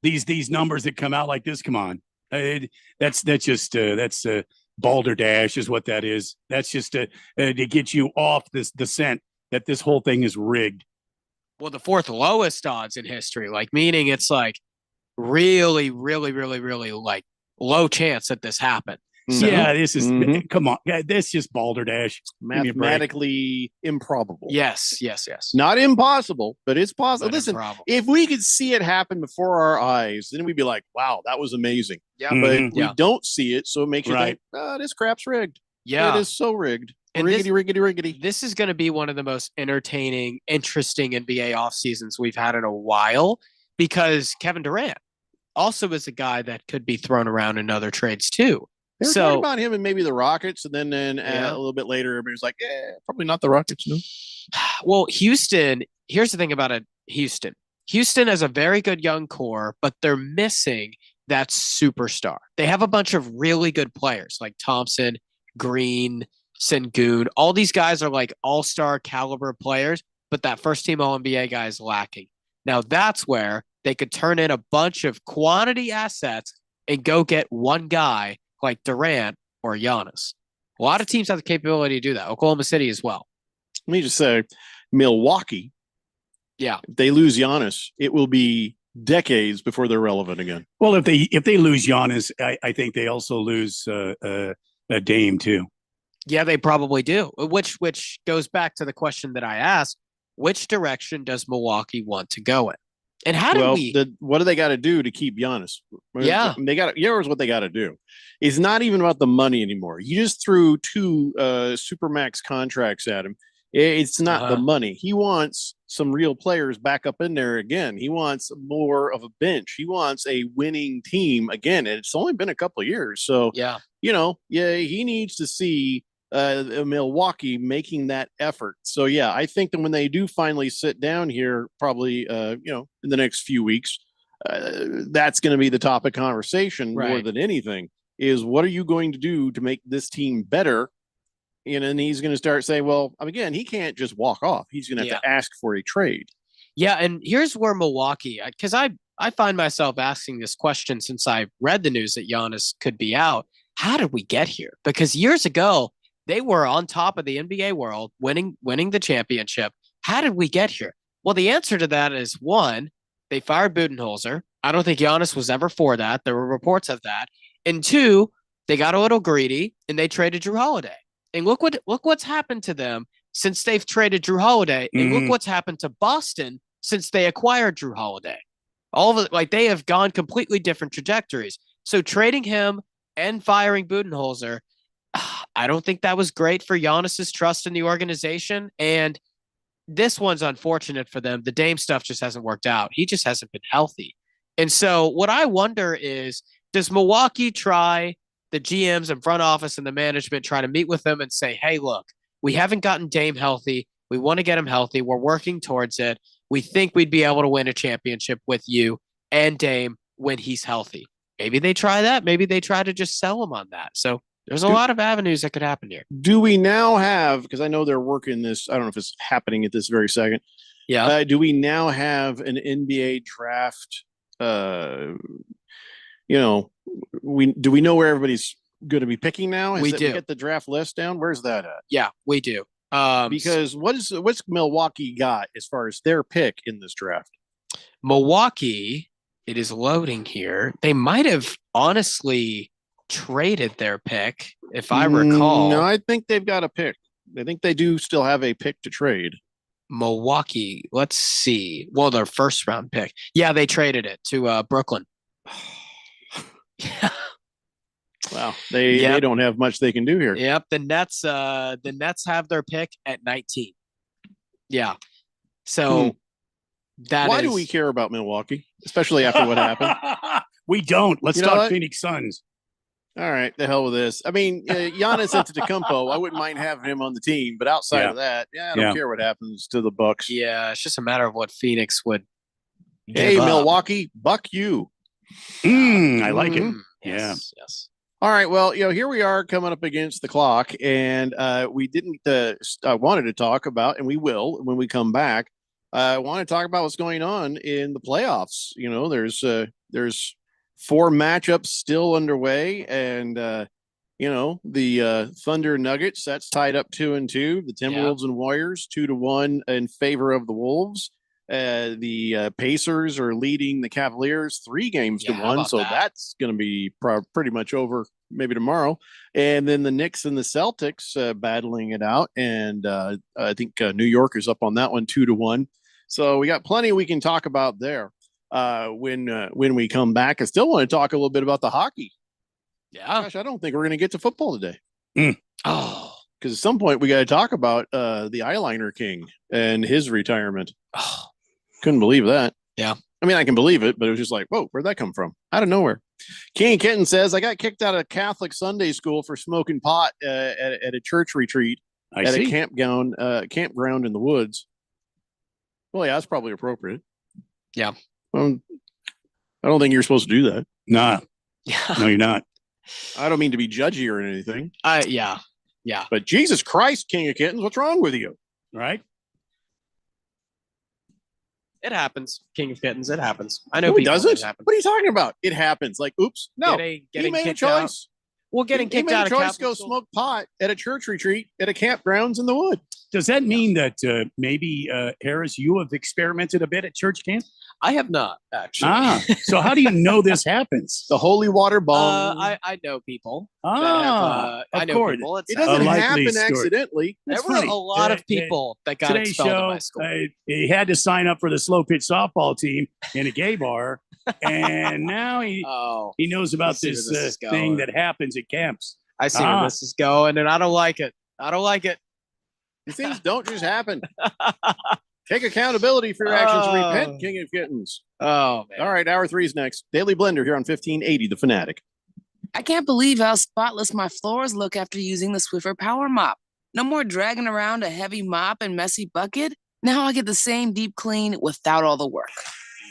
these numbers that come out like this, come on. That's balderdash is what that is. That's just to get you off the scent that this whole thing is rigged. Well, the fourth lowest odds in history, like meaning it's like really, really, really, really like low chance that this happened. So, yeah, this is come on. Yeah, this is just balderdash. Mathematically improbable. Yes. Not impossible, but it's possible. But listen, improbable. if we could see it happen before our eyes, then we'd be like, wow, that was amazing. Yeah. But we don't see it, so it makes you think, this crap's rigged. Yeah. It is so rigged. And riggedy. This is going to be one of the most entertaining, interesting NBA off seasons we've had in a while, because Kevin Durant also is a guy that could be thrown around in other trades too. They were talking about him and maybe the Rockets, and then a little bit later, everybody's like, probably not the Rockets, no. Well, Houston, here's the thing about Houston. Houston has a very good young core, but they're missing that's superstar. They have a bunch of really good players like Thompson, Green, Sengun. All these guys are like all-star caliber players, but that first team All-NBA guy is lacking. Now that's where they could turn in a bunch of quantity assets and go get one guy like Durant or Giannis. A lot of teams have the capability to do that. Oklahoma City as well. Let me just say, Milwaukee. Yeah. If they lose Giannis, it will be decades before they're relevant again. Well, if they lose Giannis, I think they also lose Dame too. Yeah, they probably do. Which goes back to the question that I asked: which direction does Milwaukee want to go in? And how do what do they got to do to keep Giannis? Yeah. Here's what they got to do. It's not even about the money anymore. You just threw 2 supermax contracts at him. It's not the money. He wants some real players back up in there again. He wants more of a bench. He wants a winning team again. And it's only been a couple of years. So, he needs to see Milwaukee making that effort. So, I think that when they do finally sit down here, probably, in the next few weeks, that's going to be the topic of conversation more than anything is what are you going to do to make this team better? And he's going to start saying, well, again, he can't just walk off. He's going to have to ask for a trade. Yeah, and here's where Milwaukee, because I find myself asking this question since I read the news that Giannis could be out. How did we get here? Because years ago, they were on top of the NBA world, winning the championship. How did we get here? Well, the answer to that is, one, they fired Budenholzer. I don't think Giannis was ever for that. There were reports of that. And two, they got a little greedy and they traded Drew Holiday. And look what's happened to them since they've traded Drew Holiday. And look what's happened to Boston since they acquired Drew Holiday. All of it, they have gone completely different trajectories. So trading him and firing Budenholzer, I don't think that was great for Giannis's trust in the organization. And this one's unfortunate for them. The Dame stuff just hasn't worked out. He just hasn't been healthy. And so what I wonder is, does Milwaukee try the GMs and front office and the management try to meet with them and say, hey, look, we haven't gotten Dame healthy. We want to get him healthy. We're working towards it. We think we'd be able to win a championship with you and Dame when he's healthy. Maybe they try that. Maybe they try to just sell him on that. So there's a lot of avenues that could happen here. Do we now have, because I know they're working this, I don't know if it's happening at this very second. Yeah. Do we now have an NBA draft? Do we know where everybody's going to be picking now? We do. Get the draft list down. Where's that at? Yeah, we do. Because what's Milwaukee got as far as their pick in this draft? Milwaukee, it is loading here. They might have honestly traded their pick, if I recall. No, I think they've got a pick. I think they do still have a pick to trade. Milwaukee, let's see. Well, their first round pick. Yeah, they traded it to Brooklyn. Yeah. Wow. They don't have much they can do here. Yep. The Nets have their pick at 19. Yeah. So why do we care about Milwaukee, especially after what happened? We don't. Let's talk Phoenix Suns. All right, the hell with this. I mean, Giannis Antetokounmpo, I wouldn't mind having him on the team, but outside of that, I don't care what happens to the Bucks. Yeah, it's just a matter of what Phoenix would. Hey, Milwaukee, buck you. I like it. Yes. All right. Well, here we are coming up against the clock, and we didn't wanted to talk about, and we will when we come back. I want to talk about what's going on in the playoffs. There's 4 matchups still underway, and the Thunder Nuggets, that's tied up 2-2. The Timberwolves and Warriors 2-1 in favor of the Wolves. The Pacers are leading the Cavaliers 3-1, so that's going to be pretty much over maybe tomorrow. And then the Knicks and the Celtics battling it out, and I think New York is up on that one 2-1. So we got plenty we can talk about there when we come back. I still want to talk a little bit about the hockey. Yeah, gosh, I don't think we're going to get to football today. Oh, because at some point we got to talk about the Eyeliner King and his retirement. Oh. Couldn't believe that. Yeah. I mean, I can believe it, but it was just like, whoa, where'd that come from? Out of nowhere. King Kenton says, I got kicked out of Catholic Sunday school for smoking pot at a church retreat a campground in the woods. Well, yeah, that's probably appropriate. Yeah. I don't think you're supposed to do that. Nah. No, you're not. I don't mean to be judgy or anything. Yeah. But Jesus Christ, King of Kittens, what's wrong with you? Right? It happens, King of Kittens. It happens. I know No, it people. doesn't. It happens. What are you talking about? It happens. Like, oops. No. Getting he made a kicked out. choice. Well, getting He kicked made out a of choice to go Catholic school. smoke pot at a church retreat at a campgrounds in the wood. Does that mean that maybe, Harris, you have experimented a bit at church camp? I have not, actually. So how do you know this happens? The holy water bong. I know people. Ah, I of know course. people. It doesn't A likely happen story. accidentally. There That's were funny. a lot of people that got Today's expelled show, by school. he had to sign up for the slow pitch softball team in a gay bar, and now he knows about see where this this is thing going. that happens at camps. I see where this is going, and I don't like it. I don't like it. These things don't just happen. Take accountability for your actions. Oh. Repent, King of Kittens. Oh, man. All right, hour 3 is next. Daily Blender here on 1580, The Fanatic. I can't believe how spotless my floors look after using the Swiffer Power Mop. No more dragging around a heavy mop and messy bucket. Now I get the same deep clean without all the work.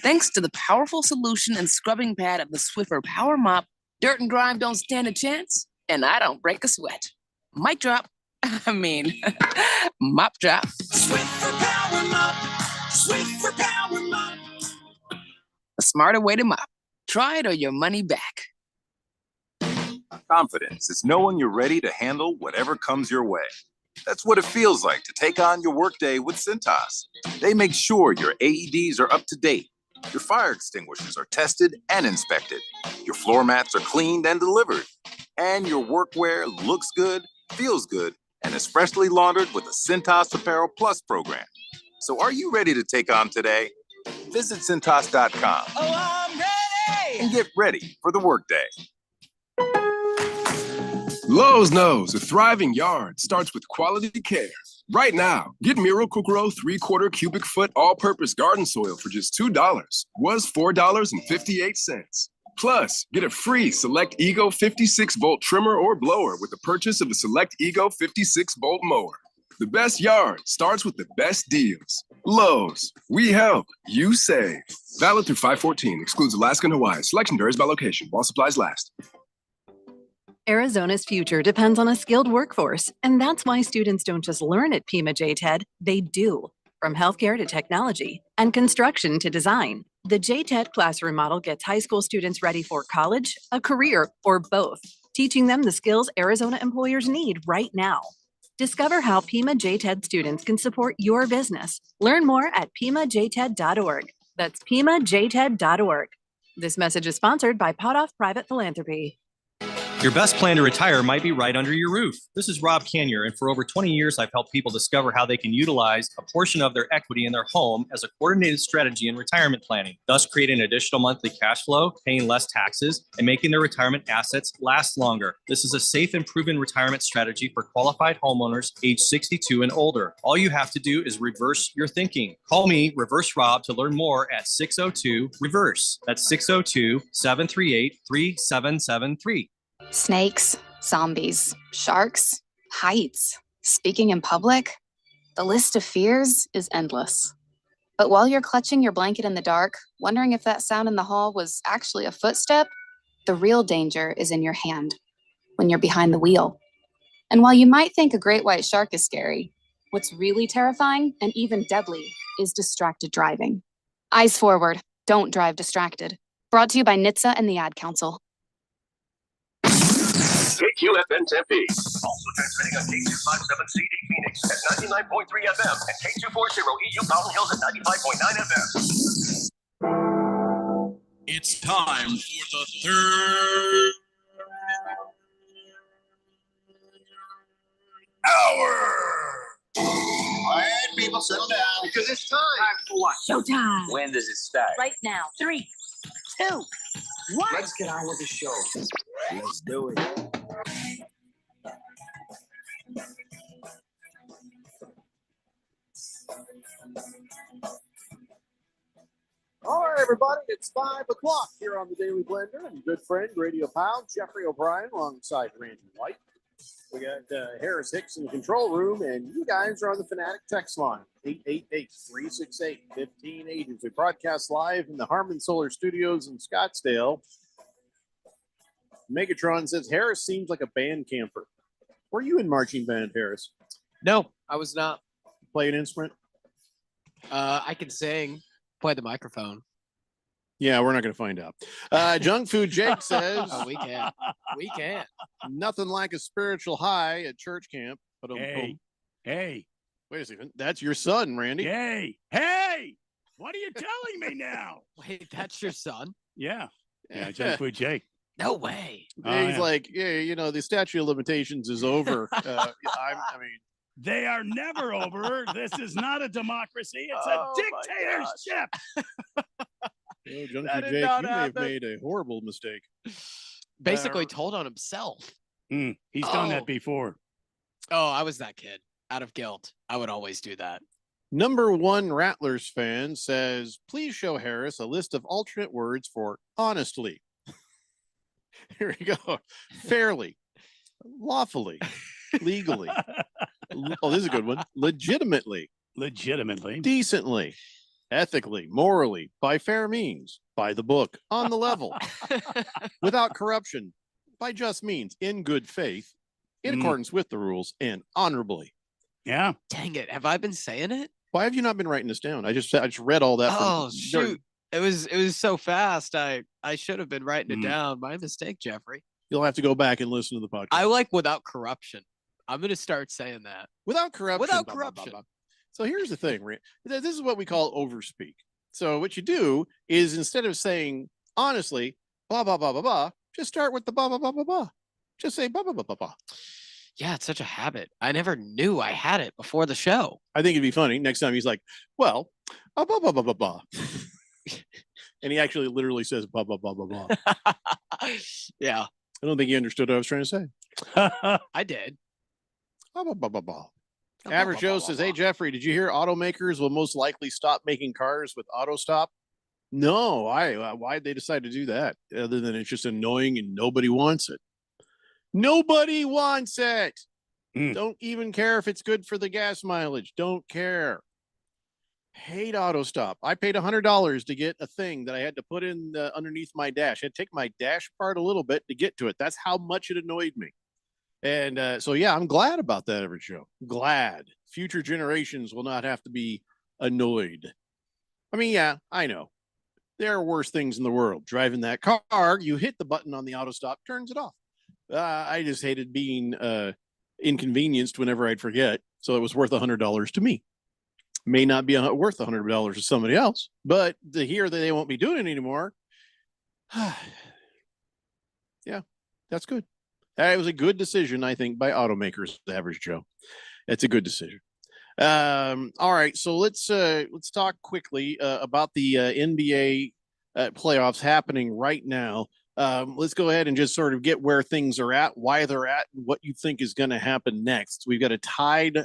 Thanks to the powerful solution and scrubbing pad of the Swiffer Power Mop, dirt and grime don't stand a chance, and I don't break a sweat. Mic drop. I mean, mop drop. Swiffer Power Mop. Swiffer Power Mop. A smarter way to mop. Try it or your money back. Confidence is knowing you're ready to handle whatever comes your way. That's what it feels like to take on your workday with Cintas. They make sure your AEDs are up to date, your fire extinguishers are tested and inspected, your floor mats are cleaned and delivered, and your workwear looks good, feels good, and is freshly laundered with a Cintas Apparel Plus program. So are you ready to take on today? Visit Cintas.com. Oh, I'm ready! And get ready for the workday. Lowe's knows a thriving yard starts with quality care. Right now, get Miracle-Gro 3/4 cubic foot all-purpose garden soil for just $2. Was $4.58. Plus, get a free Select Ego 56-volt trimmer or blower with the purchase of a Select Ego 56-volt mower. The best yard starts with the best deals. Lowe's, we help, you save. Valid through 5/14, excludes Alaska and Hawaii. Selection varies by location, while supplies last. Arizona's future depends on a skilled workforce, and that's why students don't just learn at Pima JTED, they do. From healthcare to technology and construction to design, the JTED classroom model gets high school students ready for college, a career, or both, teaching them the skills Arizona employers need right now. Discover how Pima JTED students can support your business. Learn more at PimaJTED.org. That's PimaJTED.org. This message is sponsored by Potoff Private Philanthropy. Your best plan to retire might be right under your roof. This is Rob Canyer, and for over 20 years, I've helped people discover how they can utilize a portion of their equity in their home as a coordinated strategy in retirement planning, thus creating additional monthly cash flow, paying less taxes, and making their retirement assets last longer. This is a safe and proven retirement strategy for qualified homeowners age 62 and older. All you have to do is reverse your thinking. Call me, Reverse Rob, to learn more at 602-REVERSE. That's 602-738-3773. Snakes, zombies, sharks, heights, speaking in public. The list of fears is endless. But while you're clutching your blanket in the dark, wondering if that sound in the hall was actually a footstep, the real danger is in your hand, when you're behind the wheel. And while you might think a great white shark is scary, what's really terrifying and even deadly is distracted driving. Eyes forward, don't drive distracted. Brought to you by NHTSA and the Ad Council. KQFN Tempe. Also transmitting on K257CD Phoenix at 99.3 FM and K240 EU Mountain Hills at 95.9 FM. It's time for the third hour. Quiet, people, settle down. Because it's time. Time for what? Showtime. When does it start? Right now. 3, 2, 1. Let's get on with the show. Let's do it. All right, everybody, it's 5 o'clock here on the Daily Blender, and good friend, radio pal, Jeffrey O'Brien, alongside Randy White. We got Harris Hicks in the control room, and you guys are on the Fanatic text line, 888-368-1580. As we broadcast live in the Harmon Solar Studios in Scottsdale. Megatron says, Harris seems like a band camper. Were you in marching band, Harris? No, I was not. Play an instrument? I can sing, play the microphone. Yeah, we're not going to find out. Junk Food Jake says, we can. We can. Nothing like a spiritual high at church camp. Hey. Wait a second. That's your son, Randy. Hey. What are you telling me now? Wait, that's your son? Yeah. Junk Food Jake. No way. He's like, the statute of limitations is over. They are never over. This is not a democracy. It's a dictatorship. Junk Food Jake, you may have made a horrible mistake. Basically told on himself. He's done that before. Oh, I was that kid. Out of guilt. I would always do that. Number one Rattlers fan says, please show Harris a list of alternate words for honestly. Here we go. Fairly, lawfully, legally. Oh, this is a good one. Legitimately, decently, ethically, morally, by fair means, by the book, on the level, without corruption, by just means, in good faith, in accordance with the rules, and honorably. Yeah. Dang it. Have I been saying it? Why have you not been writing this down? I just read all that. Oh, shoot. It was so fast. I should have been writing it down. My mistake, Jeffrey. You'll have to go back and listen to the podcast. I like without corruption. I'm going to start saying that. Without corruption. Without corruption. So here's the thing. This is what we call overspeak. So what you do is instead of saying honestly, blah, blah, blah, blah, blah, just start with the blah, blah, blah, blah, blah. Just say blah, blah, blah, blah, blah. Yeah, it's such a habit. I never knew I had it before the show. I think it'd be funny. Next time he's like, well, blah, blah, blah, blah, blah. And he actually literally says blah, blah, blah, blah, blah. Yeah. I don't think he understood what I was trying to say. I did. Blah, blah, blah, blah, blah. Average Joe says, hey, Jeffrey, did you hear automakers will most likely stop making cars with auto stop? No, why'd they decide to do that? Other than it's just annoying and nobody wants it. Nobody wants it. Don't even care if it's good for the gas mileage. Don't care. Hate auto stop. I paid $100 to get a thing that I had to put in underneath my dash. I had to take my dash apart a little bit to get to it. That's how much it annoyed me. And so, yeah, I'm glad about that, Average Joe. Glad. Future generations will not have to be annoyed. I mean, yeah, I know. There are worse things in the world. Driving that car, you hit the button on the auto stop, turns it off. I just hated being inconvenienced whenever I'd forget. So it was worth $100 to me. May not be worth $100 to somebody else, but to hear that they won't be doing it anymore, yeah, that's good. It was a good decision, I think, by automakers, Average Joe. It's a good decision. All right, so let's talk quickly about the NBA playoffs happening right now. Let's go ahead and just sort of get where things are at, why they're at, and what you think is going to happen next. We've got a tied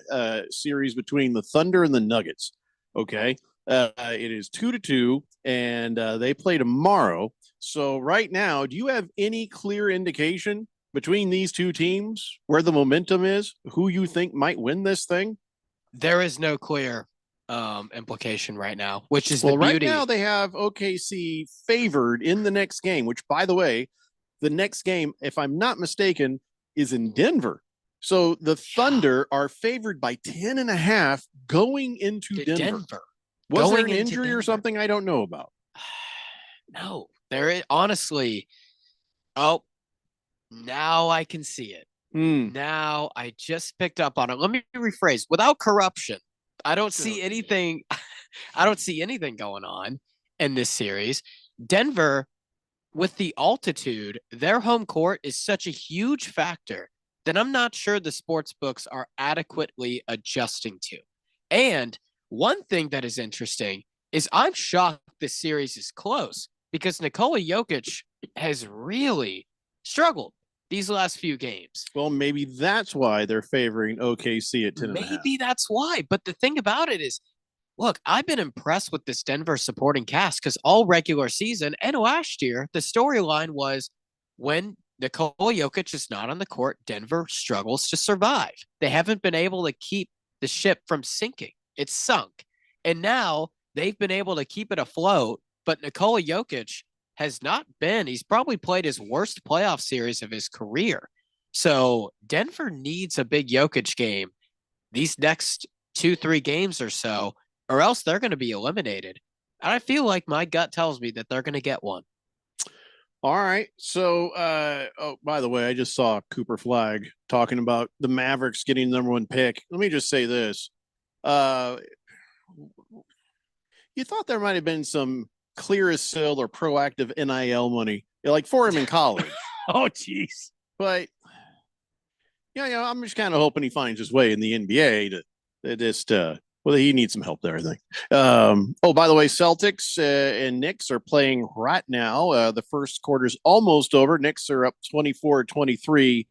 series between the Thunder and the Nuggets. Okay. It is 2-2, and they play tomorrow. So right now, do you have any clear indication between these two teams where the momentum is, who you think might win this thing? There is no clear implication right now, which is the beauty. Right now they have OKC favored in the next game, which, by the way, the next game, if I'm not mistaken, is in Denver. So the Thunder are favored by 10.5 going into Denver. Was there an injury or something I don't know about? No, there is honestly. Oh, now I can see it. Now I just picked up on it. Let me rephrase. Without corruption, I don't see anything. I don't see anything going on in this series. Denver, with the altitude, their home court is such a huge factor that I'm not sure the sports books are adequately adjusting to. And one thing that is interesting is I'm shocked this series is close because Nikola Jokic has really struggled these last few games. Well, maybe that's why they're favoring OKC at 10.5. Maybe that's why. But the thing about it is, look, I've been impressed with this Denver supporting cast because all regular season and last year, the storyline was when Nikola Jokic is not on the court, Denver struggles to survive. They haven't been able to keep the ship from sinking. It's sunk. And now they've been able to keep it afloat, but Nikola Jokic has not been. He's probably played his worst playoff series of his career. So Denver needs a big Jokic game these next 2-3 games or so, or else they're going to be eliminated. And I feel like my gut tells me that they're going to get one. All right. So, oh, by the way, I just saw Cooper Flag talking about the Mavericks getting the number 1 pick. Let me just say this. You thought there might have been some clear as sill or proactive NIL money, like for him in college. Oh, jeez. But, yeah, I'm just kind of hoping he finds his way in the NBA to just, well, he needs some help there, I think. Oh, by the way, Celtics and Knicks are playing right now. The first quarter's almost over. Knicks are up 24-23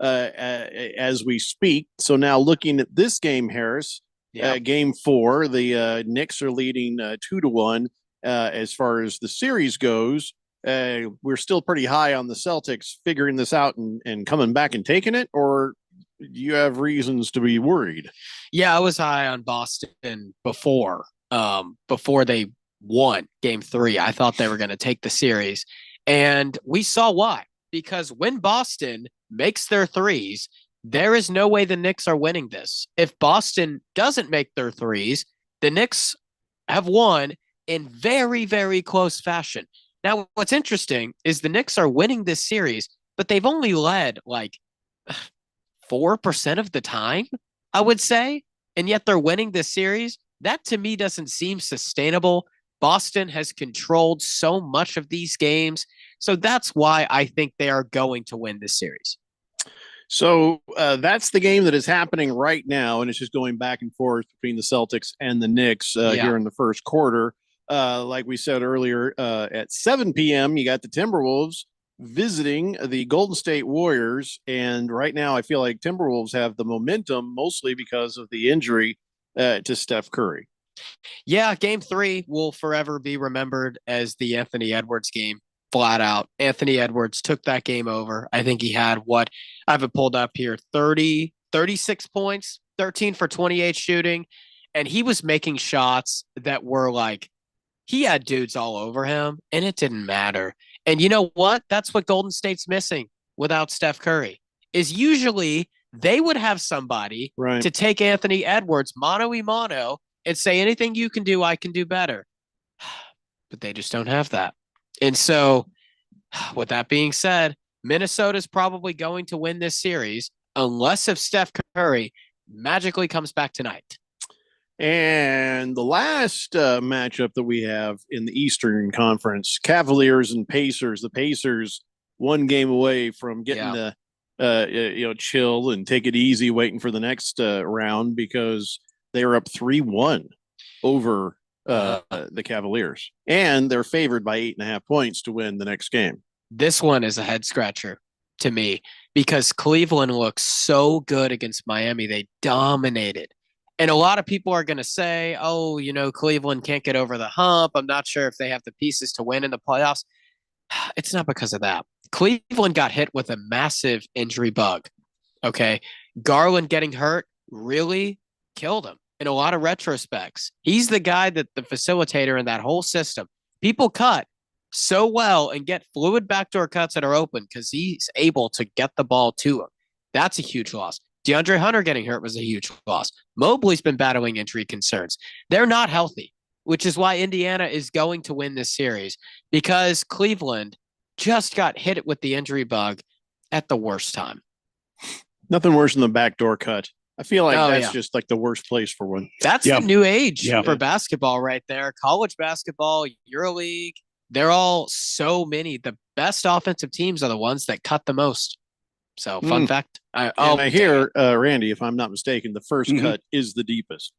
as we speak. So now looking at this game, Harris, game 4, the Knicks are leading 2-1 as far as the series goes. We're still pretty high on the Celtics figuring this out and coming back and taking it, or do you have reasons to be worried? Yeah, I was high on Boston before they won game 3. I thought they were going to take the series, and we saw why. Because when Boston makes their threes, there is no way the Knicks are winning this. If Boston doesn't make their threes, the Knicks have won in very, very close fashion. Now, what's interesting is the Knicks are winning this series, but they've only led like 4% of the time, I would say, and yet they're winning this series. That to me doesn't seem sustainable. Boston has controlled so much of these games, so that's why I think they are going to win this series. So that's the game that is happening right now, and it's just going back and forth between the Celtics and the Knicks here in the first quarter. Like we said earlier, at 7 p.m., you got the Timberwolves visiting the Golden State Warriors. And right now, I feel like Timberwolves have the momentum mostly because of the injury to Steph Curry. Yeah, game 3 will forever be remembered as the Anthony Edwards game. Flat out. Anthony Edwards took that game over. I think he had what I have it pulled up here, 36 points, 13 for 28 shooting. And he was making shots that were like, he had dudes all over him, and it didn't matter. And you know what? That's what Golden State's missing without Steph Curry, is usually they would have somebody to take Anthony Edwards mano-a-mano and say, anything you can do, I can do better. But they just don't have that. And so with that being said, Minnesota's probably going to win this series unless if Steph Curry magically comes back tonight. And the last matchup that we have in the Eastern Conference, Cavaliers and Pacers. The Pacers 1 game away from getting the chill and take it easy, waiting for the next round because they were up 3-1 over the Cavaliers, and they're favored by 8.5 points to win the next game. This one is a head scratcher to me because Cleveland looks so good against Miami. They dominated. And a lot of people are going to say, oh, Cleveland can't get over the hump. I'm not sure if they have the pieces to win in the playoffs. It's not because of that. Cleveland got hit with a massive injury bug. Okay. Garland getting hurt really killed him in a lot of retrospects. He's the guy that the facilitator in that whole system. People cut so well and get fluid backdoor cuts that are open because he's able to get the ball to him. That's a huge loss. DeAndre Hunter getting hurt was a huge loss. Mobley's been battling injury concerns. They're not healthy, which is why Indiana is going to win this series because Cleveland just got hit with the injury bug at the worst time. Nothing worse than the backdoor cut. I feel like that's just like the worst place for one. That's the new age for basketball right there. College basketball, EuroLeague, they're all so many. The best offensive teams are the ones that cut the most. So fun fact. I hear, Randy, if I'm not mistaken, the first cut is the deepest.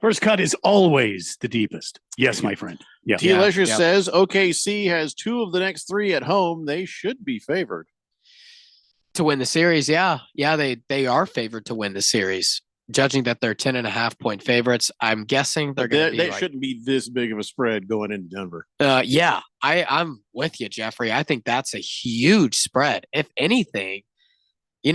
First cut is always the deepest. Yes, my friend. Yeah. T. Leisure says OKC has 2 of the next 3 at home. They should be favored to win the series. Yeah, they are favored to win the series. judging that they're 10.5-point favorites, I'm guessing they're going to be. They shouldn't be this big of a spread going into Denver. Yeah, I'm with you, Jeffrey. I think that's a huge spread. If anything,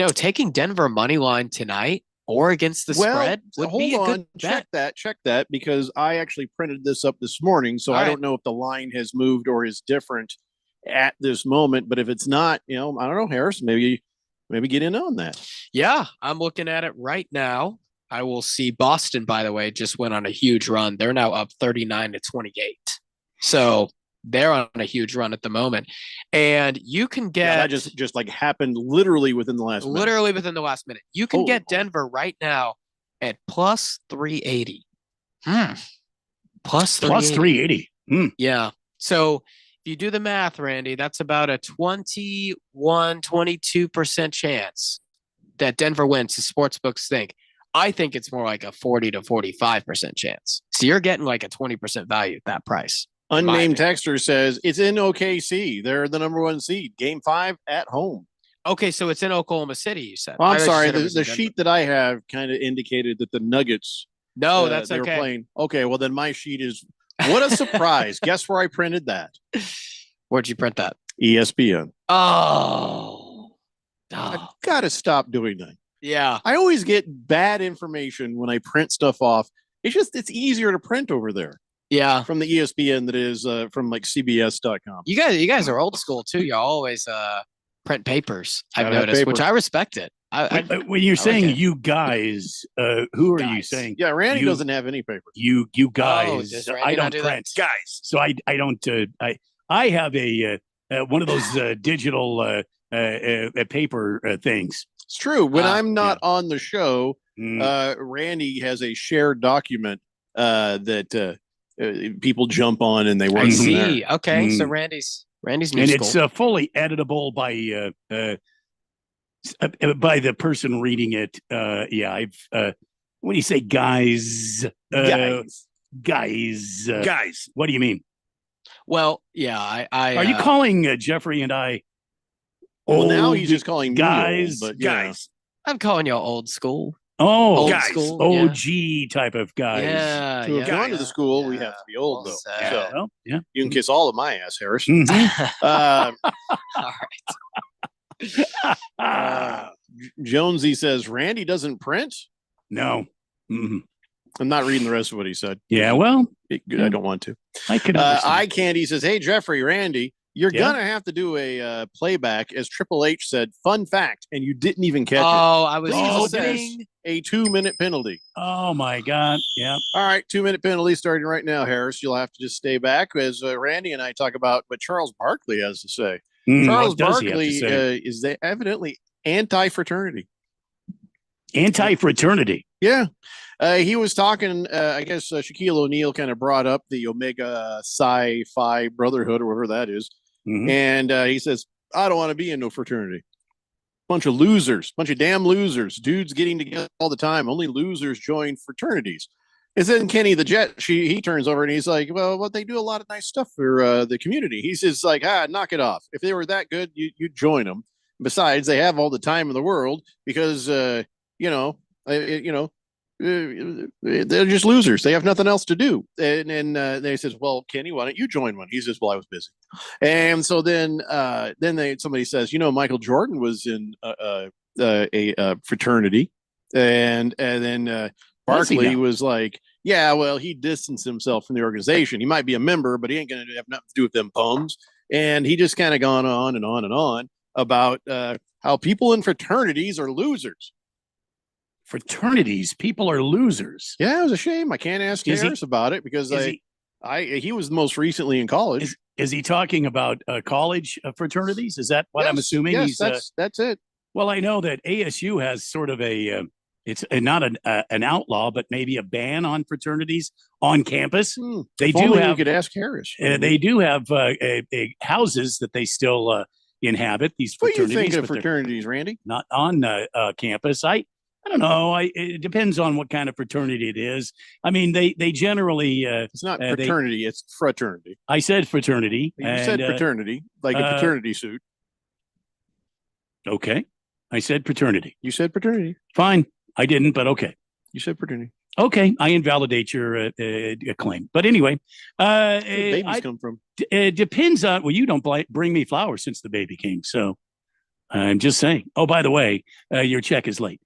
taking Denver money line tonight or against the spread would be a good bet. Check that, because I actually printed this up this morning, so I don't know if the line has moved or is different at this moment. But if it's not, I don't know, Harris, maybe get in on that. Yeah, I'm looking at it right now. I will see Boston, by the way, just went on a huge run. They're now up 39-28. So they're on a huge run at the moment. And you can get that just like happened literally within the last minute. You can get Denver right now at plus 380. Plus 380. Yeah. So if you do the math, Randy, that's about a 22% chance that Denver wins. The sportsbooks think. I think it's more like a 40 to 45% chance. So you're getting like a 20% value at that price. Unnamed texter says it's in OKC. They're the number 1 seed. Game 5 at home. Okay, so it's in Oklahoma City, you said. Well, I'm sorry. The sheet that I have kind of indicated that the Nuggets. No, that's they okay. Were playing. Okay, well then my sheet is. What a surprise! Guess where I printed that? Where'd you print that? ESPN. Oh. I've got to stop doing that. Yeah. I always get bad information when I print stuff off. It's easier to print over there. Yeah. From the ESPN that is from like CBS.com. You guys are old school too. You always print papers. I've noticed, which I respect it. When you're saying you guys, who are you saying? Yeah, Randy doesn't have any papers. You guys, I don't print. Guys. So I don't. I have a one of those digital paper things. It's true. When I'm not on the show, Randy has a shared document that people jump on and they work. I see. Okay, so Randy's new and school. It's fully editable by the person reading it. I've when you say guys, guys, what do you mean? Well, yeah, I are you calling Jeffrey and I? Well, now he's just calling guys, me old, but, guys. I'm calling you old school. Oh, old guys, school, OG type of guys. Yeah, to have gone to the school, we have to be old though. So well, yeah, you can kiss all of my ass, Harris. All right. Jonesy says Randy doesn't print. No, I'm not reading the rest of what he said. Yeah, well, I don't want to. I could. Eye Candy says, "Hey Jeffrey, Randy, you're gonna have to do a playback, as Triple H said. Fun fact, and you didn't even catch it. I was hoping a 2-minute penalty. Oh my God! Yeah. All right, 2-minute penalty starting right now, Harris. You'll have to just stay back as Randy and I talk about what Charles Barkley has to say. Charles Barkley is evidently anti-fraternity. Anti-fraternity. Yeah. He was talking, I guess Shaquille O'Neal kind of brought up the Omega Psi Phi Brotherhood or whatever that is. And he says, I don't want to be in no fraternity. Bunch of losers, bunch of damn losers, dudes getting together all the time. Only losers join fraternities. And then Kenny the Jet, he turns over and he's like, well, they do a lot of nice stuff for the community. He says like, knock it off. If they were that good, you'd join them. Besides, they have all the time in the world because, they're just losers. They have nothing else to do. And they says, well, Kenny, why don't you join one? He says, well, I was busy. And so then somebody says, Michael Jordan was in a fraternity. And then Barkley was like, yeah, well, he distanced himself from the organization. He might be a member, but he ain't going to have nothing to do with them poems. And he just kind of gone on and on and on about how people in fraternities are losers. Fraternities, people are losers. Yeah, it was a shame. I can't ask Harris about it because he was most recently in college. Is he talking about college fraternities? Is that what I'm assuming? Yes, that's it. Well, I know that ASU has sort of it's not an outlaw, but maybe a ban on fraternities on campus. They do have. You could ask Harris. They do have houses that they still inhabit. These fraternities. What do you think of fraternities, Randy? Not on campus. I don't know. It depends on what kind of fraternity it is. I mean, they generally. It's not fraternity. It's fraternity. I said fraternity. You said fraternity, like a fraternity suit. Okay. I said fraternity. You said fraternity. Fine. I didn't, but okay. You said fraternity. Okay, I invalidate your claim. But anyway, Where did babies come from? It depends on. Well, you don't bring me flowers since the baby came, so I'm just saying. Oh, by the way, your check is late.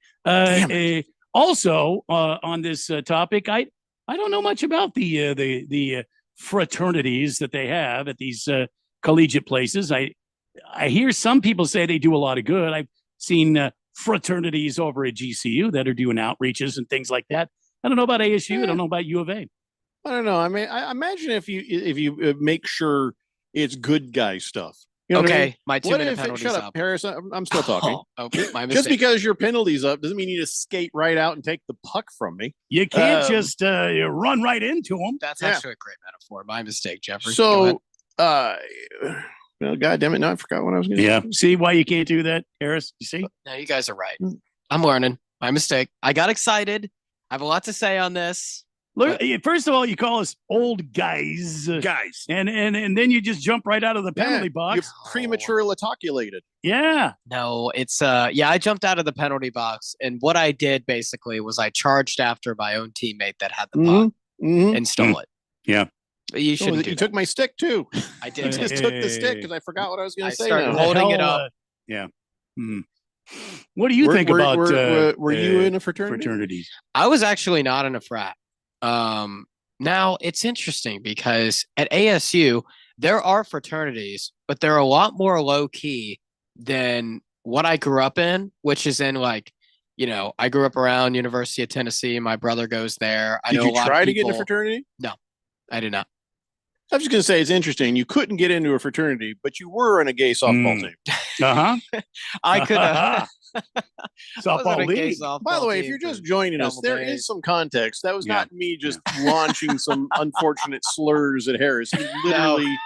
Also, on this topic, I don't know much about the fraternities that they have at these collegiate places. I hear some people say they do a lot of good. I've seen fraternities over at GCU that are doing outreaches and things like that. I don't know about ASU. I don't know about U of A. I don't know. I mean, I imagine if you make sure it's good guy stuff. You know what I mean? My 2-minute penalty's shut up, up. Harris. I'm still talking. My mistake. Just because your penalty's up doesn't mean you just skate right out and take the puck from me. You can't just run right into them. That's actually a great metaphor. My mistake, Jeffrey. So, well, God damn it! Now I forgot what I was going to say. Yeah. See why you can't do that, Harris? You see? No, you guys are right. I'm learning. My mistake. I got excited. I have a lot to say on this. Look, first of all, you call us old guys, and then you just jump right out of the penalty box. You premature latoculated. Yeah. No, it's I jumped out of the penalty box, and what I did basically was I charged after my own teammate that had the puck and stole it. Yeah. But you shouldn't. You took my stick too. I did. Just took the stick because I forgot what I was going to say. Started holding it up. Yeah. What do you think about? Were you in a fraternity? Fraternities. I was actually not in a frat. Now it's interesting because at ASU there are fraternities, but they're a lot more low key than what I grew up in, which is in like, I grew up around University of Tennessee. My brother goes there. Did you try to get in a fraternity? No, I did not. I was just going to say it's interesting. You couldn't get into a fraternity, but you were in a gay softball team. I could have. Softball league. By the way, if you're just joining us, there is some context. That was not me just launching some unfortunate slurs at Harris. He literally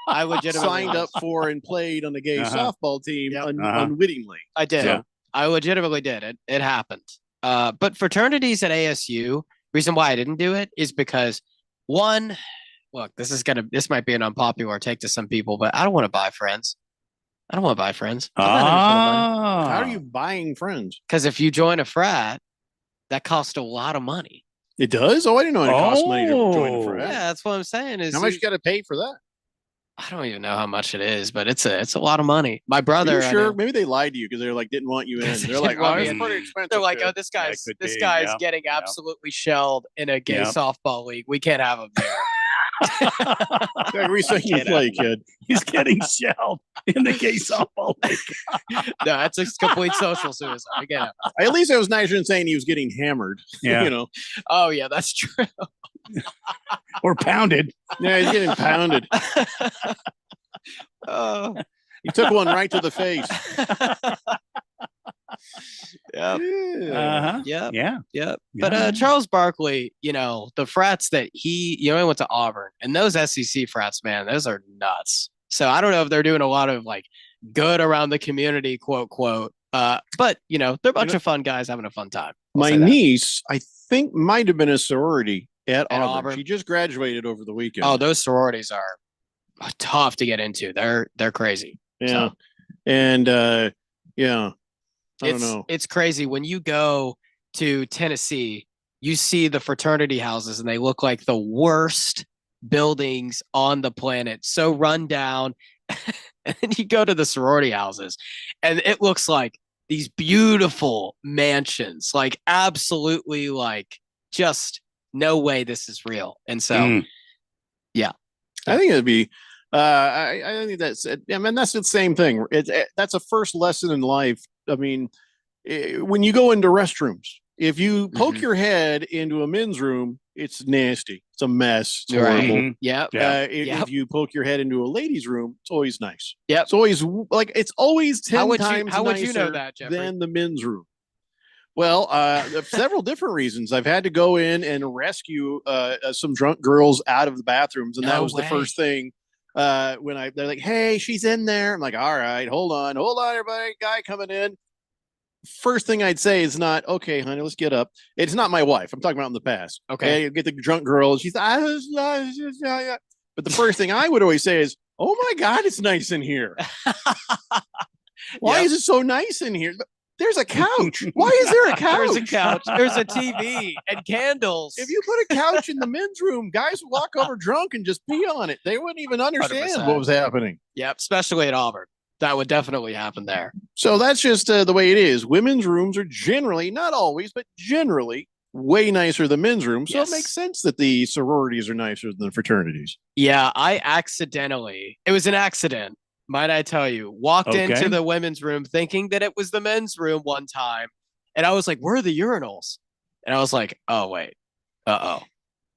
I legitimately signed up for and played on the gay softball team unwittingly. I did. So. I legitimately did. It happened. But fraternities at ASU, reason why I didn't do it is because one, look, this might be an unpopular take to some people, but I don't want to buy friends. I don't want to buy friends. How are you buying friends? Because if you join a frat, that costs a lot of money. It does? Oh, I didn't know it cost money to join a frat. Yeah, that's what I'm saying. Is how much you got to pay for that? I don't even know how much it is, but it's a lot of money. My brother, are you sure? Maybe they lied to you because they're like didn't want you in. They're like, oh, it's pretty expensive. They're like, oh, this guy's getting absolutely shelled in a gay softball league. We can't have him there. Reset you play, kid. He's getting shelled in the gay softball league. No, that's a complete social suicide. Again, at least it was nicer than saying he was getting hammered. Yeah. Oh yeah, that's true. Or pounded. Yeah, he's getting pounded. He took one right to the face. Yeah. But Charles Barkley, the frats that he went to Auburn, and those SEC frats, man, those are nuts. So I don't know if they're doing a lot of like good around the community, quote. But they're a bunch of fun guys having a fun time. My niece, I think, might have been a sorority at Auburn. She just graduated over the weekend. Oh, those sororities are tough to get into. They're crazy. Yeah. So. And I don't know. It's crazy when you go to Tennessee, you see the fraternity houses and they look like the worst buildings on the planet. So run down. And then you go to the sorority houses and it looks like these beautiful mansions, like absolutely like just no way this is real. And so, yeah. I think it'd be, I think that's the same thing. That's a first lesson in life. I mean, when you go into restrooms, if you poke your head into a men's room, it's nasty. It's a mess. It's horrible. Yeah. If you poke your head into a ladies' room, it's always nice. Yep. It's always it's always 10 times how would you nicer know that, Jeffrey? than the men's room. Well, several different reasons. I've had to go in and rescue some drunk girls out of the bathrooms, and that was the first thing. When they're like, "Hey, she's in there." I'm like, "All right, hold on, everybody, guy coming in." First thing I'd say is not, "Okay, honey, let's get up." It's not my wife. I'm talking about in the past. Okay, you get the drunk girl. She's, but the first thing I would always say is, "Oh my God, it's nice in here. Why is it so nice in here?" There's a couch. Why is there a couch? There's a couch. There's a TV and candles. If you put a couch in the men's room, guys would walk over drunk and just pee on it. They wouldn't even understand 100%. what was happening. Yep, especially at Auburn. That would definitely happen there. So that's just the way it is. Women's rooms are generally, not always, but generally way nicer than men's rooms. So Yes. it makes sense that the sororities are nicer than the fraternities. Yeah, it was an accident, might I tell you, walked into Okay. the women's room thinking that it was the men's room one time. And I was like, where are the urinals? And I was like, oh, wait. Uh-oh.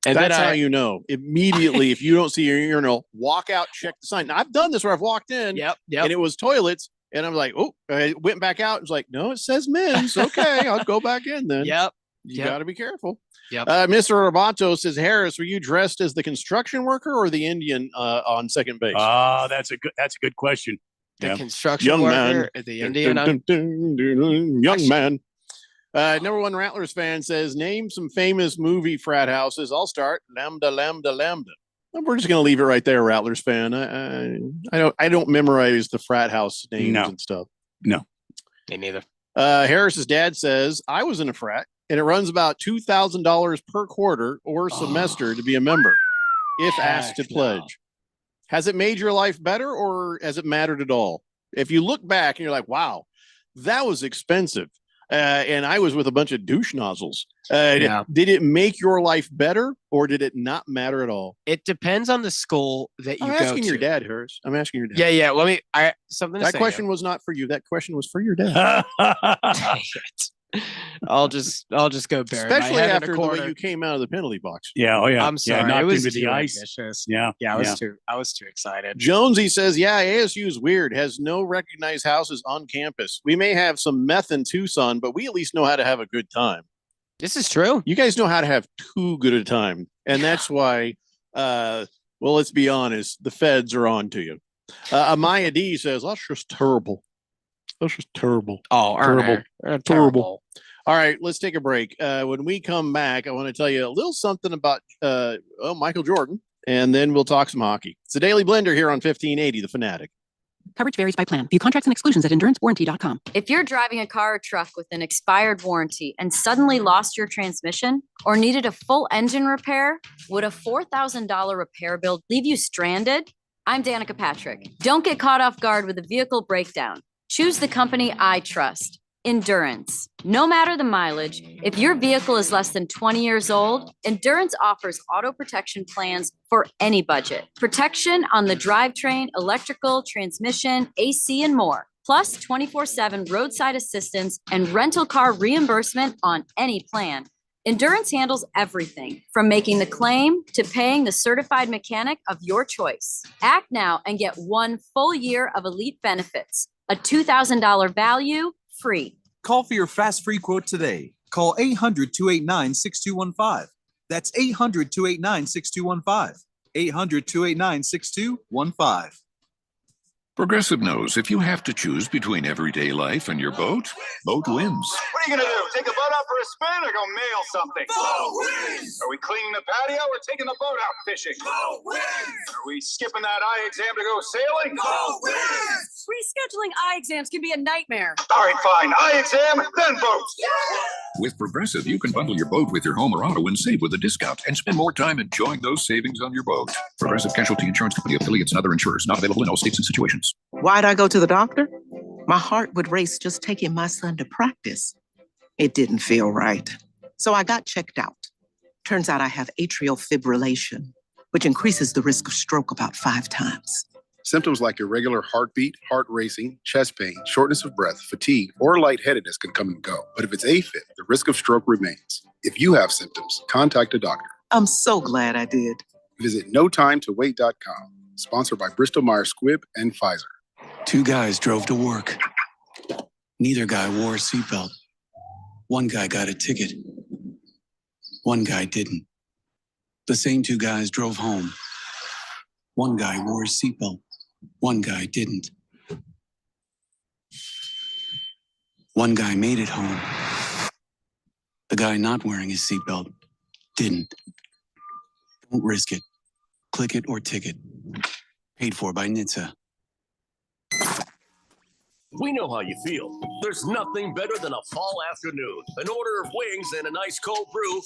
And That's then how you know. Immediately, if you don't see your urinal, walk out, check the sign. Now, I've done this where I've walked in Yep. and it was toilets. And I'm like, oh, I went back out. It was like, no, it says men's. Okay, I'll go back in then. Yep. You got to be careful. Yep. Mr. Roboto says, Harris, were you dressed as the construction worker or the Indian on second base? That's a good question. The construction worker, the Indian. Young man. Number one Rattlers fan says, name some famous movie frat houses. I'll start. Lambda, Lambda, Lambda. And we're just going to leave it right there, Rattlers fan. I don't memorize the frat house names and stuff. No. Me neither. Harris's dad says, I was in a frat, and it runs about $2,000 per quarter or semester to be a member, if asked to pledge. Has it made your life better, or has it mattered at all? If you look back and you're like, wow, that was expensive, and I was with a bunch of douche nozzles. Did it make your life better, or did it not matter at all? It depends on the school that you I'm go asking to. your dad, Harris. I'm asking your dad. Yeah. Something to That say question here. was not for you. That question was for your dad. Dang it. I'll just go bury my Especially head in a after the way corner. you came out of the penalty box. Yeah. Oh, yeah. I'm sorry. Yeah, knocked it was into too the ice. ambitious. Yeah. I was too excited. Jonesy says, yeah, ASU is weird. Has no recognized houses on campus. We may have some meth in Tucson, but we at least know how to have a good time. This is true. You guys know how to have too good a time. And that's why, well, let's be honest, the feds are on to you. Amaya D says, that's just terrible. That's just terrible. Oh, terrible. Terrible. All right, let's take a break. When we come back, I want to tell you a little something about Michael Jordan, and then we'll talk some hockey. It's the Daily Blender here on 1580, The Fanatic. Coverage varies by plan. View contracts and exclusions at endurancewarranty.com. If you're driving a car or truck with an expired warranty and suddenly lost your transmission or needed a full engine repair, would a $4,000 repair bill leave you stranded? I'm Danica Patrick. Don't get caught off guard with a vehicle breakdown. Choose the company I trust, Endurance. No matter the mileage, if your vehicle is less than 20 years old, Endurance offers auto protection plans for any budget. Protection on the drivetrain, electrical, transmission, AC, and more. Plus 24/7 roadside assistance and rental car reimbursement on any plan. Endurance handles everything from making the claim to paying the certified mechanic of your choice. Act now and get 1 full year of elite benefits, a $2,000 value, free. Call for your fast free quote today. Call 800-289-6215. That's 800-289-6215. 800-289-6215. Progressive knows if you have to choose between everyday life and your boat, boat wins. What are you gonna do? Take the boat out for a spin or go mail something? Boat wins! Are we cleaning the patio or taking the boat out fishing? Boat wins! Are we skipping that eye exam to go sailing? Boat wins! Rescheduling eye exams can be a nightmare. All right, fine. Eye exam, then boat. With Progressive, you can bundle your boat with your home or auto and save with a discount and spend more time enjoying those savings on your boat. Progressive Casualty Insurance Company, affiliates, and other insurers not available in all states and situations. Why'd I go to the doctor? My heart would race just taking my son to practice. It didn't feel right. So I got checked out. Turns out I have atrial fibrillation, which increases the risk of stroke about 5 times. Symptoms like irregular heartbeat, heart racing, chest pain, shortness of breath, fatigue, or lightheadedness can come and go. But if it's AFib, the risk of stroke remains. If you have symptoms, contact a doctor. I'm so glad I did. Visit notimetowait.com. Sponsored by Bristol Myers Squibb and Pfizer. 2 guys drove to work. Neither guy wore a seatbelt. One guy got a ticket. One guy didn't. The same 2 guys drove home. One guy wore a seatbelt. One guy didn't. One guy made it home. The guy not wearing his seatbelt didn't. Don't risk it. Click it or ticket. Paid for by NHTSA. We know how you feel. There's nothing better than a fall afternoon, an order of wings and a nice cold brew,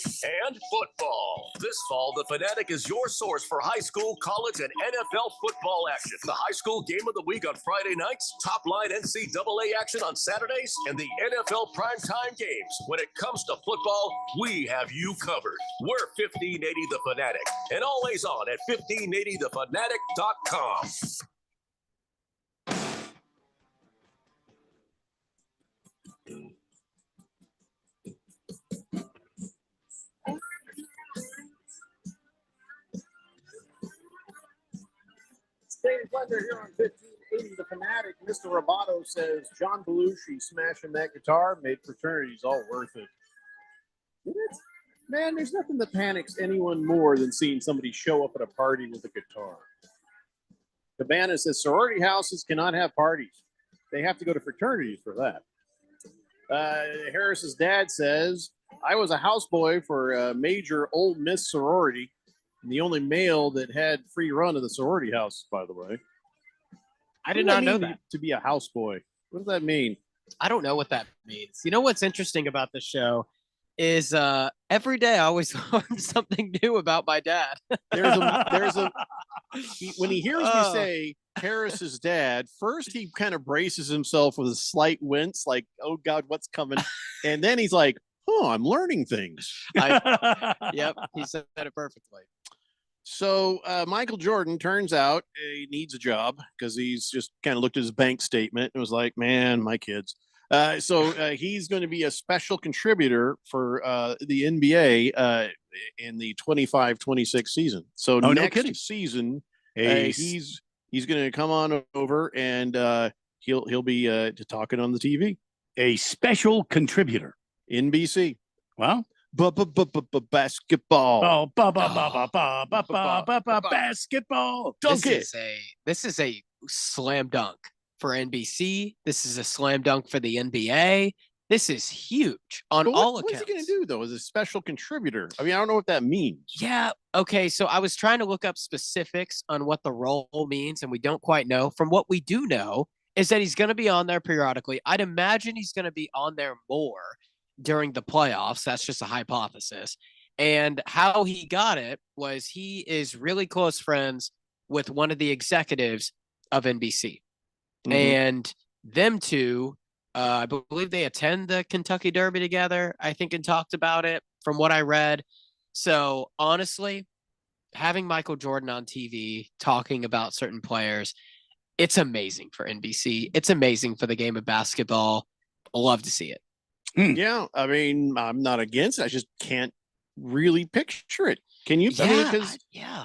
and football. This fall, the Fanatic is your source for high school, college, and NFL football action. The high school game of the week on Friday nights, top line NCAA action on Saturdays, and the NFL primetime games. When it comes to football, we have you covered. We're 1580 The Fanatic, and always on at 1580thefanatic.com. Daily Blender here on 1580 The Fanatic. Mr. Roboto says John Belushi smashing that guitar made fraternities all worth it. Man, there's nothing that panics anyone more than seeing somebody show up at a party with a guitar. Cabana says sorority houses cannot have parties. They have to go to fraternities for that. Harris's dad says, I was a houseboy for a major Old Miss sorority, and the only male that had free run of the sorority house, by the way. I did not know that. To be a houseboy. What does that mean? I don't know what that means. You know what's interesting about the show is every day I always learn something new about my dad. When he hears me say Harris's dad, first he kind of braces himself with a slight wince, like, oh God, what's coming? And then he's like, oh, I'm learning things. Yep, he said it perfectly. So Michael Jordan, turns out he needs a job because he's just kind of looked at his bank statement and was like, man, my kids. So he's going to be a special contributor for the NBA in the 25-26 season. So next season, he's going to come on over and he'll be talking on the TV. A special contributor. NBC. Well, basketball. Basketball. This is a slam dunk for NBC. This is a slam dunk for the NBA. This is huge on all accounts. What's he going to do, though, as a special contributor? I mean, I don't know what that means. Yeah. Okay. So I was trying to look up specifics on what the role means, and we don't quite know. From what we do know is that he's going to be on there periodically. I'd imagine he's going to be on there more during the playoffs. That's just a hypothesis. And how he got it was he is really close friends with one of the executives of NBC. Mm-hmm. And them two, I believe they attend the Kentucky Derby together, I think, and talked about it from what I read. So honestly, having Michael Jordan on TV talking about certain players, it's amazing for NBC. It's amazing for the game of basketball. I love to see it. Yeah, I mean, I'm not against it. I just can't really picture it. Can you? Yeah, because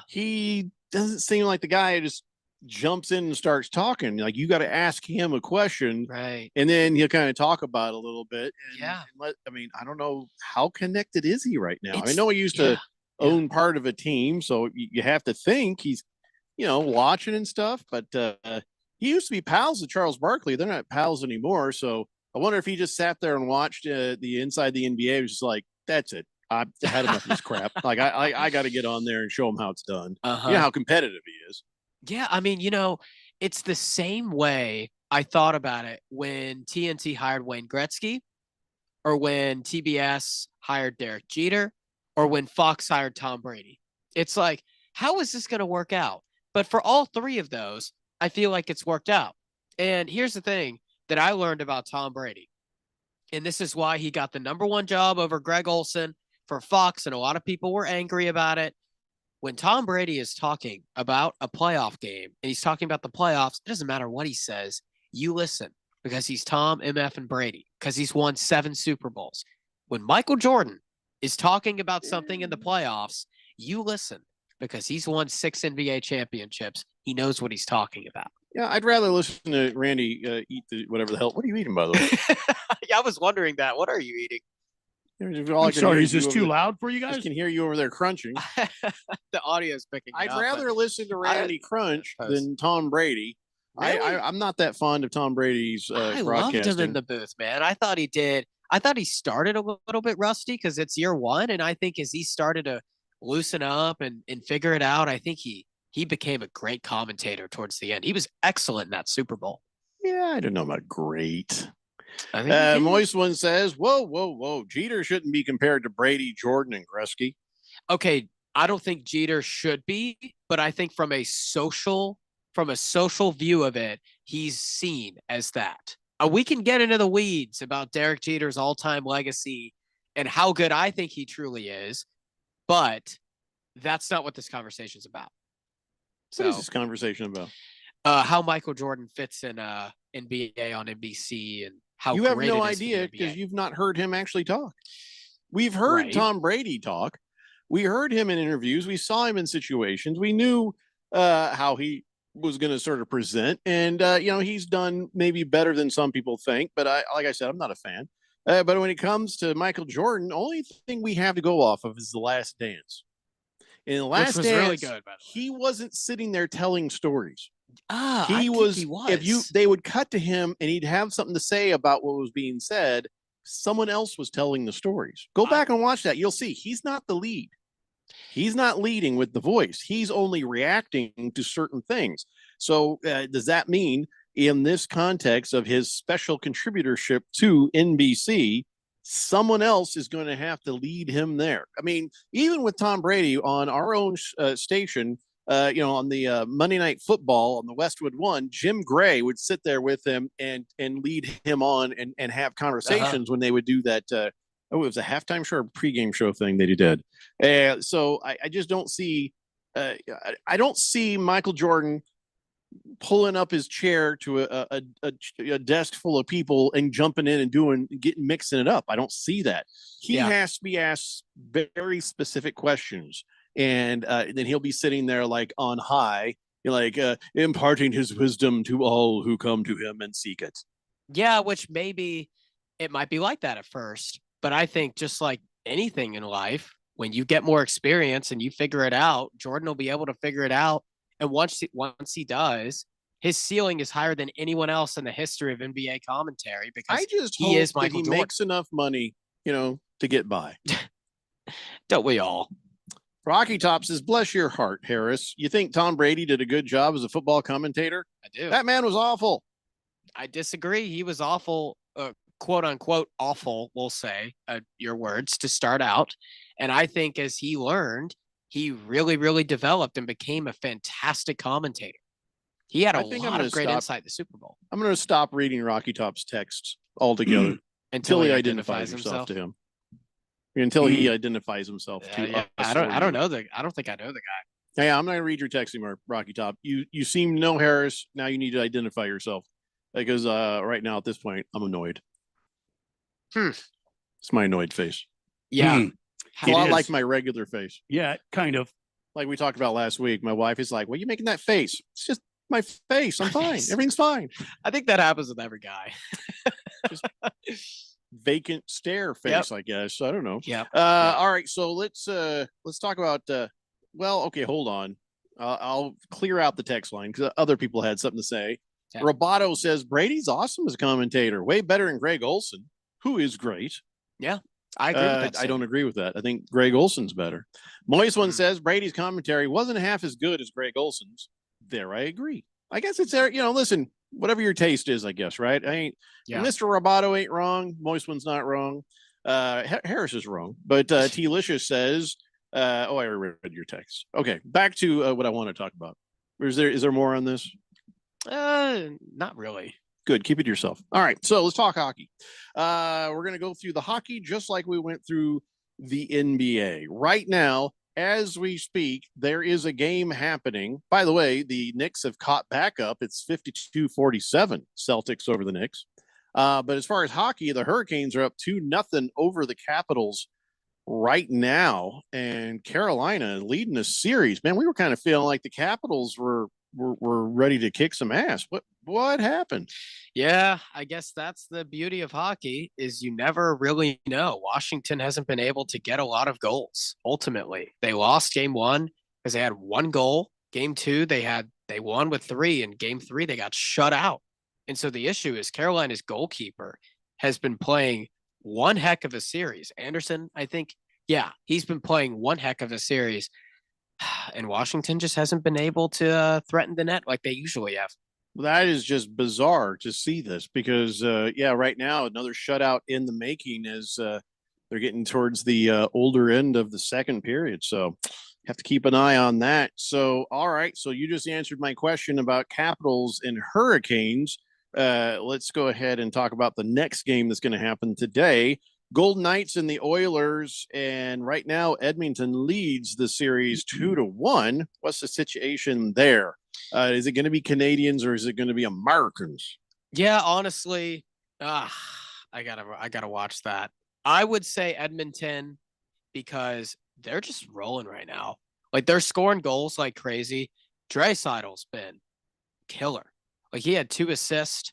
he doesn't seem like the guy who just jumps in and starts talking. Like, you got to ask him a question, right? And then he'll kind of talk about it a little bit. And, yeah. I mean, I don't know how connected is he right now. I know he used to own part of a team, so you have to think he's, watching and stuff. But he used to be pals with Charles Barkley. They're not pals anymore. So I wonder if he just sat there and watched the inside the NBA. He was just like, that's it. I've had enough of this crap. Like, I got to get on there and show him how it's done. Uh-huh. You know how competitive he is. Yeah, I mean, it's the same way I thought about it when TNT hired Wayne Gretzky, or when TBS hired Derek Jeter, or when Fox hired Tom Brady. It's like, how is this going to work out? But for all three of those, I feel like it's worked out. And here's the thing that I learned about Tom Brady, and this is why he got the #1 job over Greg Olson for Fox, and a lot of people were angry about it. When Tom Brady is talking about a playoff game and he's talking about the playoffs, it doesn't matter what he says. You listen, because he's Tom, MF, and Brady, because he's won 7 Super Bowls. When Michael Jordan is talking about something in the playoffs, you listen, because he's won 6 NBA championships. He knows what he's talking about. Yeah, I'd rather listen to Randy eat whatever the hell. What are you eating, by the way? Yeah, I was wondering that. What are you eating? I'm sorry, is this too loud for you guys? I can hear you over there crunching. The audio's picking I'd up. rather listen to Randy crunch than Tom Brady. Really? I'm not that fond of Tom Brady's I loved him in the booth, man. I thought he did. I thought he started a little bit rusty because it's year one, and I think as he started to loosen up and figure it out, I think he became a great commentator towards the end. He was excellent in that Super Bowl. Yeah, I don't know about great. I think he can. Moist One says, whoa. Jeter shouldn't be compared to Brady, Jordan, and Gretzky. Okay, I don't think Jeter should be, but I think from a social view of it, he's seen as that. We can get into the weeds about Derek Jeter's all-time legacy and how good I think he truly is, but that's not what this conversation is about. What is this conversation about? How Michael Jordan fits in NBA on NBC and how you have great no it is for the idea NBA. because you've not heard him actually talk. We've heard Tom Brady talk. We heard him in interviews. We saw him in situations. We knew how he was going to sort of present. And, he's done maybe better than some people think. But like I said, I'm not a fan. But when it comes to Michael Jordan, the only thing we have to go off of is The Last Dance. In The Last Dance, really good, by the way. He wasn't sitting there telling stories. I He think was. he was. If they would cut to him and he'd have something to say about what was being said, someone else was telling the stories. Go back and watch that. You'll see he's not the lead. He's not leading with the voice. He's only reacting to certain things. So does that mean in this context of his special contributorship to NBC, someone else is going to have to lead him there? I mean, even with Tom Brady on our own station, on the Monday Night Football on the Westwood One, Jim Gray would sit there with him and lead him on and have conversations when they would do that. It was a halftime show or pregame show thing that he did. So I just don't see, I don't see Michael Jordan pulling up his chair to a desk full of people and jumping in and mixing it up. I don't see that. He has to be asked very specific questions. And then he'll be sitting there like on high, imparting his wisdom to all who come to him and seek it. Yeah, which maybe it might be like that at first. But I think just like anything in life, when you get more experience and you figure it out, Jordan will be able to figure it out. And once he does, his ceiling is higher than anyone else in the history of NBA commentary because I just he hope is Michael that he Jordan. makes enough money, to get by. Don't we all? Rocky Top says, bless your heart, Harris. You think Tom Brady did a good job as a football commentator? I do. That man was awful. I disagree. He was awful, quote unquote, awful, we'll say, your words, to start out. And I think as he learned, he really, really developed and became a fantastic commentator. He had a lot of great insight in the Super Bowl. I'm going to stop reading Rocky Top's texts altogether Until he he identifies identifies himself himself. to him. Until he identifies himself to us. I don't know I don't think I know the guy. Yeah, I'm not going to read your text anymore, Rocky Top. You seem to know Harris. Now you need to identify yourself because right now at this point, I'm annoyed. It's my annoyed face. Yeah. It's a lot like my regular face. Yeah, kind of. Like we talked about last week. My wife is like, "Well, you making that face? It's just my face. I'm fine. Everything's fine." I think that happens with every guy. Vacant stare face, I guess. I don't know. Yeah. All right. So let's talk about. Okay, hold on. I'll clear out the text line because other people had something to say. Yeah. Roboto says Brady's awesome as a commentator, way better than Greg Olson, who is great. Yeah, I agree with that. I don't agree with that. I think Greg Olson's better. Moist One says Brady's commentary wasn't half as good as Greg Olson's. There, I agree. I guess it's there. Listen, whatever your taste is, I guess, right? Mr. Roboto ain't wrong. Moist One's not wrong. Harris is wrong. But T-Licious says, I already read your text. Okay, back to what I want to talk about. Is there more on this? Not really. Good. Keep it to yourself. All right. So let's talk hockey. We're going to go through the hockey just like we went through the NBA. Right now, as we speak, there is a game happening. By the way, the Knicks have caught back up. It's 52-47 Celtics over the Knicks. But as far as hockey, the Hurricanes are up 2-0 over the Capitals right now. And Carolina leading the series. Man, we were kind of feeling like the Capitals were ready to kick some ass. What happened? Yeah, I guess that's the beauty of hockey is you never really know. Washington hasn't been able to get a lot of goals. Ultimately, they lost game 1 because they had 1 goal. Game 2, they won with 3, and game 3 they got shut out. And so the issue is Carolina's goalkeeper has been playing one heck of a series. Anderson, I think, he's been playing one heck of a series. And Washington just hasn't been able to threaten the net like they usually have. That is just bizarre to see this because, right now another shutout in the making as they're getting towards the older end of the second period. So have to keep an eye on that. So, all right. So you just answered my question about Capitals and Hurricanes. Let's go ahead and talk about the next game that's going to happen today. Golden Knights and the Oilers. And right now, Edmonton leads the series 2-1. What's the situation there? Is it going to be Canadians or is it going to be Americans? Yeah, honestly, I gotta watch that. I would say Edmonton because they're just rolling right now. Like they're scoring goals like crazy. Draisaitl's been killer. Like he had 2 assists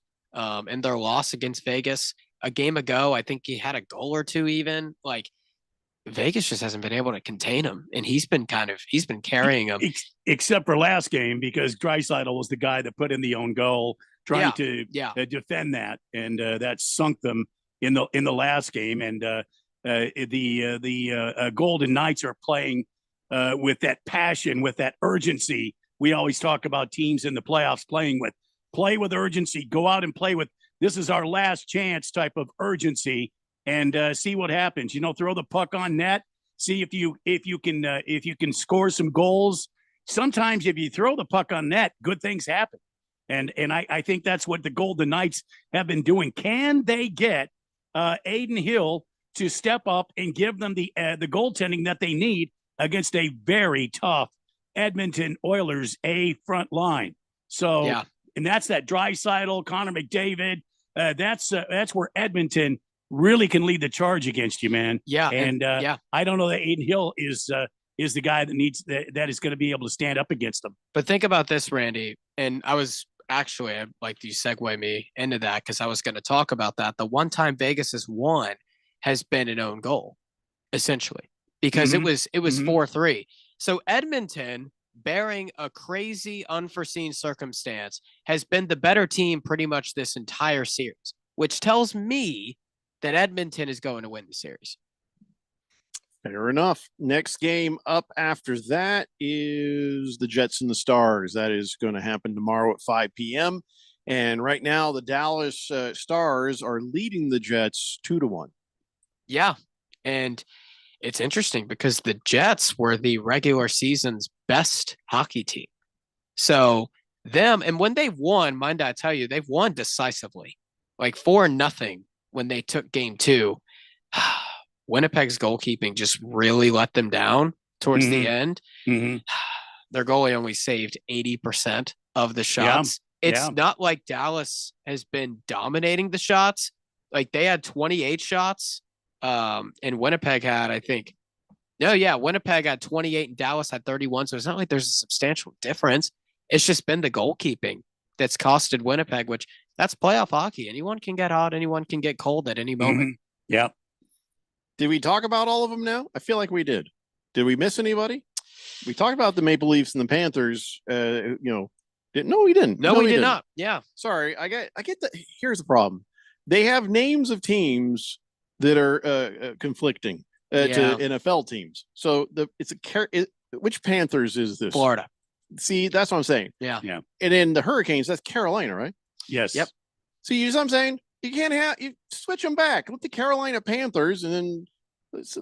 in their loss against Vegas a game ago. I think he had a goal or 2 even. Like Vegas just hasn't been able to contain him, and he's been carrying him. Except for last game because Draisaitl was the guy that put in the own goal, trying to defend that, and that sunk them in the last game. And the Golden Knights are playing with that passion, with that urgency. We always talk about teams in the playoffs play with urgency, go out and play with, this is our last chance type of urgency, and see what happens. Throw the puck on net, see if you can score some goals. Sometimes if you throw the puck on net, good things happen. And I think that's what the Golden Knights have been doing. Can they get Adin Hill to step up and give them the goaltending that they need against a very tough Edmonton Oilers A front line? So, and that's that Draisaitl, Connor McDavid. That's where Edmonton really can lead the charge against you, man. Yeah, and I don't know that Adin Hill is the guy that is going to be able to stand up against them. But think about this, Randy. And I'd like you segue me into that because I was going to talk about that. The one time Vegas has won has been an own goal, essentially, because it was 4-3. So Edmonton, bearing a crazy unforeseen circumstance, has been the better team pretty much this entire series, which tells me that Edmonton is going to win the series. Fair enough. Next game up after that is the Jets and the Stars. That is going to happen tomorrow at 5 p.m. And right now, the Dallas Stars are leading the Jets 2-1. Yeah. And it's interesting because the Jets were the regular season's best hockey team. So them, and when they've won, mind I tell you, they've won decisively, like 4-0 when they took game 2. Winnipeg's goalkeeping just really let them down towards the end. Their goalie only saved 80% of the shots. It's not like Dallas has been dominating the shots. Like they had 28 shots. And Winnipeg had, Winnipeg had 28 and Dallas had 31. So it's not like there's a substantial difference. It's just been the goalkeeping that's costed Winnipeg, which that's playoff hockey. Anyone can get hot. Anyone can get cold at any moment. Yeah. Did we talk about all of them now? I feel like we did. Did we miss anybody? We talked about the Maple Leafs and the Panthers. No, we didn't. No, we did not. Yeah. Sorry. I get that. Here's the problem. They have names of teams that are conflicting to NFL teams. So which Panthers is this? Florida. See, that's what I'm saying. Yeah. And then the Hurricanes, that's Carolina, right? Yes. Yep. See, you know what I'm saying? You switch them back. Let the Carolina Panthers and then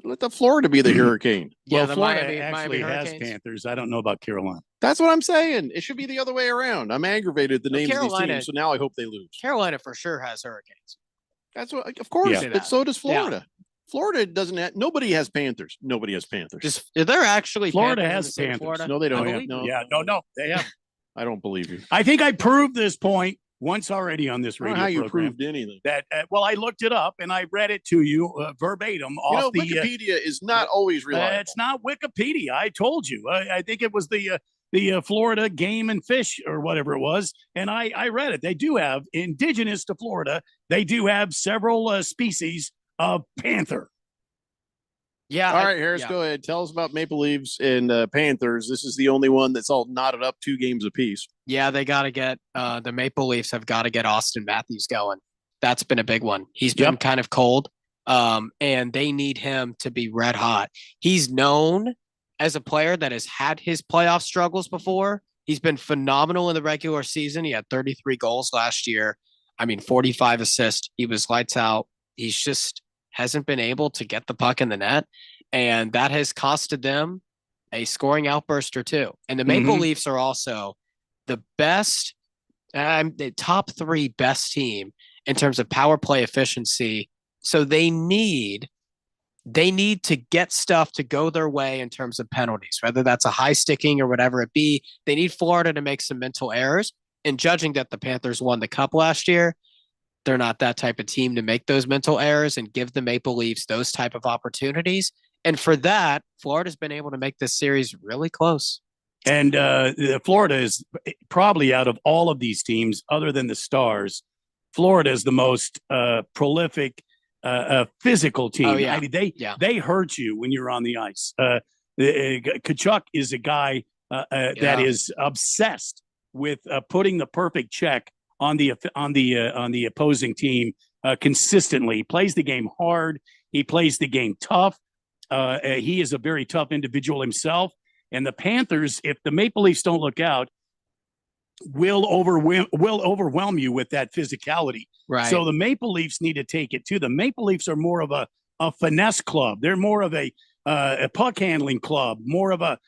let the Florida be the Hurricane. Well, Florida actually has Panthers. I don't know about Carolina. That's what I'm saying. It should be the other way around. I'm aggravated at the names of these teams, so now I hope they lose. Carolina for sure has Hurricanes. That's what, of course, but so does Florida. Florida doesn't have, nobody has Panthers. Nobody has Panthers. They're actually Florida has Panthers. Florida? No, they don't. No. Yeah, no, they have. I don't believe you. I think I proved this point once already on this radio program. You proved anything. That I looked it up and I read it to you verbatim off the Wikipedia is not always reliable. It's not Wikipedia. I told you. I think it was the Florida Game and Fish or whatever it was, and I read it. They do have, indigenous to Florida, they do have several species of panther. Yeah. All right, Harris, go ahead. Tell us about Maple Leafs and Panthers. This is the only one that's all knotted up 2 games apiece. Yeah, they got to get the Maple Leafs have got to get Austin Matthews going. That's been a big one. He's been kind of cold, and they need him to be red hot. He's known as a player that has had his playoff struggles before. He's been phenomenal in the regular season. He had 33 goals last year. 45 assists. He was lights out. He's just hasn't been able to get the puck in the net. And that has costed them a scoring outburst or two. And the Maple Leafs are also the best, the top 3 best team in terms of power play efficiency. So they need to get stuff to go their way in terms of penalties, whether that's a high sticking or whatever it be. They need Florida to make some mental errors. And judging that the Panthers won the cup last year, they're not that type of team to make those mental errors and give the Maple Leafs those type of opportunities. And for that, Florida's been able to make this series really close. And Florida is probably, out of all of these teams, other than the Stars, Florida is the most prolific, physical team. Oh, yeah. They hurt you when you're on the ice. Tkachuk is a guy that is obsessed with putting the perfect check on the opposing team consistently. He plays the game hard. He plays the game tough. He is a very tough individual himself. And the Panthers, if the Maple Leafs don't look out, will overwhelm you with that physicality. Right. So the Maple Leafs need to take it too. The Maple Leafs are more of a finesse club. They're more of a puck handling club, more of a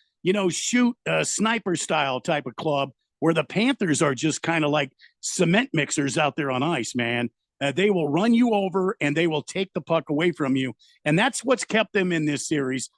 shoot sniper style type of club, where the Panthers are just kind of like cement mixers out there on ice, man. They will run you over and they will take the puck away from you. And that's what's kept them in this series.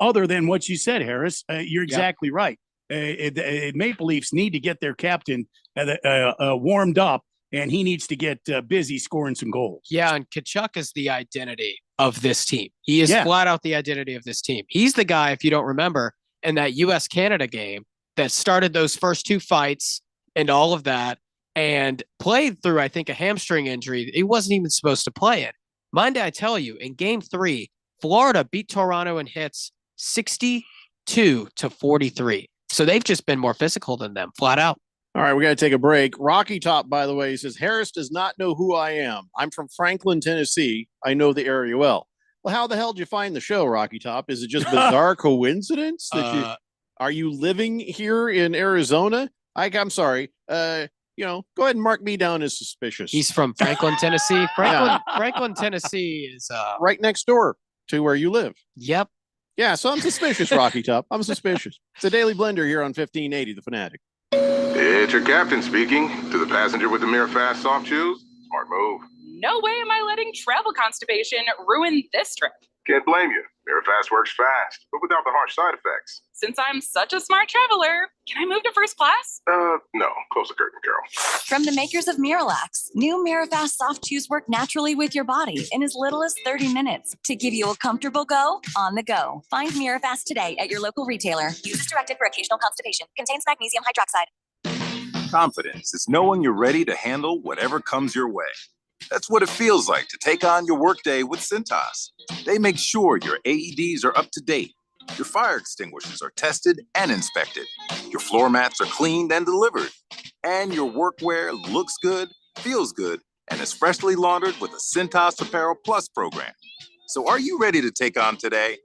Other than what you said, Harris, you're exactly right. Maple Leafs need to get their captain warmed up, and he needs to get busy scoring some goals. Yeah, and Tkachuk is the identity of this team. He is flat out the identity of this team. He's the guy, if you don't remember, in that U.S.-Canada game that started those first 2 fights and all of that, and played through, I think, a hamstring injury. He wasn't even supposed to play it. Mind I tell you, in Game 3, Florida beat Toronto in hits 62-43. So they've just been more physical than them, flat out. All right, we got to take a break. Rocky Top, by the way, says, Harris does not know who I am. I'm from Franklin, Tennessee. I know the area well. Well, how the hell did you find the show, Rocky Top? Is it just bizarre coincidence that are you living here in Arizona? I'm sorry. Go ahead and mark me down as suspicious. He's from Franklin, Tennessee. Franklin, Tennessee is right next door to where you live. Yep. Yeah, so I'm suspicious, Rocky Top. I'm suspicious. It's a Daily Blender here on 1580, The Fanatic. It's your captain speaking. To the passenger with the Mirror Fast soft shoes, smart move. No way am I letting travel constipation ruin this trip. Can't blame you. Mirror Fast works fast, but without the harsh side effects. Since I'm such a smart traveler, can I move to first class? No. Close the curtain, Carol. From the makers of Miralax, new Mirafast soft chews work naturally with your body in as little as 30 minutes to give you a comfortable go on the go. Find Mirafast today at your local retailer. Use as directed for occasional constipation. Contains magnesium hydroxide. Confidence is knowing you're ready to handle whatever comes your way. That's what it feels like to take on your workday with Cintas. They make sure your AEDs are up to date, your fire extinguishers are tested and inspected, your floor mats are cleaned and delivered, and your workwear looks good, feels good, and is freshly laundered with a Cintas Apparel Plus program. So are you ready to take on today?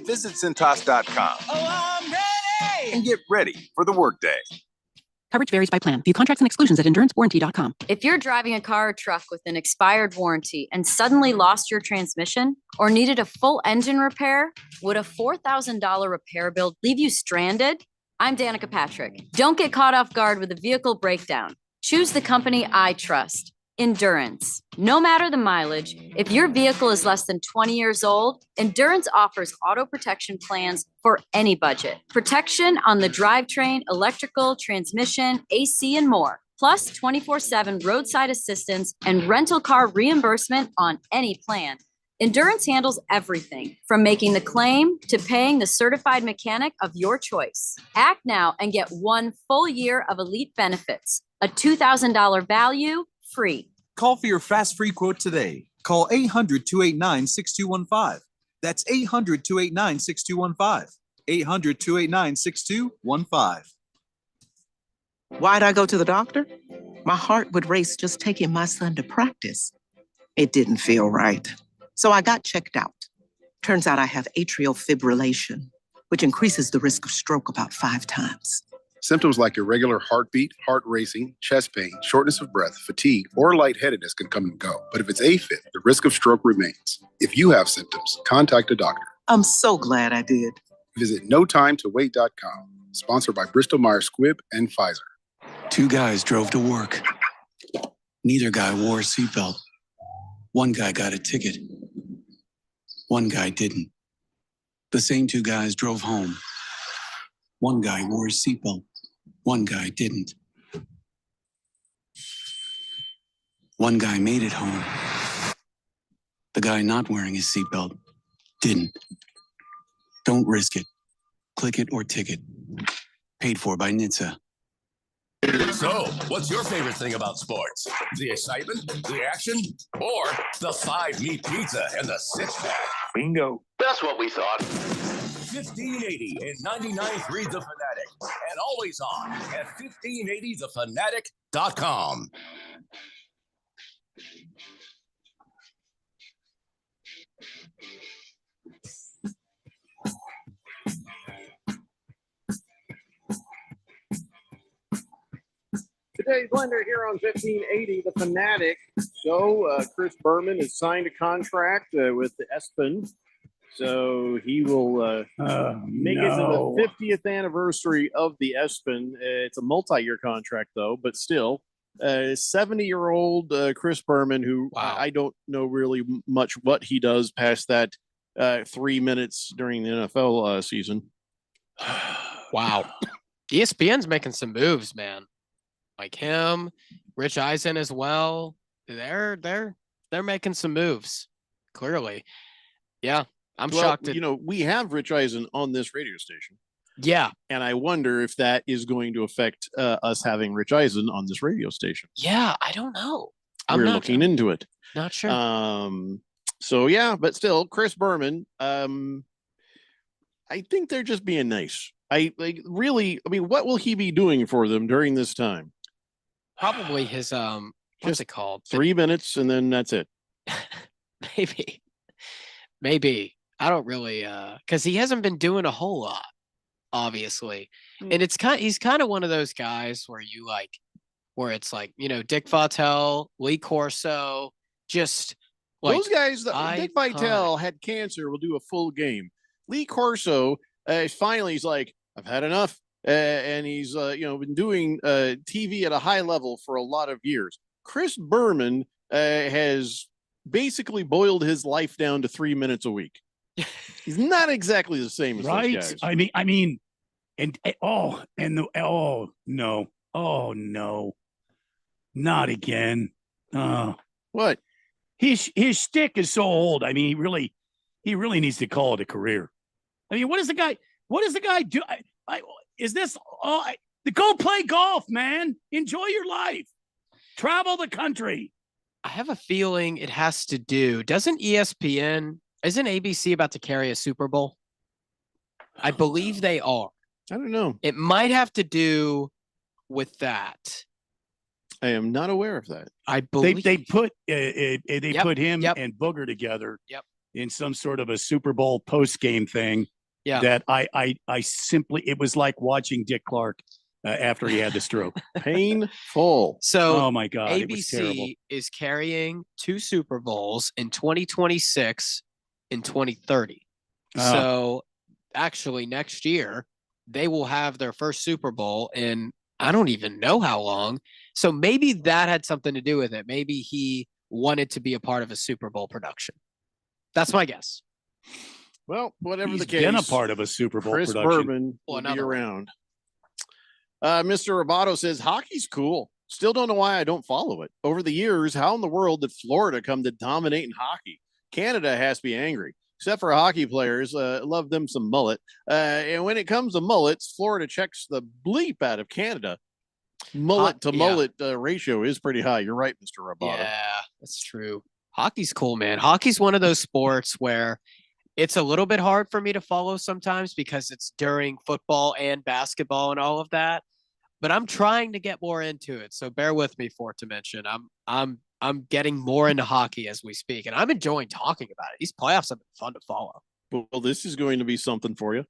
Visit Cintas.com. Oh, I'm ready! And get ready for the workday. Coverage varies by plan. View contracts and exclusions at endurancewarranty.com. If you're driving a car or truck with an expired warranty and suddenly lost your transmission or needed a full engine repair, would a $4,000 repair bill leave you stranded? I'm Danica Patrick. Don't get caught off guard with a vehicle breakdown. Choose the company I trust, Endurance. No matter the mileage, if your vehicle is less than 20 years old, Endurance offers auto protection plans for any budget. Protection on the drivetrain, electrical, transmission, AC, and more. Plus 24/7 roadside assistance and rental car reimbursement on any plan. Endurance handles everything from making the claim to paying the certified mechanic of your choice. Act now and get 1 full year of elite benefits, a $2,000 value, free. Call for your fast free quote today. Call 800-289-6215. That's 800-289-6215. 800-289-6215. Why'd I go to the doctor? My heart would race just taking my son to practice. It didn't feel right. So I got checked out. Turns out I have atrial fibrillation, which increases the risk of stroke about 5 times. Symptoms like irregular heartbeat, heart racing, chest pain, shortness of breath, fatigue, or lightheadedness can come and go. But if it's AFib, the risk of stroke remains. If you have symptoms, contact a doctor. I'm so glad I did. Visit notimetowait.com. Sponsored by Bristol Myers Squibb and Pfizer. Two guys drove to work. Neither guy wore a seatbelt. One guy got a ticket. One guy didn't. The same two guys drove home. One guy wore a seatbelt. One guy didn't. One guy made it home. The guy not wearing his seatbelt didn't. Don't risk it. Click it or ticket. Paid for by NHTSA. So, what's your favorite thing about sports? The excitement, the action, or the 5-meat pizza and the six-pack? Bingo. That's what we thought. 1580 and 99.3 The Fanatic, and always on at 1580thefanatic.com. Today's blender here on 1580 The Fanatic. So Chris Berman has signed a contract with the Espen. So he will make it to the 50th anniversary of the Espen. It's a multi-year contract, though, but still. 70-year-old Chris Berman, who I don't know really much what he does past that 3 minutes during the NFL season. Wow. ESPN's making some moves, man. Like him, Rich Eisen as well. They're making some moves. Clearly. Yeah. I'm shocked. We have Rich Eisen on this radio station. Yeah. And I wonder if that is going to affect us having Rich Eisen on this radio station. Yeah, I don't know. We're looking into it. Not sure. So yeah, but still, Chris Berman, I think they're just being nice. I mean, what will he be doing for them during this time? Probably his what's it called? 3 minutes and then that's it. Maybe. I don't really because he hasn't been doing a whole lot, obviously. And he's kind of one of those guys where it's like, Dick Vitale, Lee Corso, just like those guys that Dick Vitale had cancer will do a full game. Lee Corso finally he's like, I've had enough. And he's been doing TV at a high level for a lot of years. Chris Berman has basically boiled his life down to 3 minutes a week. He's not exactly the same as those guys. I mean, no, not again. What? His shtick is so old. I mean, he really needs to call it a career. I mean, what does the guy do? Go play golf, man. Enjoy your life. Travel the country. I have a feeling it has to do. Isn't ABC about to carry a Super Bowl? I believe they are. I don't know. It might have to do with that. I am not aware of that. I believe they put put him and Booger together in some sort of a Super Bowl post game thing. Yeah. That I simply, it was like watching Dick Clark after he had the stroke. Painful. So, oh my God, it was terrible. ABC is carrying 2 Super Bowls in 2026 and 2030. So, actually, next year they will have their first Super Bowl in I don't even know how long. So maybe that had something to do with it. Maybe he wanted to be a part of a Super Bowl production. That's my guess. Well, whatever He's the case, been a part of a Super Bowl Chris production. Berman will be around. Mr. Roboto says hockey's cool. Still don't know why I don't follow it. Over the years, how in the world did Florida come to dominate in hockey? Canada has to be angry. Except for hockey players, love them some mullet. And when it comes to mullets, Florida checks the bleep out of Canada. Mullet to mullet ratio is pretty high. You're right, Mr. Roboto. Yeah, that's true. Hockey's cool, man. Hockey's one of those sports where it's a little bit hard for me to follow sometimes because it's during football and basketball and all of that. But I'm trying to get more into it. So bear with me for it to mention. I'm getting more into hockey as we speak, and I'm enjoying talking about it. These playoffs have been fun to follow. Well, this is going to be something for you.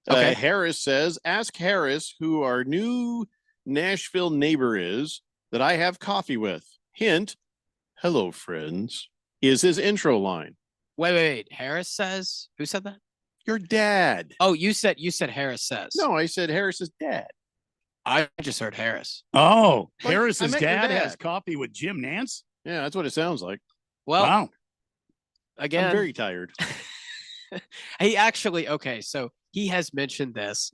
Okay. Harris says, ask Harris who our new Nashville neighbor is that I have coffee with. Hint, hello, friends, is his intro line. Wait. Harris says? Who said that? Your dad. Oh, you said Harris says. No, I said Harris's dad. I just heard Harris. Oh, But Harris's I meant your dad dad. has coffee with Jim Nance. Yeah, that's what it sounds like. Well, Wow. again, I'm very tired. he actually, okay, so he has mentioned this.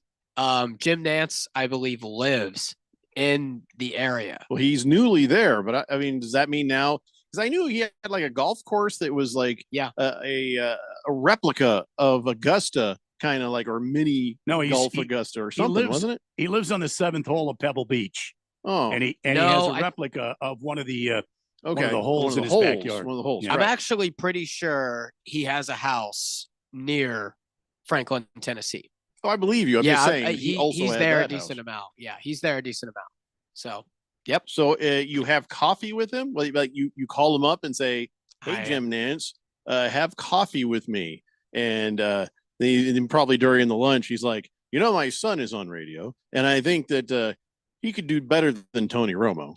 Jim Nance, I believe, lives in the area. Well, he's newly there, but I mean, does that mean now? Because I knew he had like a golf course that was like a replica of Augusta, kind of like, or mini golf Augusta or something, wasn't it? He lives on the 7th hole of Pebble Beach. Oh, and he has a replica of one of the one of the holes in his backyard. One of the holes. Yeah. I'm actually pretty sure he has a house near Franklin, Tennessee. Oh, I believe you. I'm just saying he's had there a that decent house. amount. Yeah, he's there a decent amount. So, yep. So you have coffee with him? Like you call him up and say, "Hey, I- Jim Nance, have coffee with me." And then probably during the lunch, he's like, "You know, my son is on radio, and I think that he could do better than Tony Romo."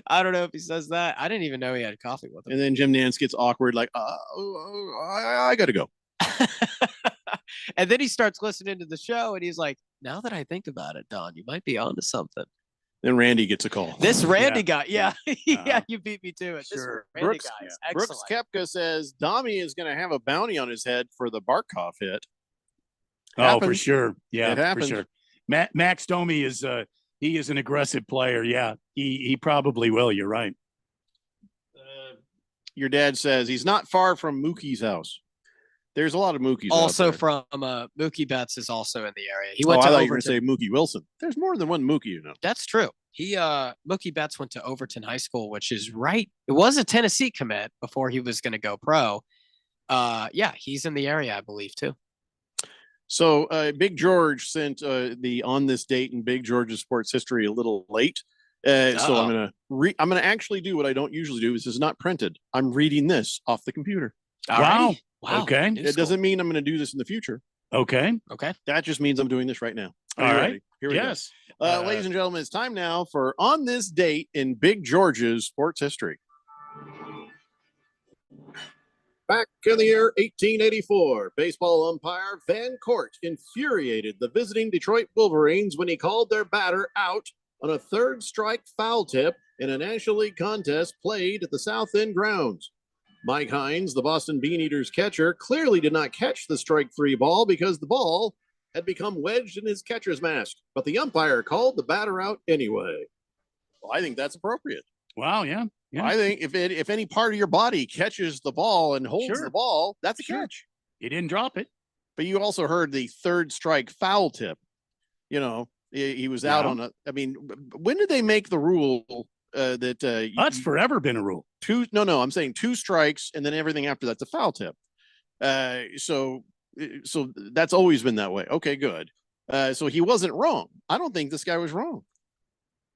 I don't know if he says that. I didn't even know he had coffee with him. And then Jim Nance gets awkward, like, I got to go. And then he starts listening to the show, and he's like, "Now that I think about it, Don, you might be onto something." Then Randy gets a call. This Randy guy, yeah, you beat me to it. Sure. This Randy Brooks, guy is Brooks excellent. Koepka says Dami is going to have a bounty on his head for the Barkov hit. Oh, for Happened. sure. Yeah, It for happened. sure. Max Domi is he is an aggressive player. Yeah, he probably will. You're right. Your dad says he's not far from Mookie's house. There's a lot of Mookies. Also out there. from Mookie Betts is also in the area. He Oh, went I to thought you were going to Overton. say Mookie Wilson. There's more than one Mookie, you know. That's true. He Mookie Betts went to Overton High School, which is right. It was a Tennessee commit before he was going to go pro. Yeah, he's in the area, I believe, too. So Big George sent the on this date in Big George's sports history a little late. So I'm gonna actually do what I don't usually do. This is not printed. I'm reading this off the computer. Wow. Wow. Okay. It doesn't mean I'm going to do this in the future. Okay. Okay. That just means I'm doing this right now. Are All you right. ready? Here we Yes. go. Ladies and gentlemen, it's time now for On This Date in Big George's sports history. Back in the year 1884, baseball umpire Van Court infuriated the visiting Detroit Wolverines when he called their batter out on a third strike foul tip in a National League contest played at the South End grounds. Mike Hines, the Boston Beaneaters catcher, clearly did not catch the strike three ball because the ball had become wedged in his catcher's mask, but the umpire called the batter out anyway. Well, I think that's appropriate. Wow. Yeah. Yeah. I think if any part of your body catches the ball and holds Sure. the ball, that's a catch. He didn't drop it. But you also heard the third strike foul tip. You know, he was out Yeah. on a. I mean, when did they make the rule that? That's forever been a rule. No, I'm saying 2 strikes and then everything after that's a foul tip. So that's always been that way. Okay, good. So he wasn't wrong. I don't think this guy was wrong.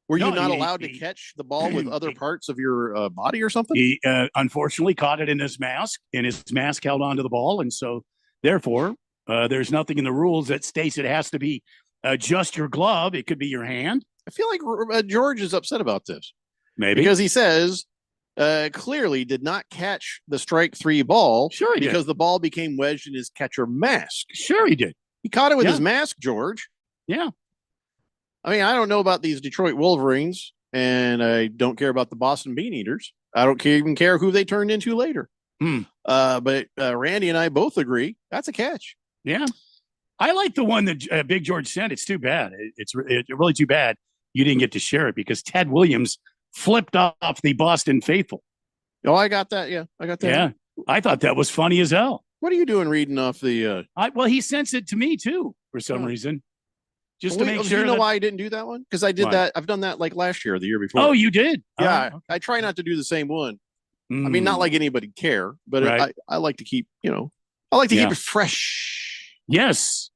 Were you No, not he- allowed to he- catch the ball with other parts of your body or something? He unfortunately caught it in his mask, and his mask held onto the ball, and so therefore there's nothing in the rules that states it has to be just your glove. It could be your hand. I feel like George is upset about this. Maybe Because he says clearly did not catch the strike three ball. Sure he did. because the ball became wedged in his catcher mask. Sure he did. He caught it with Yeah. his mask, George. Yeah. I mean, I don't know about these Detroit Wolverines, and I don't care about the Boston Beaneaters. I don't even care who they turned into later. But Randy and I both agree that's a catch. Yeah. I like the one that Big George sent. It's too bad. It's really too bad you didn't get to share it because Ted Williams flipped off the Boston faithful. Oh, I got that. Yeah, I got that. Yeah. I thought that was funny as hell. What are you doing reading off the? Well, he sends it to me too for some reason. Just to Wait, make do sure. you know that- why I didn't do that one? Because I did Why? that. I've done that like last year or the year before. Oh, you did? Yeah, Oh, I try not to do the same one. I mean, not Mm. like anybody care, but Right. I like to keep, I like to Yeah. keep it fresh. Yes.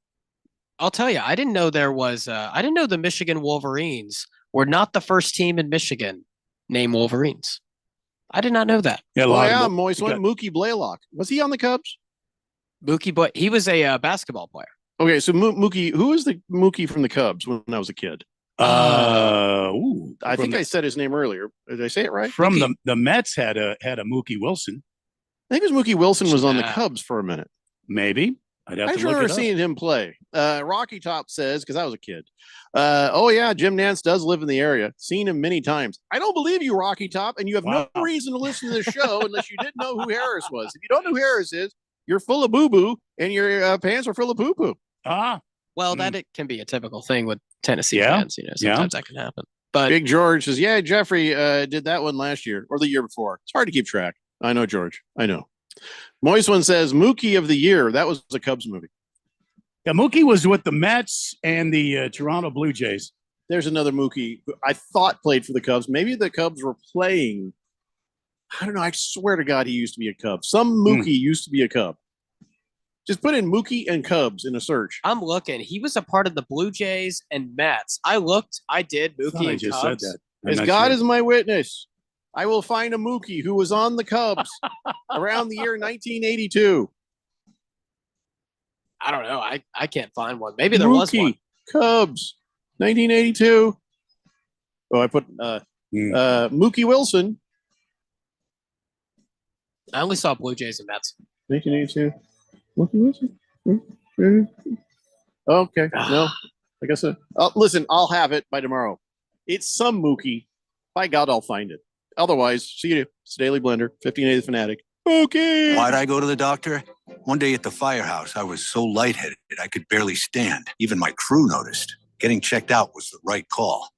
I'll tell you, I didn't know there was. I didn't know the Michigan Wolverines were not the first team in Michigan named Wolverines. I did not know that. Yeah, Oh yeah, Moist one. Mookie Blaylock. Was he on the Cubs? Mookie Boy. He was a basketball player. Okay, so Mookie, who is the Mookie from the Cubs when I was a kid? I think I said his name earlier. Did I say it right? From the Mets had a Mookie Wilson. I think it was Mookie Wilson was on the Cubs for a minute. Maybe. I'd have I to look remember it up. seeing him play. Rocky Top says, because I was a kid, oh yeah, Jim Nance does live in the area. Seen him many times. I don't believe you, Rocky Top, and you have no reason to listen to this show unless you didn't know who Harris was. If you don't know who Harris is, you're full of boo-boo, and your pants are full of poo-poo. Well, that it can be a typical thing with Tennessee fans. You know, sometimes that can happen. But Big George says, yeah, Jeffrey did that one last year or the year before. It's hard to keep track. I know, George. I know. Moist One says, Mookie of the Year. That was a Cubs movie. Yeah, Mookie was with the Mets and the Toronto Blue Jays. There's another Mookie who I thought played for the Cubs. Maybe the Cubs were playing. I don't know. I swear to God, he used to be a Cub. Some Mookie used to be a Cub. Just put in Mookie and Cubs in a search. I'm looking. He was a part of the Blue Jays and Mets. I looked. I did. Mookie and just Cubs. said that. As God is my witness, I will find a Mookie who was on the Cubs around the year 1982. I don't know. I can't find one. Maybe there was one. Cubs, 1982. Oh, I put Mookie Wilson. I only saw Blue Jays and Mets. 1982. Mookie Wilson. Okay, no, I guess so. Listen, I'll have it by tomorrow. It's some Mookie. By God, I'll find it. Otherwise, see you. It's Daily Blender, 1580 Fanatic. Okay. Why'd I go to the doctor? One day at the firehouse, I was so lightheaded I could barely stand. Even my crew noticed. Getting checked out was the right call.